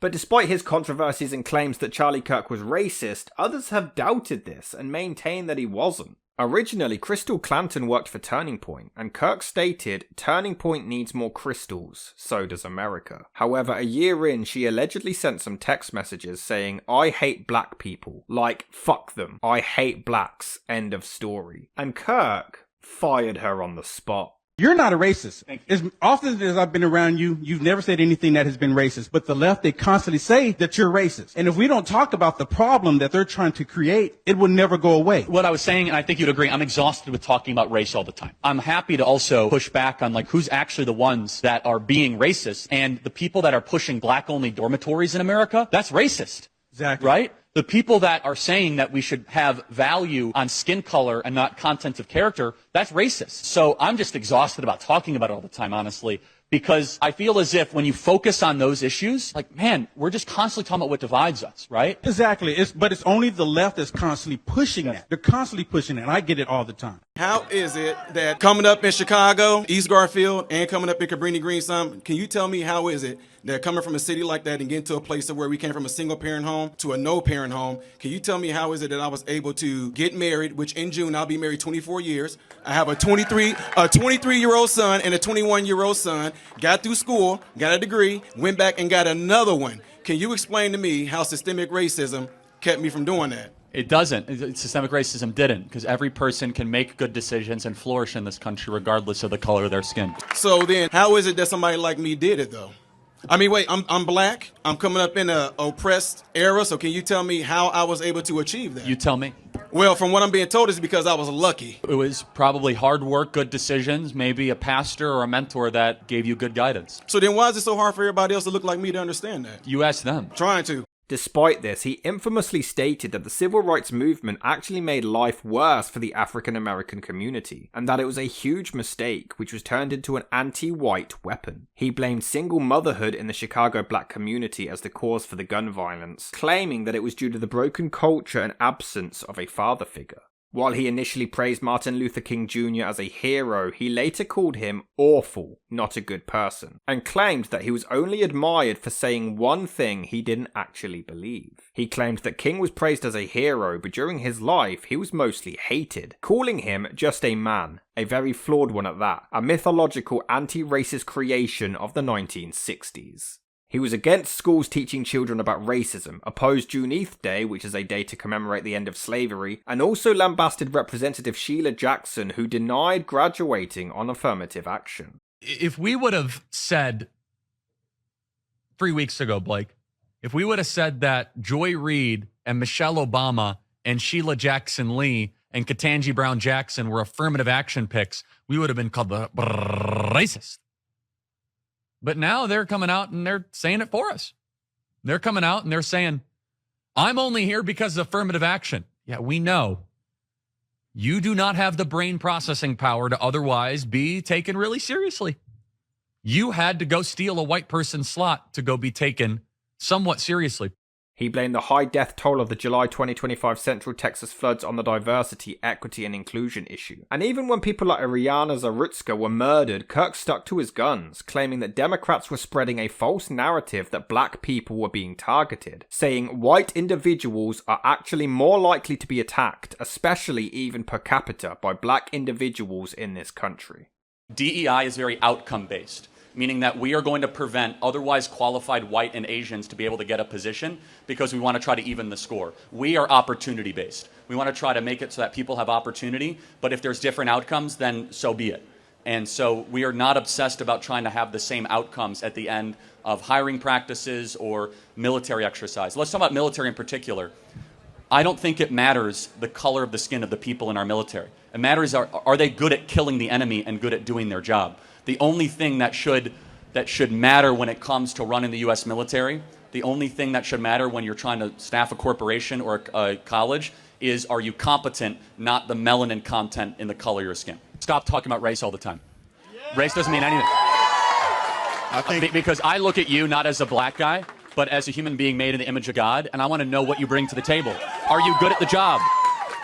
But despite his controversies and claims that Charlie Kirk was racist, others have doubted this and maintain that he wasn't. Originally, Crystal Clanton worked for Turning Point, and Kirk stated, "Turning Point needs more crystals, so does America." However, a year in, she allegedly sent some text messages saying, "I hate black people. Like, fuck them. I hate blacks. End of story." And Kirk fired her on the spot. You're not a racist. As often as I've been around you, you've never said anything that has been racist. But the left, they constantly say that you're racist. And if we don't talk about the problem that they're trying to create, it will never go away. What I was saying, and I think you'd agree, I'm exhausted with talking about race all the time. I'm happy to also push back on like who's actually the ones that are being racist, and the people that are pushing black-only dormitories in America, that's racist. Exactly. Right? The people that are saying that we should have value on skin color and not content of character, that's racist. So I'm just exhausted about talking about it all the time, honestly, because I feel as if when you focus on those issues, like, man, we're just constantly talking about what divides us, right? Exactly. But it's only the left that's constantly pushing that. They're constantly pushing it, and I get it all the time. How is it that coming up in Chicago, East Garfield, and coming up in Cabrini Green, can you tell me how is it that coming from a city like that and getting to a place where we came from a single-parent home to a no-parent home, can you tell me how is it that I was able to get married, which in June I'll be married 24 years. I have a 23-year-old son and a 21-year-old son, got through school, got a degree, went back and got another one. Can you explain to me how systemic racism kept me from doing that? It doesn't. Systemic racism didn't, because every person can make good decisions and flourish in this country regardless of the color of their skin. So then, how is it that somebody like me did it, though? I mean, wait, I'm black. I'm coming up in an oppressed era, so can you tell me how I was able to achieve that? You tell me. Well, from what I'm being told, it's because I was lucky. It was probably hard work, good decisions, maybe a pastor or a mentor that gave you good guidance. So then why is it so hard for everybody else to look like me to understand that? You ask them. Trying to. Despite this, he infamously stated that the civil rights movement actually made life worse for the African American community, and that it was a huge mistake which was turned into an anti-white weapon. He blamed single motherhood in the Chicago black community as the cause for the gun violence, claiming that it was due to the broken culture and absence of a father figure. While he initially praised Martin Luther King Jr. as a hero, he later called him awful, not a good person, and claimed that he was only admired for saying one thing he didn't actually believe. He claimed that King was praised as a hero, but during his life he was mostly hated, calling him just a man, a very flawed one at that, a mythological anti-racist creation of the 1960s. He was against schools teaching children about racism, opposed Juneteenth Day, which is a day to commemorate the end of slavery, and also lambasted Representative Sheila Jackson, who denied graduating on affirmative action. If we would have said 3 weeks ago, Blake, if we would have said that Joy Reid and Michelle Obama and Sheila Jackson Lee and Ketanji Brown Jackson were affirmative action picks, we would have been called the racist. But now they're coming out and they're saying it for us. They're coming out and they're saying, I'm only here because of affirmative action. Yeah, we know. You do not have the brain processing power to otherwise be taken really seriously. You had to go steal a white person's slot to go be taken somewhat seriously. He blamed the high death toll of the July 2025 Central Texas floods on the diversity, equity, and inclusion issue. And even when people like Ariana Zarutska were murdered, Kirk stuck to his guns, claiming that Democrats were spreading a false narrative that black people were being targeted, saying white individuals are actually more likely to be attacked, especially even per capita, by black individuals in this country. DEI is very outcome-based, meaning that we are going to prevent otherwise qualified white and Asians to be able to get a position because we want to try to even the score. We are opportunity-based. We want to try to make it so that people have opportunity, but if there's different outcomes, then so be it. And so we are not obsessed about trying to have the same outcomes at the end of hiring practices or military exercise. Let's talk about military in particular. I don't think it matters the color of the skin of the people in our military. It matters, are they good at killing the enemy and good at doing their job? The only thing that should matter when it comes to running the U.S. military, the only thing that should matter when you're trying to staff a corporation or a college is, are you competent, not the melanin content in the color of your skin. Stop talking about race all the time. Race doesn't mean anything. Because I look at you not as a black guy, but as a human being made in the image of God, and I want to know what you bring to the table. Are you good at the job?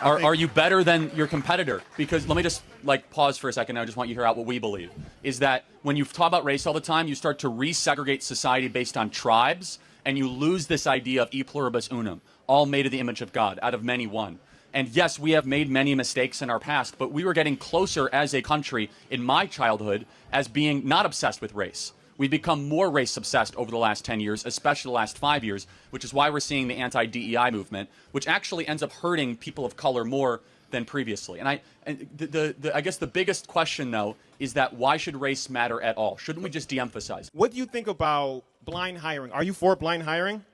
Are you better than your competitor? Because let me just pause for a second. I just want you to hear out what we believe. Is that when you talk about race all the time, you start to resegregate society based on tribes, and you lose this idea of e pluribus unum, all made in the image of God, out of many one. And yes, we have made many mistakes in our past, but we were getting closer as a country in my childhood as being not obsessed with race. We've become more race-obsessed over the last 10 years, especially the last 5 years, which is why we're seeing the anti-DEI movement, which actually ends up hurting people of color more than previously. And I guess the biggest question, though, is that why should race matter at all? Shouldn't we just de-emphasize? What do you think about blind hiring? Are you for blind hiring?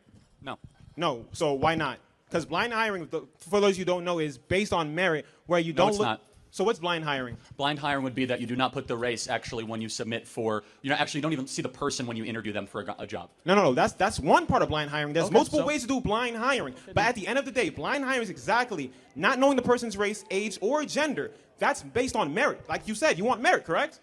No. No. So why not? Because blind hiring, for those who don't know, is based on merit, where you don't it's look. not. So what's blind hiring? Blind hiring would be that you do not put the race actually when you submit for, you don't even see the person when you interview them for a job. No. That's one part of blind hiring. There's multiple ways to do blind hiring. But at the end of the day, blind hiring is exactly not knowing the person's race, age, or gender. That's based on merit. Like you said, you want merit, correct?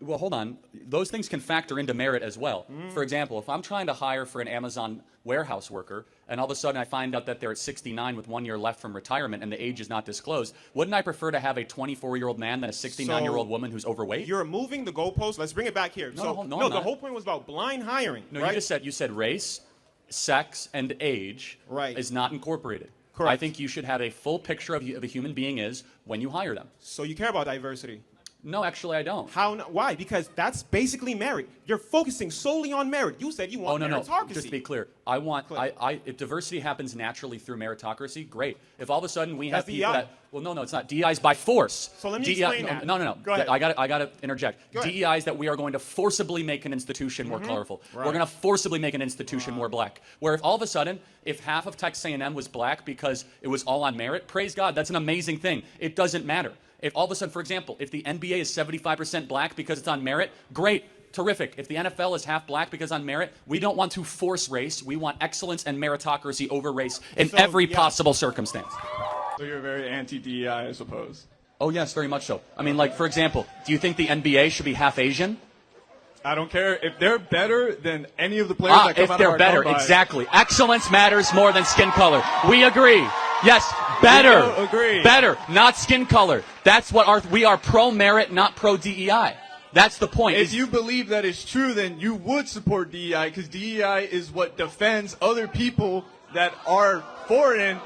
Well, hold on. Those things can factor into merit as well. For example, if I'm trying to hire for an Amazon warehouse worker, and all of a sudden I find out that they're at 69 with 1 year left from retirement and the age is not disclosed, wouldn't I prefer to have a 24-year-old man than a 69-year-old woman who's overweight? You're moving the goalpost. Let's bring it back here. No, the whole point was about blind hiring. No, right? you said race, sex, and age is not incorporated. Correct. I think you should have a full picture of a human being is when you hire them. So you care about diversity? No, actually, I don't. Why? Because that's basically merit. You're focusing solely on merit. You said you want meritocracy. Just to be clear, if diversity happens naturally through meritocracy, great. If all of a sudden we have people that, it's not. DEI is by force. So let me explain that. No. Go ahead. I got to interject. Go ahead. DEI is that we are going to forcibly make an institution more colorful. Right. We're going to forcibly make an institution more black. Where if all of a sudden, if half of Texas A&M was black because it was all on merit, praise God, that's an amazing thing. It doesn't matter. If all of a sudden, for example, if the NBA is 75% black because it's on merit, great, terrific. If the NFL is half black because on merit, we don't want to force race. We want excellence and meritocracy over race in every possible circumstance. So you're very anti-DEI, I suppose. Oh, yes, very much so. I mean, like, for example, do you think the NBA should be half Asian? I don't care. If they're better than any of the players that come out of our if they're better, exactly. Excellence matters more than skin color. We agree. Yes, better. Agree. Better, not skin color. That's what we are pro-merit, not pro-DEI. That's the point. If you believe that is true, then you would support DEI, because DEI is what defends other people that are foreign.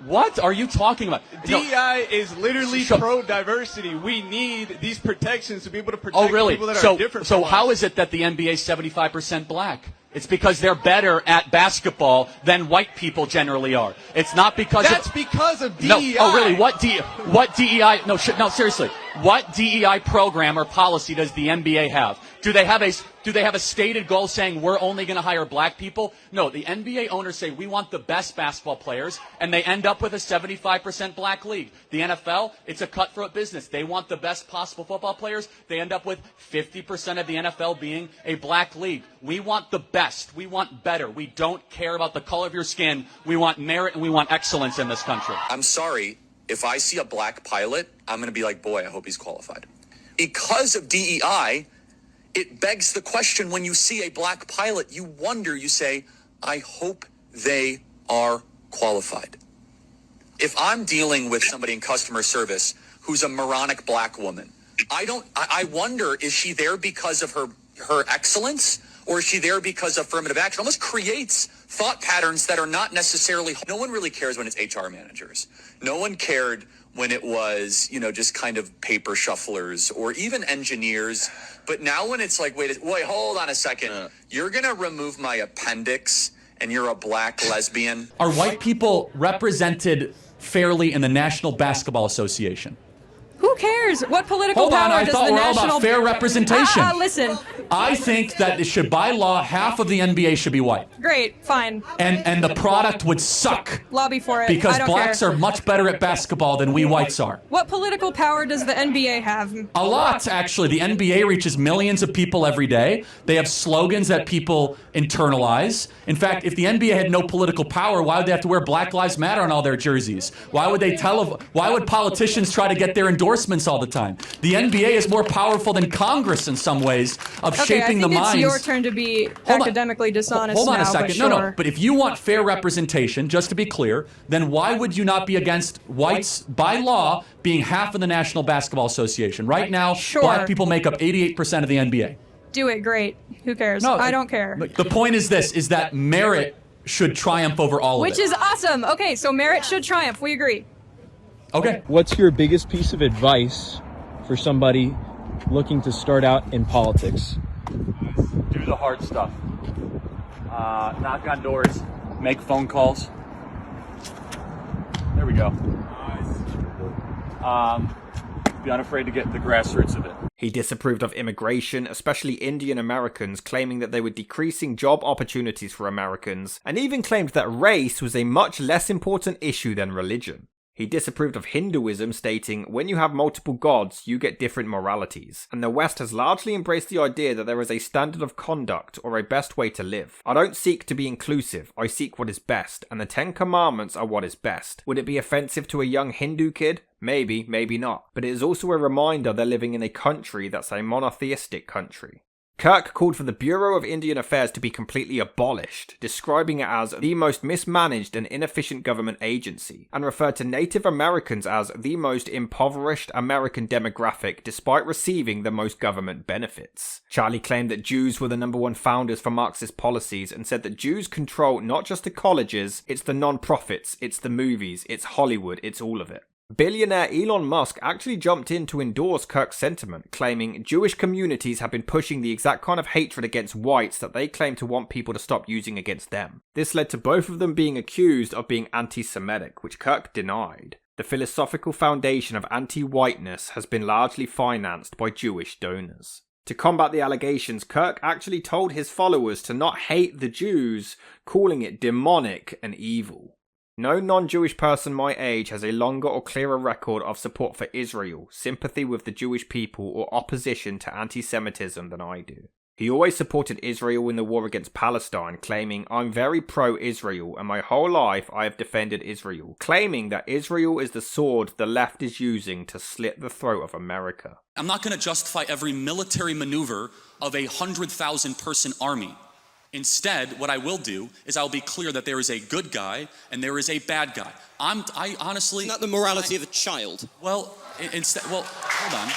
What are you talking about? DEI is literally pro-diversity. We need these protections to be able to protect people that are different So from how us. is it that the NBA is 75% black? It's because they're better at basketball than white people generally are. It's not because That's because of DEI. No, really? What DEI? No, seriously. What DEI program or policy does the NBA have? Do they have a stated goal saying we're only going to hire black people? No, the NBA owners say we want the best basketball players, and they end up with a 75% black league. The NFL, it's a cutthroat business. They want the best possible football players. They end up with 50% of the NFL being a black league. We want the best. We want better. We don't care about the color of your skin. We want merit and we want excellence in this country. I'm sorry, if I see a black pilot, I'm going to be like, boy, I hope he's qualified. Because of DEI, it begs the question, when you see a black pilot, you wonder, you say, I hope they are qualified. If I'm dealing with somebody in customer service who's a moronic black woman, I wonder, is she there because of her excellence, or is she there because of affirmative action? It almost creates thought patterns that are not necessarily, no one really cares when it's HR managers. No one cared when it was, just kind of paper shufflers or even engineers. But now when it's like, wait, hold on a second. You're going to remove my appendix and you're a black lesbian? Are white people represented fairly in the National Basketball Association? Who cares? What political power does the we're all national... about fair representation. Listen. I think that it should, by law, half of the NBA should be white. Great, fine. And the product would suck. Lobby for it. Because I don't blacks care. are much better at basketball than we whites are. What political power does the NBA have? A lot, actually. The NBA reaches millions of people every day. They have slogans that people internalize. In fact, if the NBA had no political power, why would they have to wear Black Lives Matter on all their jerseys? Why would politicians try to get their endorsements all the time? The NBA is more powerful than Congress in some ways of shaping the minds. I think it's your turn to be academically dishonest. Hold on now, a second. But sure. No. But if you want fair representation, just to be clear, then why would you not be against whites by law being half of the National Basketball Association? Right now, black people make up 88% of the NBA. Do it. Great. Who cares? No, I don't care. The point is this, is that merit should triumph over all of it. Which is awesome. Okay, so merit should triumph. We agree. Okay. What's your biggest piece of advice for somebody looking to start out in politics? Do the hard stuff. Knock on doors. Make phone calls. There we go. Be unafraid to get the grassroots of it. He disapproved of immigration, especially Indian Americans, claiming that they were decreasing job opportunities for Americans, and even claimed that race was a much less important issue than religion. He disapproved of Hinduism, stating, when you have multiple gods, you get different moralities, and the West has largely embraced the idea that there is a standard of conduct or a best way to live. I don't seek to be inclusive, I seek what is best, and the 10 Commandments are what is best. Would it be offensive to a young Hindu kid? Maybe, maybe not. But it is also a reminder they're living in a country that's a monotheistic country. Kirk called for the Bureau of Indian Affairs to be completely abolished, describing it as the most mismanaged and inefficient government agency, and referred to Native Americans as the most impoverished American demographic despite receiving the most government benefits. Charlie claimed that Jews were the #1 founders for Marxist policies and said that Jews control not just the colleges, it's the non-profits, it's the movies, it's Hollywood, it's all of it. Billionaire Elon Musk actually jumped in to endorse Kirk's sentiment, claiming Jewish communities have been pushing the exact kind of hatred against whites that they claim to want people to stop using against them. This led to both of them being accused of being anti-Semitic, which Kirk denied. The philosophical foundation of anti-whiteness has been largely financed by Jewish donors. To combat the allegations, Kirk actually told his followers to not hate the Jews, calling it demonic and evil. No non-Jewish person my age has a longer or clearer record of support for Israel, sympathy with the Jewish people, or opposition to anti-Semitism than I do. He always supported Israel in the war against Palestine, claiming, I'm very pro-Israel and my whole life I have defended Israel, claiming that Israel is the sword the left is using to slit the throat of America. I'm not going to justify every military maneuver of a 100,000 person army. Instead, what I will do is I'll be clear that there is a good guy and there is a bad guy. I honestly... It's not the morality of a child. Well, hold on.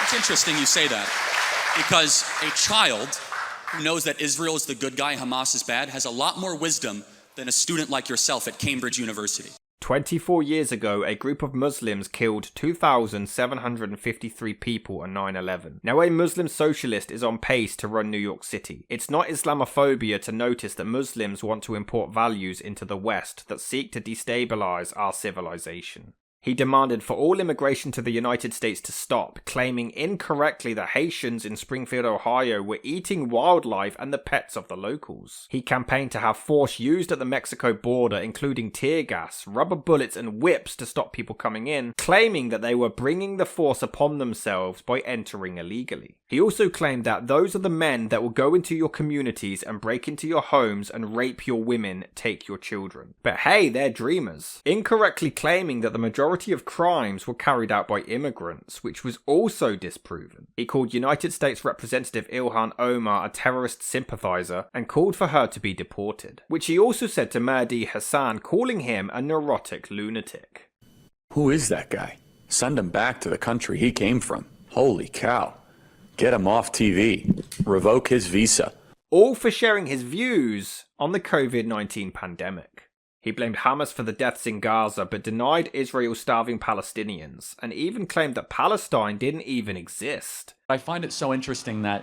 It's interesting you say that, because a child who knows that Israel is the good guy and Hamas is bad has a lot more wisdom than a student like yourself at Cambridge University. 24 years ago, a group of Muslims killed 2,753 people on 9/11. Now a Muslim socialist is on pace to run New York City. It's not Islamophobia to notice that Muslims want to import values into the West that seek to destabilize our civilization. He demanded for all immigration to the United States to stop, claiming incorrectly that Haitians in Springfield, Ohio were eating wildlife and the pets of the locals. He campaigned to have force used at the Mexico border, including tear gas, rubber bullets and whips to stop people coming in, claiming that they were bringing the force upon themselves by entering illegally. He also claimed that those are the men that will go into your communities and break into your homes and rape your women, take your children. But hey, they're dreamers. Incorrectly claiming that the majority of crimes were carried out by immigrants, which was also disproven. He called United States Representative Ilhan Omar a terrorist sympathizer and called for her to be deported, which he also said to Mehdi Hassan, calling him a neurotic lunatic. Who is that guy? Send him back to the country he came from. Holy cow. Get him off TV. Revoke his visa. All for sharing his views on the COVID-19 pandemic. He blamed Hamas for the deaths in Gaza, but denied Israel starving Palestinians, and even claimed that Palestine didn't even exist. I find it so interesting that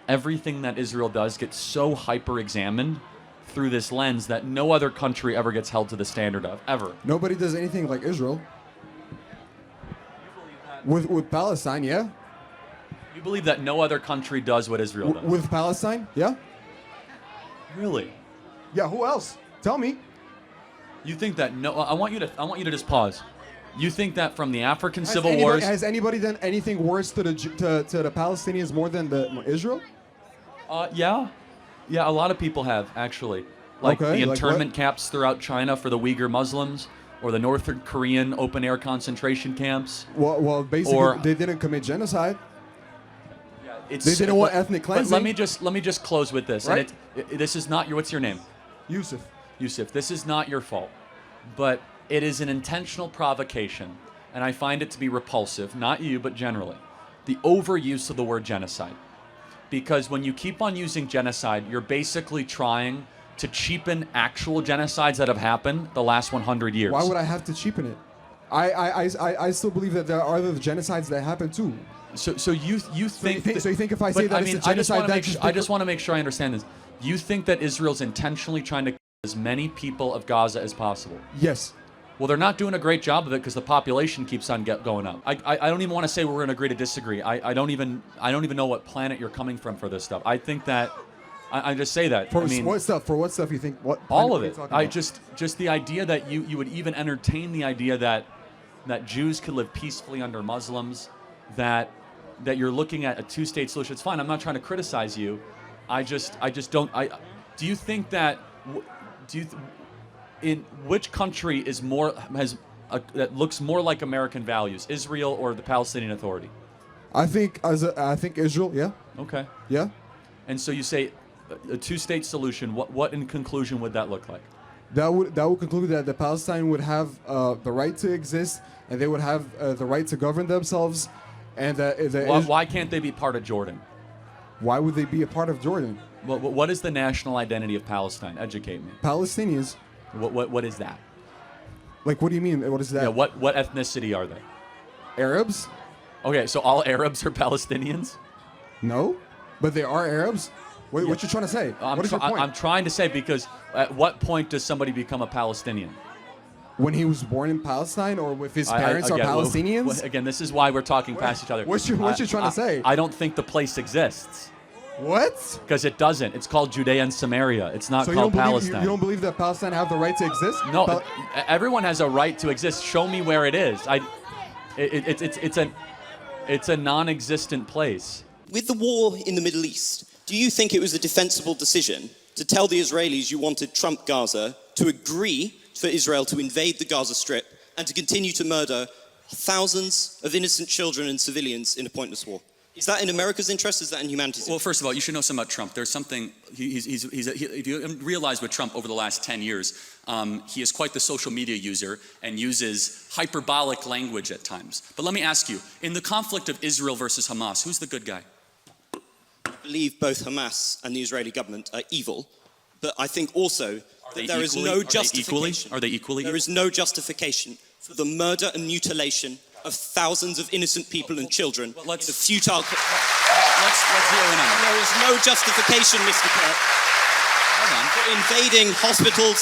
everything that Israel does gets so hyper-examined through this lens that no other country ever gets held to the standard of, ever. Nobody does anything like Israel. With Palestine, yeah. You believe that no other country does what Israel does? With Palestine, yeah. Really? Yeah, who else? Tell me. You think that I want you to just pause. You think that from the African civil wars... Has anybody done anything worse to the Palestinians more than Israel? Yeah. Yeah, a lot of people have, actually. Like the internment camps throughout China for the Uyghur Muslims, or the North Korean open-air concentration camps. Well, basically, they didn't commit genocide. They didn't want ethnic cleansing. But let me just close with this. Right? And this is not your... What's your name? Yusuf. Yusuf, this is not your fault, but it is an intentional provocation, and I find it to be repulsive, not you, but generally, the overuse of the word genocide. Because when you keep on using genocide, you're basically trying to cheapen actual genocides that have happened the last 100 years. Why would I have to cheapen it? I still believe that there are other genocides that happen too. So you think... So you think if I say that it's a genocide... I just want to make sure I understand this. You think that Israel's intentionally trying to as many people of Gaza as possible? Yes. Well, they're not doing a great job of it because the population keeps on going up. I don't even want to say we're going to agree to disagree. I don't even know what planet you're coming from for this stuff. I think that I just say that. For what stuff? For what stuff you think? What? All of it. Just the idea that you would even entertain the idea that Jews could live peacefully under Muslims, that you're looking at a two-state solution. It's fine. I'm not trying to criticize you. I just don't. Do you think that? In which country that looks more like American values, Israel or the Palestinian Authority? I think Israel. Yeah. Okay. Yeah. And so you say a two-state solution. What in conclusion would that look like? That would conclude that the Palestine would have the right to exist, and they would have the right to govern themselves, and why can't they be part of Jordan? Why would they be a part of Jordan? What is the national identity of Palestine? Educate me. Palestinians. What is that? Like, what do you mean? What is that? Yeah, what ethnicity are they? Arabs. Okay, so all Arabs are Palestinians? No, but they are Arabs. What you trying to say? What is your point? I'm trying to say, because at what point does somebody become a Palestinian? When he was born in Palestine, or if his parents are Palestinians? Again, this is why we're talking past each other. What you trying to say? I don't think the place exists. What? Because it doesn't. It's called Judea and Samaria. It's not called Palestine. You don't believe that Palestine have the right to exist? No, everyone has a right to exist. Show me where it is. It's a non-existent place. With the war in the Middle East, do you think it was a defensible decision to tell the Israelis you wanted Trump Gaza, to agree for Israel to invade the Gaza Strip, and to continue to murder thousands of innocent children and civilians in a pointless war? Is that in America's interest? Is that in humanity's interest? Well, first of all, you should know something about Trump. There's something, if you realize with Trump over the last 10 years, he is quite the social media user and uses hyperbolic language at times. But let me ask you, in the conflict of Israel versus Hamas, who's the good guy? I believe both Hamas and the Israeli government are evil, but I think also that there is no justification. Are they equally? There is no justification for the murder and mutilation of thousands of innocent people and children in a futile... Let's zero in on it. There is no justification, Mr. Kirk, for invading hospitals,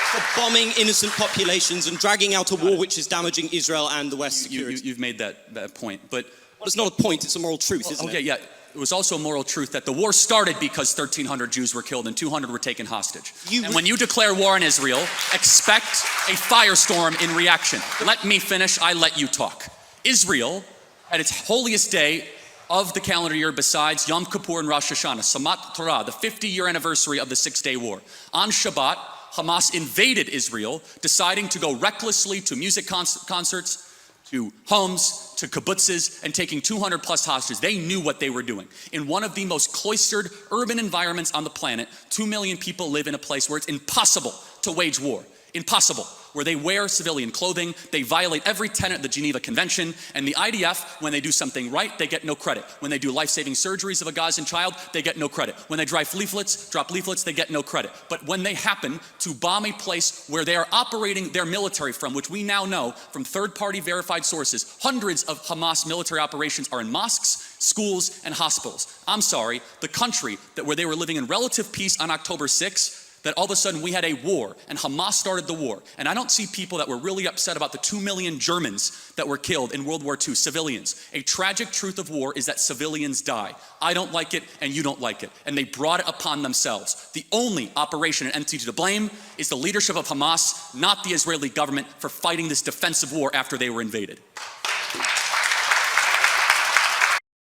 for bombing innocent populations and dragging out a war which is damaging Israel and the West's security. You've made that point, but... Well, it's not a point, it's a moral truth, isn't it? Okay, yeah. It was also a moral truth that the war started because 1,300 Jews were killed and 200 were taken hostage. And when you declare war on Israel, expect a firestorm in reaction. Let me finish, I let you talk. Israel, at its holiest day of the calendar year besides Yom Kippur and Rosh Hashanah, Samat Torah, the 50-year anniversary of the Six-Day War. On Shabbat, Hamas invaded Israel, deciding to go recklessly to music concerts, to homes, to kibbutzes, and taking 200 plus hostages. They knew what they were doing. In one of the most cloistered urban environments on the planet, 2 million people live in a place where it's impossible to wage war. Impossible. Where they wear civilian clothing, they violate every tenet of the Geneva Convention, and the IDF, when they do something right, they get no credit. When they do life-saving surgeries of a Gazan child, they get no credit. When they drop leaflets, they get no credit. But when they happen to bomb a place where they are operating their military from, which we now know from third-party verified sources, hundreds of Hamas military operations are in mosques, schools, and hospitals. I'm sorry, the country where they were living in relative peace on October 6th, that all of a sudden we had a war and Hamas started the war. And I don't see people that were really upset about the 2 million Germans that were killed in World War II, civilians. A tragic truth of war is that civilians die. I don't like it and you don't like it. And they brought it upon themselves. The only operation and entity to blame is the leadership of Hamas, not the Israeli government, for fighting this defensive war after they were invaded.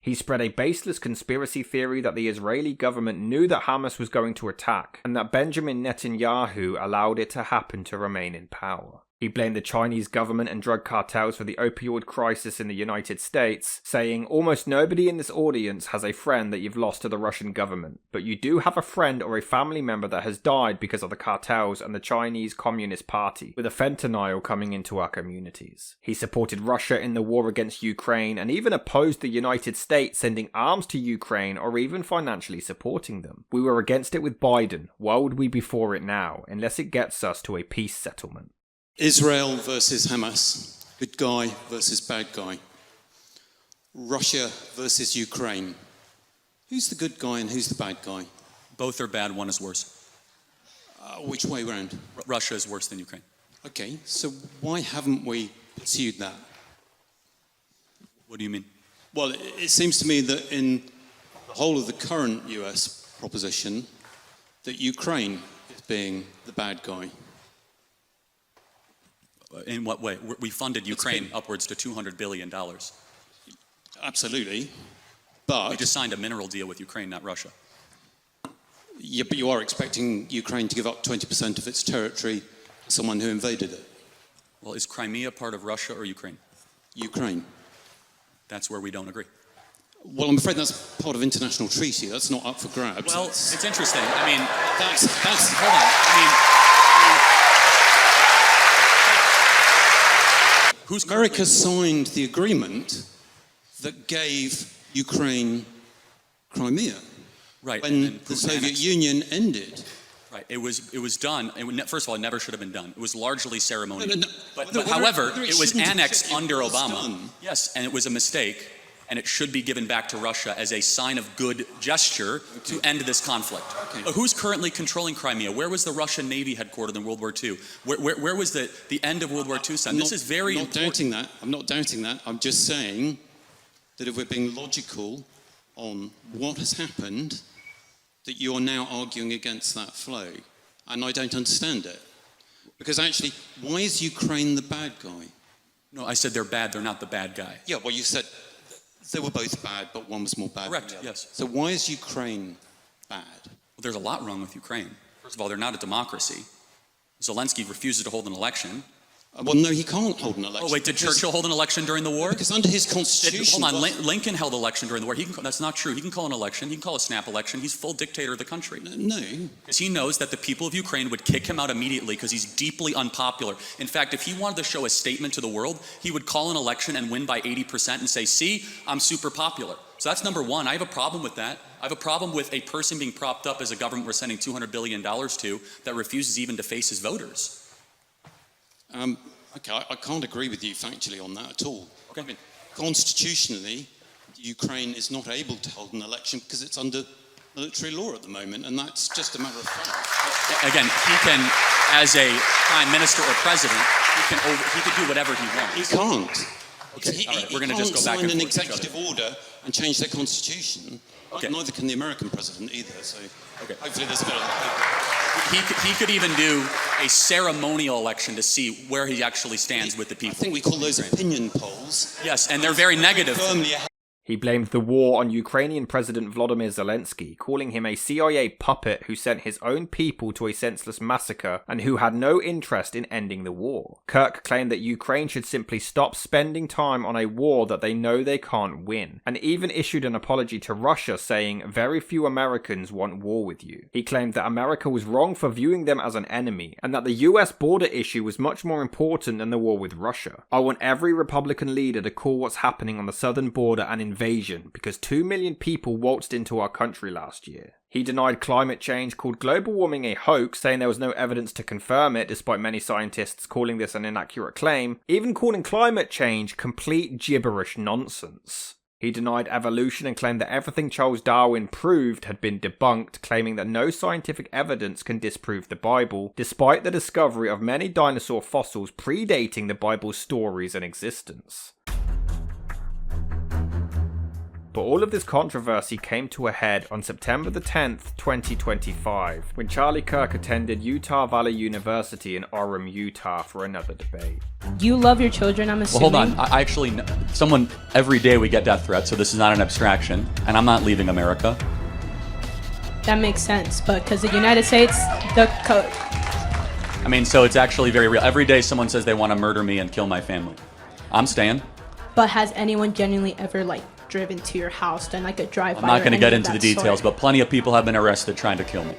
He spread a baseless conspiracy theory that the Israeli government knew that Hamas was going to attack, and that Benjamin Netanyahu allowed it to happen to remain in power. He blamed the Chinese government and drug cartels for the opioid crisis in the United States, saying, "Almost nobody in this audience has a friend that you've lost to the Russian government, but you do have a friend or a family member that has died because of the cartels and the Chinese Communist Party, with the fentanyl coming into our communities." He supported Russia in the war against Ukraine and even opposed the United States sending arms to Ukraine or even financially supporting them. We were against it with Biden. Why would we be for it now, unless it gets us to a peace settlement? Israel versus Hamas, good guy versus bad guy. Russia versus Ukraine. Who's the good guy and who's the bad guy? Both are bad, one is worse. Which way round? Russia is worse than Ukraine. Okay, so why haven't we pursued that? What do you mean? Well, it seems to me that in the whole of the current US proposition, that Ukraine is being the bad guy. In what way? We funded Ukraine upwards to $200 billion. Absolutely, but... We just signed a mineral deal with Ukraine, not Russia. Yeah, but you are expecting Ukraine to give up 20% of its territory to someone who invaded it. Well, is Crimea part of Russia or Ukraine? Ukraine. That's where we don't agree. Well, I'm afraid that's part of international treaty. That's not up for grabs. Well, it's interesting. I mean... That's hold on. I mean... America signed the agreement that gave Ukraine Crimea. Right. When the Soviet Union ended. Right. It was done. First of all, it never should have been done. It was largely ceremonial. No. But however, it was annexed under Obama. Yes, and it was a mistake. And it should be given back to Russia as a sign of good gesture to end this conflict. Okay. Who's currently controlling Crimea? Where was the Russian Navy headquartered in World War II? Where was the end of World War II? Son? This is very important. I'm not doubting that. I'm just saying that if we're being logical on what has happened, that you are now arguing against that flow. And I don't understand it. Because actually, why is Ukraine the bad guy? No, I said they're bad. They're not the bad guy. Yeah, well, you said... They were both bad, but one was more bad. Correct, yes. So why is Ukraine bad? Well, there's a lot wrong with Ukraine. First of all, they're not a democracy. Zelensky refuses to hold an election. Well, no, he can't hold an election. Oh, wait, did Churchill hold an election during the war? Because under his constitution... Hold on, Lincoln held an election during the war. That's not true. He can call an election. He can call a snap election. He's full dictator of the country. No. Because he knows that the people of Ukraine would kick him out immediately because he's deeply unpopular. In fact, if he wanted to show a statement to the world, he would call an election and win by 80% and say, see, I'm super popular. So that's number one. I have a problem with that. I have a problem with a person being propped up as a government we're sending $200 billion to that refuses even to face his voters. Okay, I can't agree with you factually on that at all. Okay. I mean, constitutionally, Ukraine is not able to hold an election because it's under military law at the moment, and that's just a matter of fact. Again, he can, as a prime minister or president, he can do whatever he wants. He can't. Okay, all right, we're going to just go back and forth. He can't sign an executive order and change their constitution. Okay. Neither can the American president either, so hopefully there's a better... He could even do a ceremonial election to see where he actually stands with the people. I think we call those opinion polls. Yes, and they're very negative. He blamed the war on Ukrainian President Volodymyr Zelensky, calling him a CIA puppet who sent his own people to a senseless massacre and who had no interest in ending the war. Kirk claimed that Ukraine should simply stop spending time on a war that they know they can't win, and even issued an apology to Russia saying, "Very few Americans want war with you." He claimed that America was wrong for viewing them as an enemy, and that the US border issue was much more important than the war with Russia. "I want every Republican leader to call what's happening on the southern border an invasion because 2 million people waltzed into our country last year." He denied climate change, called global warming a hoax, saying there was no evidence to confirm it despite many scientists calling this an inaccurate claim, even calling climate change complete gibberish nonsense. He denied evolution and claimed that everything Charles Darwin proved had been debunked, claiming that no scientific evidence can disprove the Bible, despite the discovery of many dinosaur fossils predating the Bible's stories and existence. But all of this controversy came to a head on September the 10th, 2025, when Charlie Kirk attended Utah Valley University in Orem, Utah for another debate. You love your children, I'm assuming? Well, hold on. I actually, someone, every day we get death threats, so this is not an abstraction, and I'm not leaving America. That makes sense, but because the United States, I mean, so it's actually very real. Every day someone says they want to murder me and kill my family. I'm staying. But has anyone genuinely ever, driven to your house, done a drive-by? I'm not going to get into the details, but plenty of people have been arrested trying to kill me.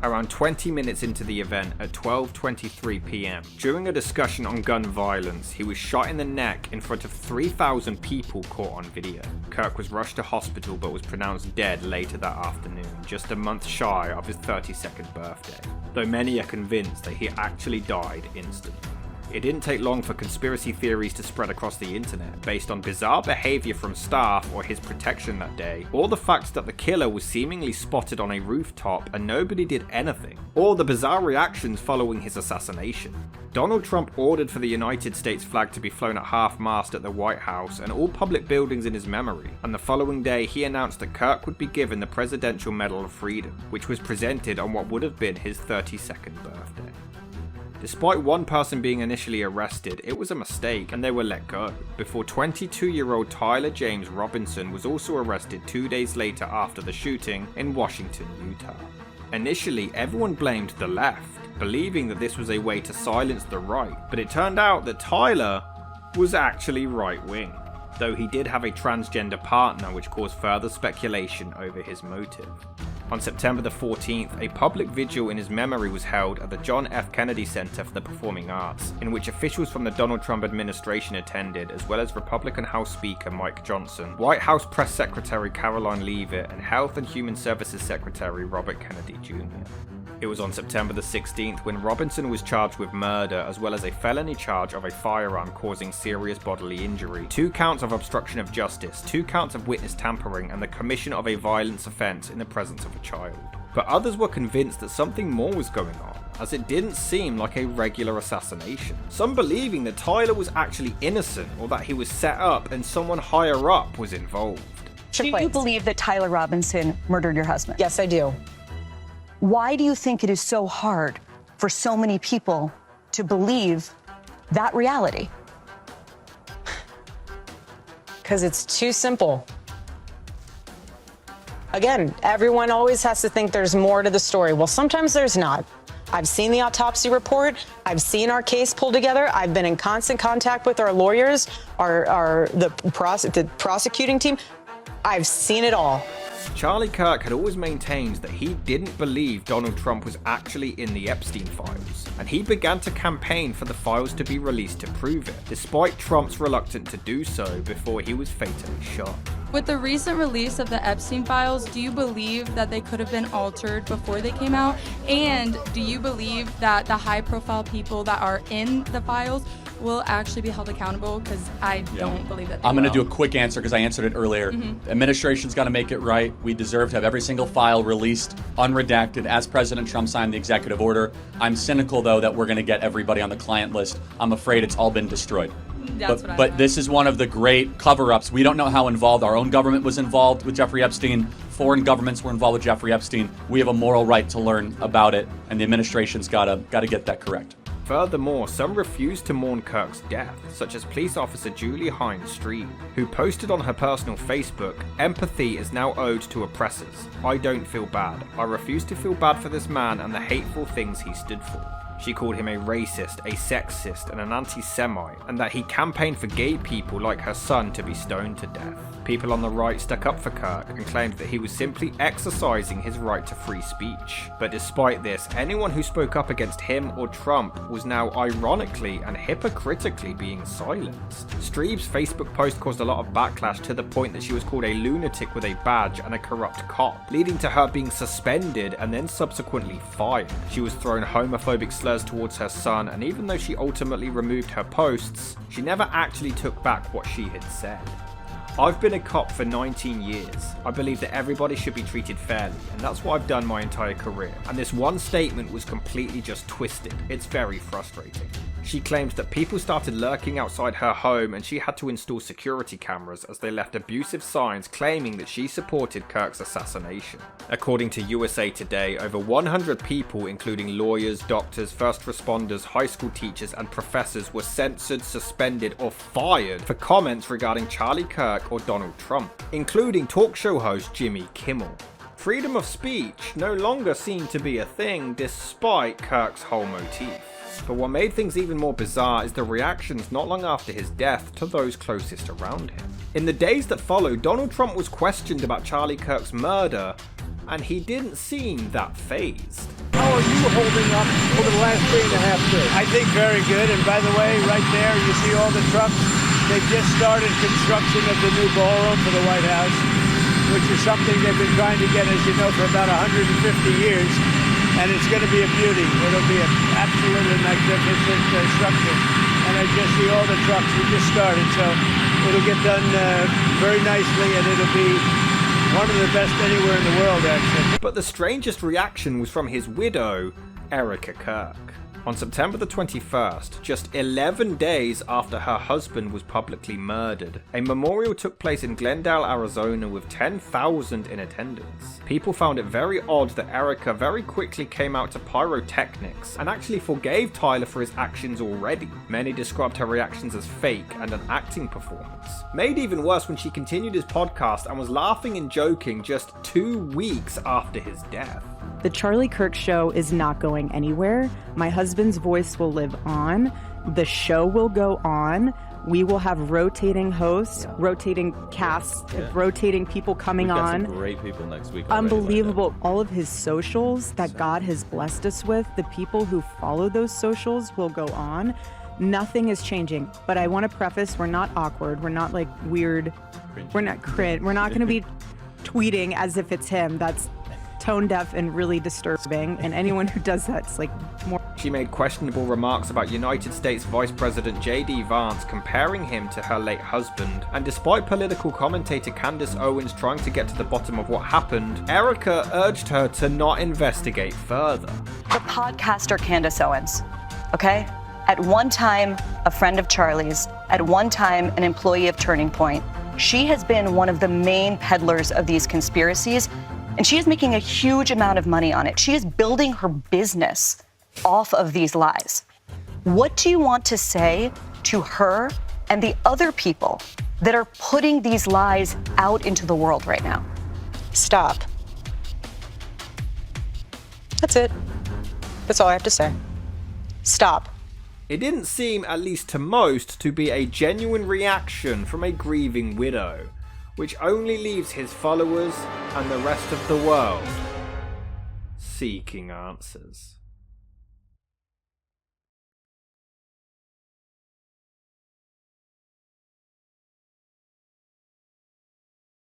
Around 20 minutes into the event at 12:23 p.m, during a discussion on gun violence, he was shot in the neck in front of 3,000 people caught on video. Kirk was rushed to hospital but was pronounced dead later that afternoon, just a month shy of his 32nd birthday, though many are convinced that he actually died instantly. It didn't take long for conspiracy theories to spread across the internet based on bizarre behavior from staff or his protection that day, or the fact that the killer was seemingly spotted on a rooftop and nobody did anything, or the bizarre reactions following his assassination. Donald Trump ordered for the United States flag to be flown at half-mast at the White House and all public buildings in his memory, and the following day he announced that Kirk would be given the Presidential Medal of Freedom, which was presented on what would have been his 32nd birthday. Despite one person being initially arrested, it was a mistake and they were let go, before 22-year-old Tyler James Robinson was also arrested 2 days later after the shooting in Washington, Utah. Initially, everyone blamed the left, believing that this was a way to silence the right, but it turned out that Tyler was actually right-wing, though he did have a transgender partner, which caused further speculation over his motive. On September the 14th, a public vigil in his memory was held at the John F. Kennedy Center for the Performing Arts, in which officials from the Donald Trump administration attended, as well as Republican House Speaker Mike Johnson, White House Press Secretary Caroline Leavitt, and Health and Human Services Secretary Robert Kennedy Jr. It was on September the 16th when Robinson was charged with murder, as well as a felony charge of a firearm causing serious bodily injury, 2 counts of obstruction of justice, 2 counts of witness tampering, and the commission of a violence offense in the presence of a child. But others were convinced that something more was going on, as it didn't seem like a regular assassination. Some believing that Tyler was actually innocent, or that he was set up and someone higher up was involved. Do you believe that Tyler Robinson murdered your husband? Yes, I do. Why do you think it is so hard for so many people to believe that reality? Because it's too simple. Again, everyone always has to think there's more to the story. Well, sometimes there's not. I've seen the autopsy report. I've seen our case pulled together. I've been in constant contact with our lawyers, the prosecuting team. I've seen it all. Charlie Kirk had always maintained that he didn't believe Donald Trump was actually in the Epstein files, and he began to campaign for the files to be released to prove it, despite Trump's reluctance to do so before he was fatally shot. With the recent release of the Epstein files, do you believe that they could have been altered before they came out? And do you believe that the high-profile people that are in the files will actually be held accountable? Because I don't believe that they I'm going to will. do a quick answer because I answered it earlier. Administration's got to make it right. We deserve to have every single file released, unredacted, as President Trump signed the executive order. I'm cynical, though, that we're going to get everybody on the client list. I'm afraid it's all been destroyed. But this is one of the great cover-ups. We don't know how involved our own government was involved with Jeffrey Epstein. Foreign governments were involved with Jeffrey Epstein. We have a moral right to learn about it, and the administration's got to get that correct. Furthermore, some refused to mourn Kirk's death, such as police officer Julie Hines-Stream, who posted on her personal Facebook, "Empathy is now owed to oppressors. I don't feel bad. I refuse to feel bad for this man and the hateful things he stood for." She called him a racist, a sexist, and an anti-Semite, and that he campaigned for gay people like her son to be stoned to death. People on the right stuck up for Kirk and claimed that he was simply exercising his right to free speech. But despite this, anyone who spoke up against him or Trump was now ironically and hypocritically being silenced. Streeb's Facebook post caused a lot of backlash to the point that she was called a lunatic with a badge and a corrupt cop, leading to her being suspended and then subsequently fired. She was thrown homophobic slurs towards her son, and even though she ultimately removed her posts, she never actually took back what she had said. I've been a cop for 19 years. I believe that everybody should be treated fairly, and that's what I've done my entire career. And this one statement was completely just twisted. It's very frustrating. She claims that people started lurking outside her home and she had to install security cameras as they left abusive signs claiming that she supported Kirk's assassination. According to USA Today, over 100 people, including lawyers, doctors, first responders, high school teachers, and professors, were censored, suspended, or fired for comments regarding Charlie Kirk or Donald Trump, including talk show host Jimmy Kimmel. Freedom of speech no longer seemed to be a thing despite Kirk's whole motif. But what made things even more bizarre is the reactions not long after his death to those closest around him. In the days that followed, Donald Trump was questioned about Charlie Kirk's murder, and he didn't seem that fazed. How are you holding up over the last 3.5 days? I think very good, and by the way, right there, you see all the trucks. They've just started construction of the new ballroom for the White House, which is something they've been trying to get, as you know, for about 150 years. and it's going to be a beauty. It'll be an absolutely magnificent structure. And I just see all the trucks. We just started, so it'll get done very nicely, and it'll be one of the best anywhere in the world, actually. But the strangest reaction was from his widow, Erica Kirk. On September the 21st, just 11 days after her husband was publicly murdered, a memorial took place in Glendale, Arizona with 10,000 in attendance. People found it very odd that Erica very quickly came out to pyrotechnics and actually forgave Tyler for his actions already. Many described her reactions as fake and an acting performance. Made even worse when she continued his podcast and was laughing and joking just 2 weeks after his death. The Charlie Kirk show is not going anywhere. My husband's voice will live on. The show will go on. We will have rotating hosts, rotating casts, rotating people coming on. Some great people next week. Unbelievable. All of his socials that God has blessed us with, the people who follow those socials will go on. Nothing is changing. But I want to preface, we're not awkward. We're not like weird. We're not cringe. We're not going to be tweeting as if it's him. That's tone deaf and really disturbing, and anyone who does that's like more. She made questionable remarks about United States Vice President J.D. Vance, comparing him to her late husband, and despite political commentator Candace Owens trying to get to the bottom of what happened, Erica urged her to not investigate further. The podcaster Candace Owens, okay? At one time, a friend of Charlie's, at one time, an employee of Turning Point. She has been one of the main peddlers of these conspiracies, and she is making a huge amount of money on it. She is building her business off of these lies. What do you want to say to her and the other people that are putting these lies out into the world right now? Stop. That's it. That's all I have to say. Stop. It didn't seem, at least to most, to be a genuine reaction from a grieving widow, which only leaves his followers and the rest of the world seeking answers.